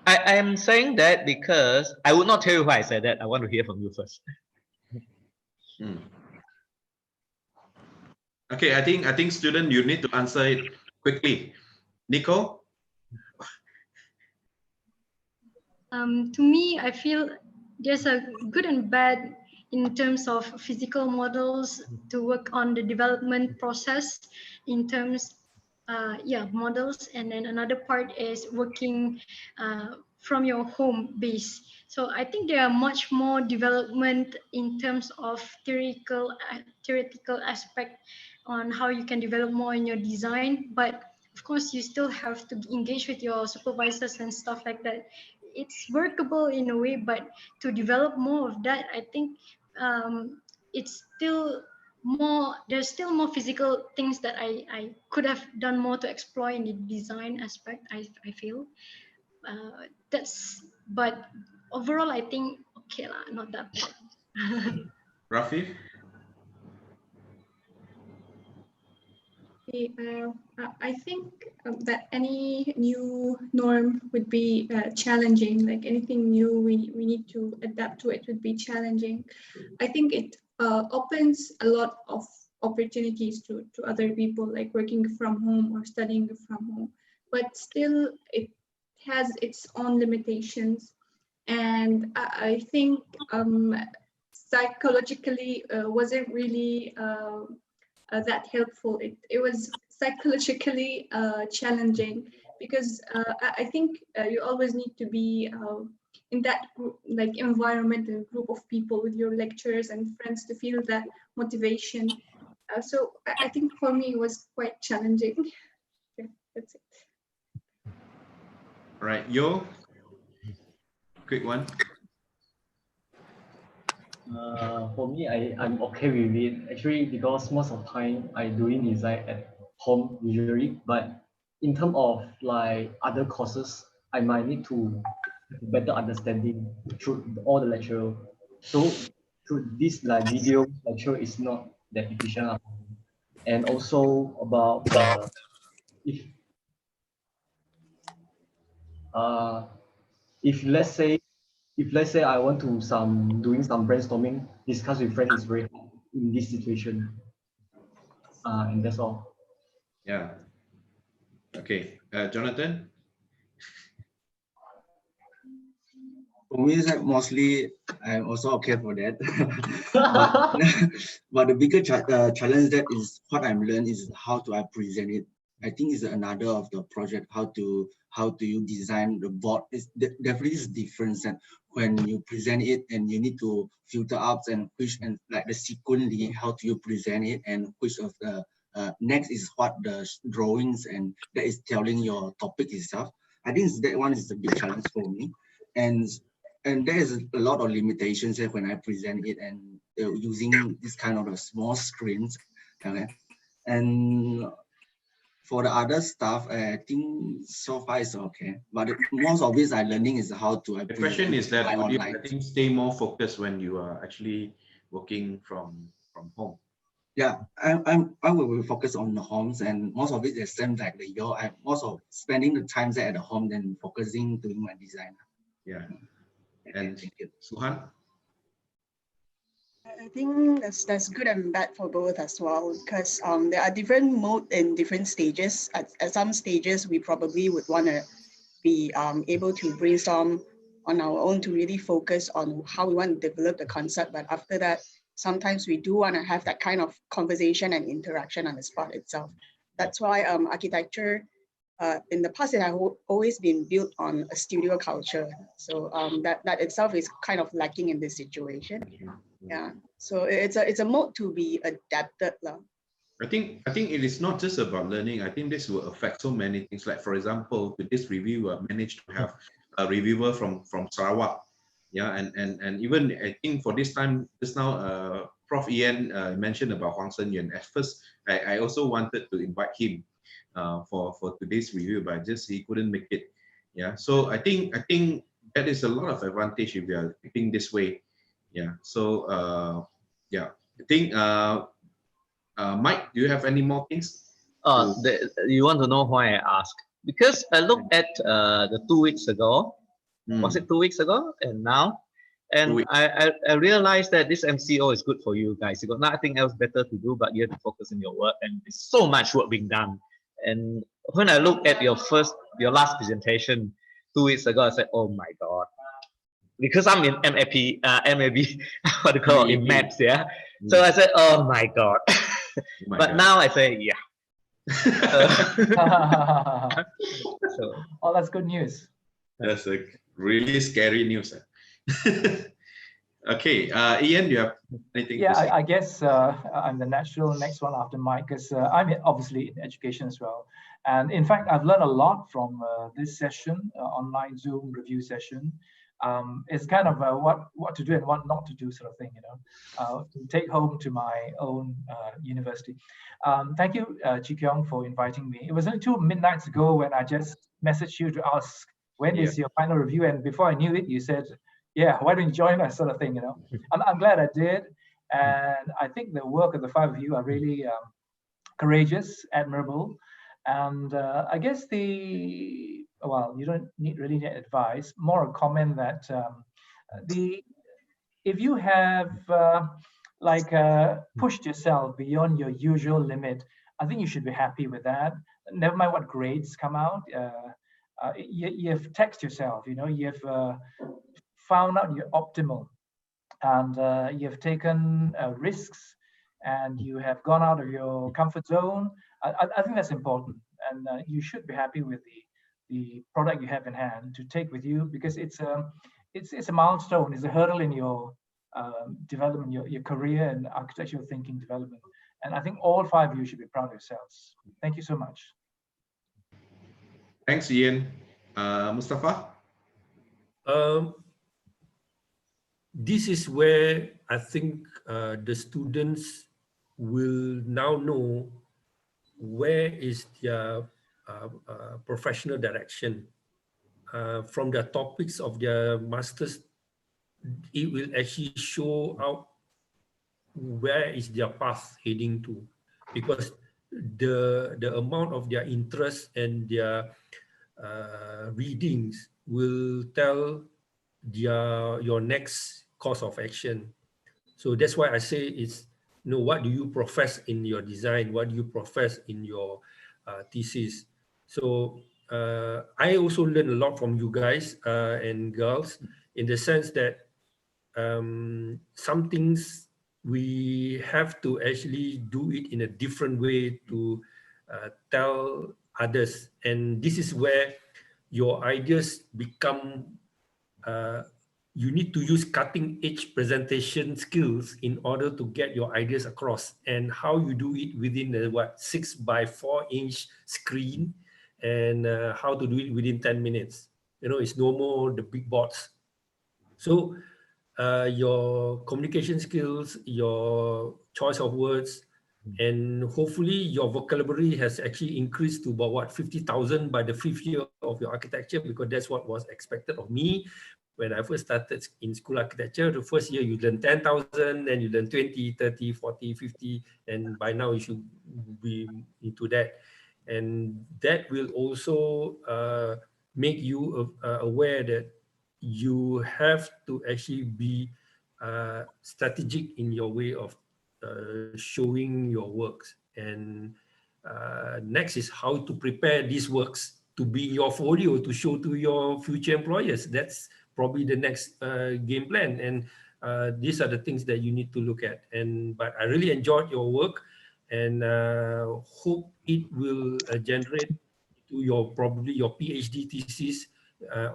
I am saying that because I would not tell you why I said that. I want to hear from you first. Okay, I think student, you need to answer it quickly. Nico? To me, I feel there's a good and bad in terms of physical models to work on the development process in terms, models. And then another part is working from your home base. So I think there are much more development in terms of theoretical aspect on how you can develop more in your design. But of course, you still have to engage with your supervisors and stuff like that. It's workable in a way, but to develop more of that, I think it's still more, there's still more physical things that I could have done more to explore in the design aspect, I feel. But overall, I think, okay lah, not that bad. Rafi? I think that any new norm would be challenging. Like anything new, we need to adapt to it would be challenging. I think it opens a lot of opportunities to other people, like working from home or studying from home. But still, it has its own limitations. And I think psychologically wasn't really that helpful. It was psychologically challenging because I think you always need to be in that group, like environment and group of people with your lecturers and friends to feel that motivation. So I think for me it was quite challenging. Yeah, that's it. Right, Yo, quick one. For me, I'm okay with it actually, because most of the time I doing design at home usually, but in terms of like other courses, I might need to better understanding through all the lecture. So through this like video lecture is not that efficient. And also about if let's say I want to doing some brainstorming, discuss with friends is very hard in this situation. And that's all. Yeah. Okay, Jonathan? For me, it's like mostly I'm also okay for that. but the bigger challenge that is what I'm learned is how to I present it. I think is another of the project, how do you design the board. Is definitely is different and when you present it and you need to filter out and which and like the sequence, how do you present it and which of the next is what the drawings and that is telling your topic itself. I think that one is a big challenge for me. And there is a lot of limitations when I present it and using this kind of small screens. Okay? And for the other stuff, I think so far it's okay. But most of this I learning is how to. The question is that would you, online. I think, stay more focused when you are actually working from home? Yeah, I will focus on the homes, and most of it is same like the year. I'm also spending the time there at the home than focusing doing my design. Yeah. And Suhan? I think that's good and bad for both as well, because there are different modes in different stages. At some stages, we probably would want to be able to brainstorm on our own to really focus on how we want to develop the concept. But after that, sometimes we do want to have that kind of conversation and interaction on the spot itself. That's why architecture in the past, it has always been built on a studio culture. So that itself is kind of lacking in this situation. Yeah. So it's a mode to be adapted. I think it is not just about learning. I think this will affect so many things. Like for example, with this reviewer managed to have a reviewer from Sarawak. Yeah, and even I think for this time, just now, Prof. Ian mentioned about Huang Sen Yuan. At first, I also wanted to invite him for today's review, but just he couldn't make it. Yeah, so I think that is a lot of advantage if you are thinking this way. Yeah. So yeah, I think Mike, do you have any more things? You want to know why I ask? Because I looked at the 2 weeks ago. Was it 2 weeks ago? And now, and I realized that this MCO is good for you guys. You got nothing else better to do, but you have to focus on your work, and there's so much work being done. And when I look at your last presentation 2 weeks ago, I said, oh my God. Because I'm in MAB, what do you call it, in maths, yeah. So I said, oh my God. But now I say, yeah. Oh, that's good news. That's a really scary news. Okay, Ian, do you have anything to say? I guess I'm the natural next one after Mike, because I'm obviously in education as well. And in fact, I've learned a lot from this session, online Zoom review session. It's kind of what to do and what not to do sort of thing, you know, to take home to my own university. Thank you, Chi Kyung, for inviting me. It was only 2 midnights ago when I just messaged you to ask, when is your final review? And before I knew it, you said, yeah, why don't you join us, sort of thing, you know. I'm glad I did. And I think the work of the 5 of you are really courageous, admirable. And I guess well, you don't really need advice, more a comment that if you have pushed yourself beyond your usual limit, I think you should be happy with that. Never mind what grades come out. You've taxed yourself, you know, you've found out you're optimal, and you've taken risks, and you have gone out of your comfort zone. I think that's important, and you should be happy with the product you have in hand to take with you, because it's a milestone, it's a hurdle in your development, your career and architectural thinking development. And I think all 5 of you should be proud of yourselves. Thank you so much. Thanks, Ian. Mustafa? This is where I think the students will now know where is their professional direction. From the topics of their masters, it will actually show out where is their path heading to, because the amount of their interest and their readings will tell your next course of action. So that's why I say it's, you know, what do you profess in your design? What do you profess in your thesis? So I also learned a lot from you guys and girls, in the sense that some things we have to actually do it in a different way to tell others. And this is where your ideas become, you need to use cutting edge presentation skills in order to get your ideas across, and how you do it within the 6x4-inch screen, and how to do it within 10 minutes. You know, it's no more the big boards. So your communication skills, your choice of words, and hopefully your vocabulary has actually increased to about what, 50,000 by the 5th year of your architecture, because that's what was expected of me. When I first started in school architecture, the first year you learn 10,000, then you learn 20, 30, 40, 50, and by now you should be into that. And that will also make you aware that you have to actually be strategic in your way of showing your works. And next is how to prepare these works to be your folio to show to your future employers. That's probably the next game plan. And these are the things that you need to look at. But I really enjoyed your work, and hope it will generate to your probably your PhD thesis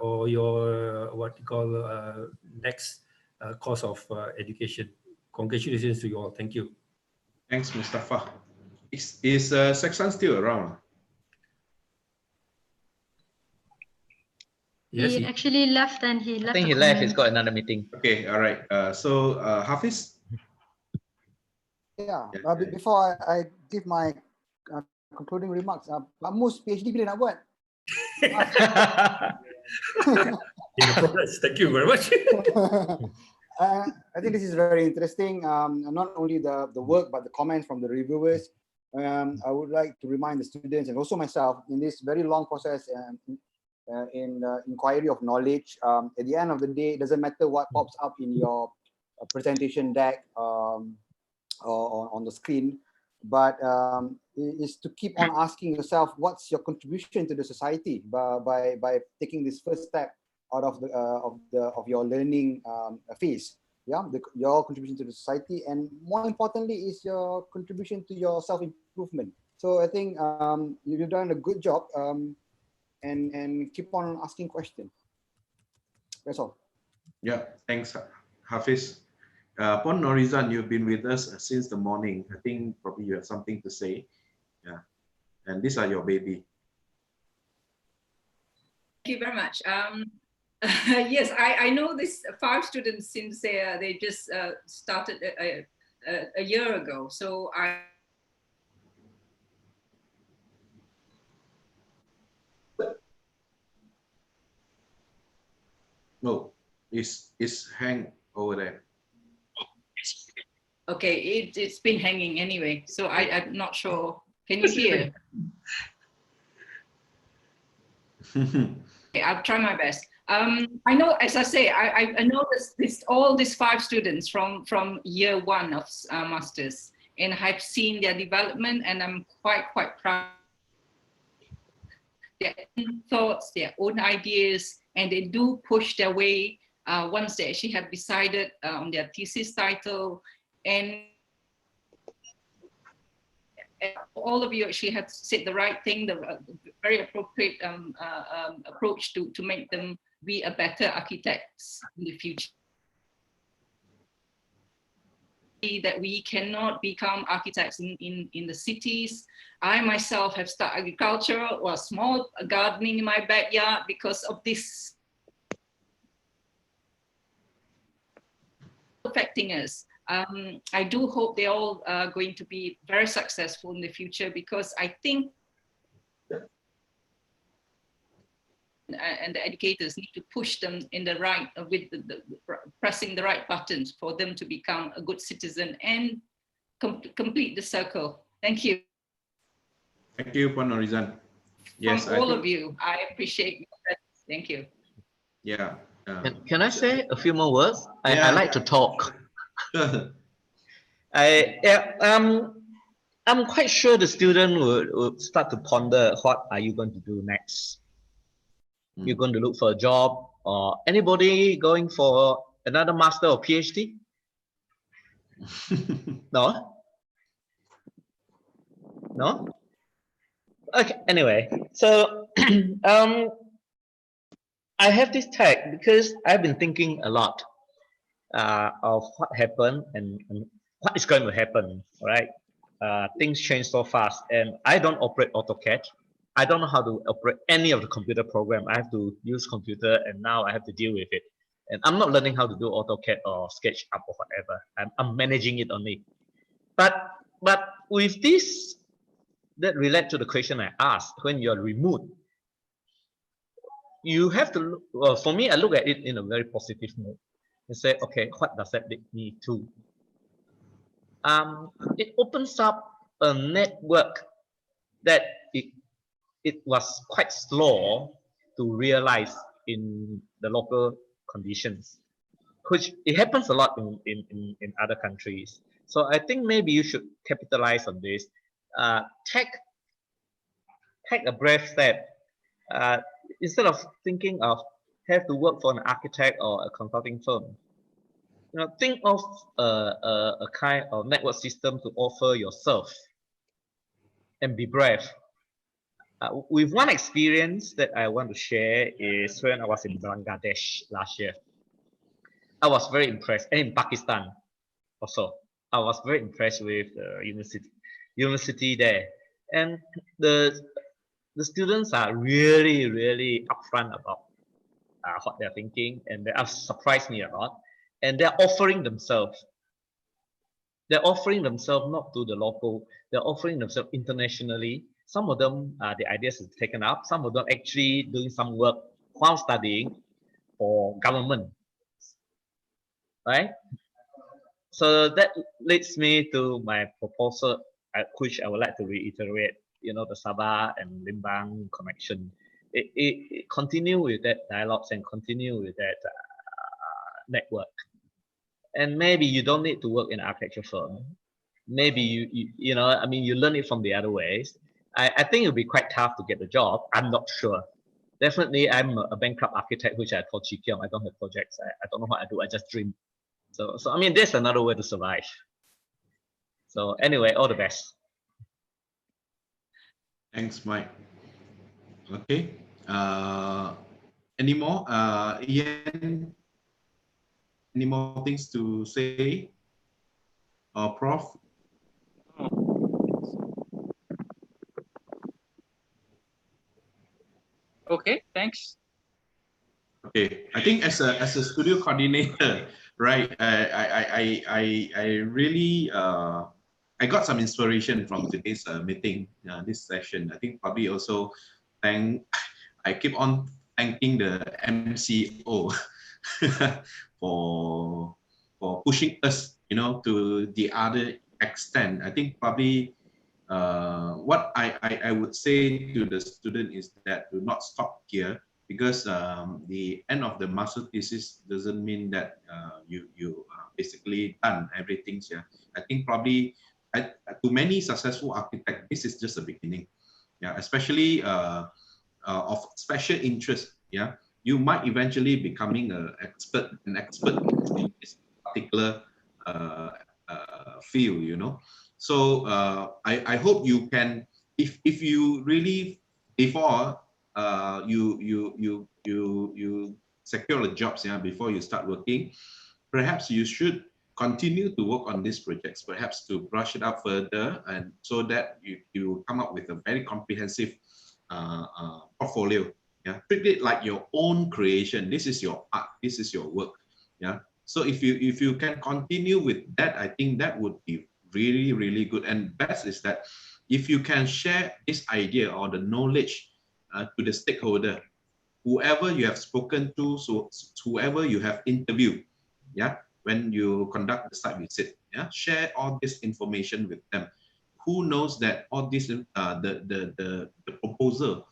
or your what you call next course of education. Congratulations to you all. Thank you. Thanks, Mustafa. Is Seksan still around? Yes, he actually left, and he left. I think he left. He's got another meeting. Okay, all right. So Hafiz? Yeah, before I give my concluding remarks, Pak Mus PhD bila nak buat? in the progress. Thank you very much. I think this is very interesting. Not only the work, but the comments from the reviewers. I would like to remind the students and also myself in this very long process in inquiry of knowledge. At the end of the day, it doesn't matter what pops up in your presentation deck or on the screen, but is to keep on asking yourself, what's your contribution to the society by taking this first step out of your learning phase. Yeah, your contribution to the society, and more importantly, is your contribution to your self-improvement. So I think you've done a good job, and keep on asking questions. That's all. Yeah, thanks, Hafiz. Pon Norizan, you've been with us since the morning. I think probably you have something to say. Yeah, and these are your baby. Thank you very much. Yes, I know this 5 students since they just started a year ago. So No, it's hang over there. okay, it's been hanging anyway. So I'm not sure. Can you hear? Okay, I'll try my best. I know, as I say, I know all these 5 students from year 1 of masters, and I've seen their development, and I'm quite proud. Their own thoughts, their own ideas, and they do push their way once they actually have decided on their thesis title. And all of you actually have said the right thing, the very appropriate approach to make them be a better architects in the future. That we cannot become architects in the cities. I myself have started agriculture or small gardening in my backyard because of this affecting us. I do hope they're all going to be very successful in the future, because I think and the educators need to push them in the right, with pressing the right buttons for them to become a good citizen and complete the circle. Thank you. Thank you, Pon Norizan. Yes, From all of you, I appreciate your presence. Thank you. Yeah. Can I say a few more words? I like to talk. I'm quite sure the student would start to ponder, what are you going to do next? You're going to look for a job, or anybody going for another master or PhD? No? No? Okay, anyway, so I have this tag because I've been thinking a lot of what happened and what is going to happen, right? Things change so fast, and I don't operate AutoCAD. I don't know how to operate any of the computer program. I have to use computer, and now I have to deal with it. And I'm not learning how to do AutoCAD or SketchUp or whatever. I'm managing it only. But with this, that relate to the question I asked, when you're remote, you have to look, well, for me, I look at it in a very positive mode and say, okay, what does that lead me to? It opens up a network that it was quite slow to realize in the local conditions, which it happens a lot in other countries. So I think maybe you should capitalize on this. Take a brave step. Instead of thinking of have to work for an architect or a consulting firm, think of a kind of network system to offer yourself, and be brave. With one experience that I want to share is when I was in Bangladesh last year. I was very impressed, and in Pakistan also. I was very impressed with the university there, and the students are really upfront about what they're thinking, and they have surprised me a lot. And they're offering themselves. They're offering themselves not to the local. They're offering themselves internationally. Some of them, the ideas is taken up. Some of them actually doing some work while studying for government, right? So that leads me to my proposal, which I would like to reiterate. You know, the Sabah and Limbang connection. It continue with that dialogues and continue with that network. And maybe you don't need to work in an architecture firm. Maybe you know, I mean, you learn it from the other ways. I think it'll be quite tough to get the job. I'm not sure. Definitely, I'm a bankrupt architect, which I told Chi Kiong, I don't have projects. I don't know what I do. I just dream. So I mean, there's another way to survive. So anyway, all the best. Thanks, Mike. Okay. Any more? Ian, any more things to say? Prof? Okay, thanks. Okay, I think as a studio coordinator, right? I really I got some inspiration from today's meeting, this session. I think probably also I keep on thanking the MCO for pushing us, you know, to the other extent. I think probably what I would say to the student is that do not stop here, because the end of the master thesis doesn't mean that you basically done everything here. I think probably to many successful architects, this is just the beginning. Yeah, especially of special interest. Yeah, you might eventually becoming an expert in this particular field. You know, so I hope you can, if you really before you secure the jobs, yeah, before you start working, perhaps you should continue to work on these projects, perhaps to brush it up further, and so that you come up with a very comprehensive portfolio. Yeah, treat it like your own creation. This is your art. This is your work. Yeah. So if you can continue with that, I think that would be really good. And best is that if you can share this idea or the knowledge to the stakeholder, whoever you have spoken to, so whoever you have interviewed, yeah, when you conduct the site visit, yeah, share all this information with them. Who knows that all this the proposal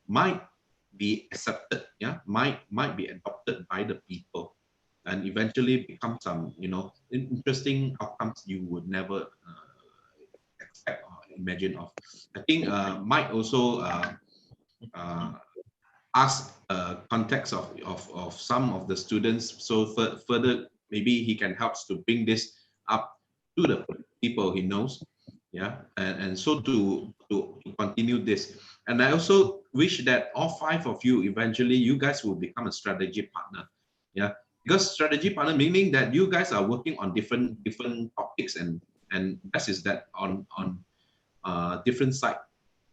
might be accepted, yeah, might be adopted by the people, and eventually become some, you know, interesting outcomes you would never expect or imagine of. I think Mike also ask context of some of the students, so further maybe he can help to bring this up to the people he knows, yeah, and so to continue this. And I also wish that all 5 of you eventually you guys will become a strategy partner, yeah, because strategy partner meaning that you guys are working on different topics, and best is that on different side.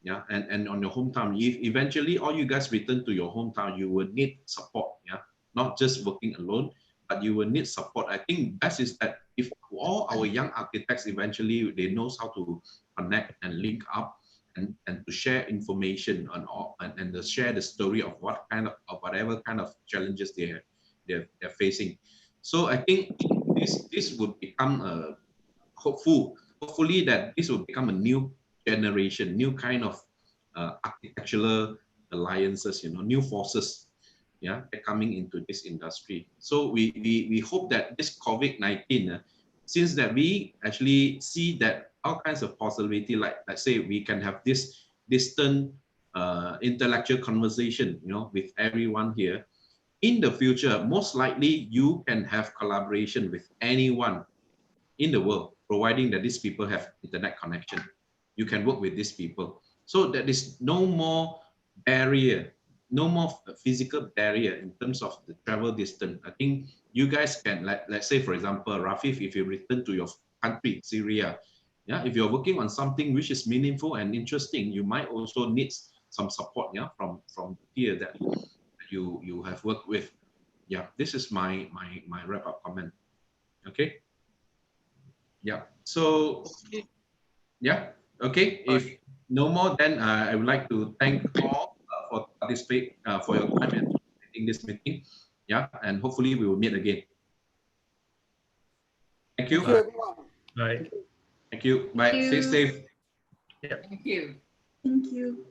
Yeah, and on your hometown, if eventually all you guys return to your hometown, you will need support. Yeah, not just working alone, but you will need support. I think best is that if all our young architects eventually they knows how to connect and link up and to share information on all, and to share the story of what kind of whatever kind of challenges they're facing. So I think this would become a hopefully that this will become a new generation, new kind of architectural alliances, you know, new forces, yeah, coming into this industry. So we hope that this COVID-19, since that we actually see that all kinds of possibility, like let's say we can have this distant intellectual conversation, you know, with everyone here. In the future, most likely you can have collaboration with anyone in the world, providing that these people have internet connection. You can work with these people. So there is no more barrier, no more physical barrier in terms of the travel distance. I think you guys can, let's say, for example, Rafif, if you return to your country, Syria, yeah, if you're working on something which is meaningful and interesting, you might also need some support, yeah, from here that you have worked with. Yeah, this is my wrap-up comment. Okay. Yeah. So, yeah. Okay. If no more, then I would like to thank all for participate for your time and in this meeting. Yeah, and hopefully we will meet again. Thank you. Thank you, everyone. Bye. Thank you. Bye. Stay safe. Yeah. Thank you. Thank you.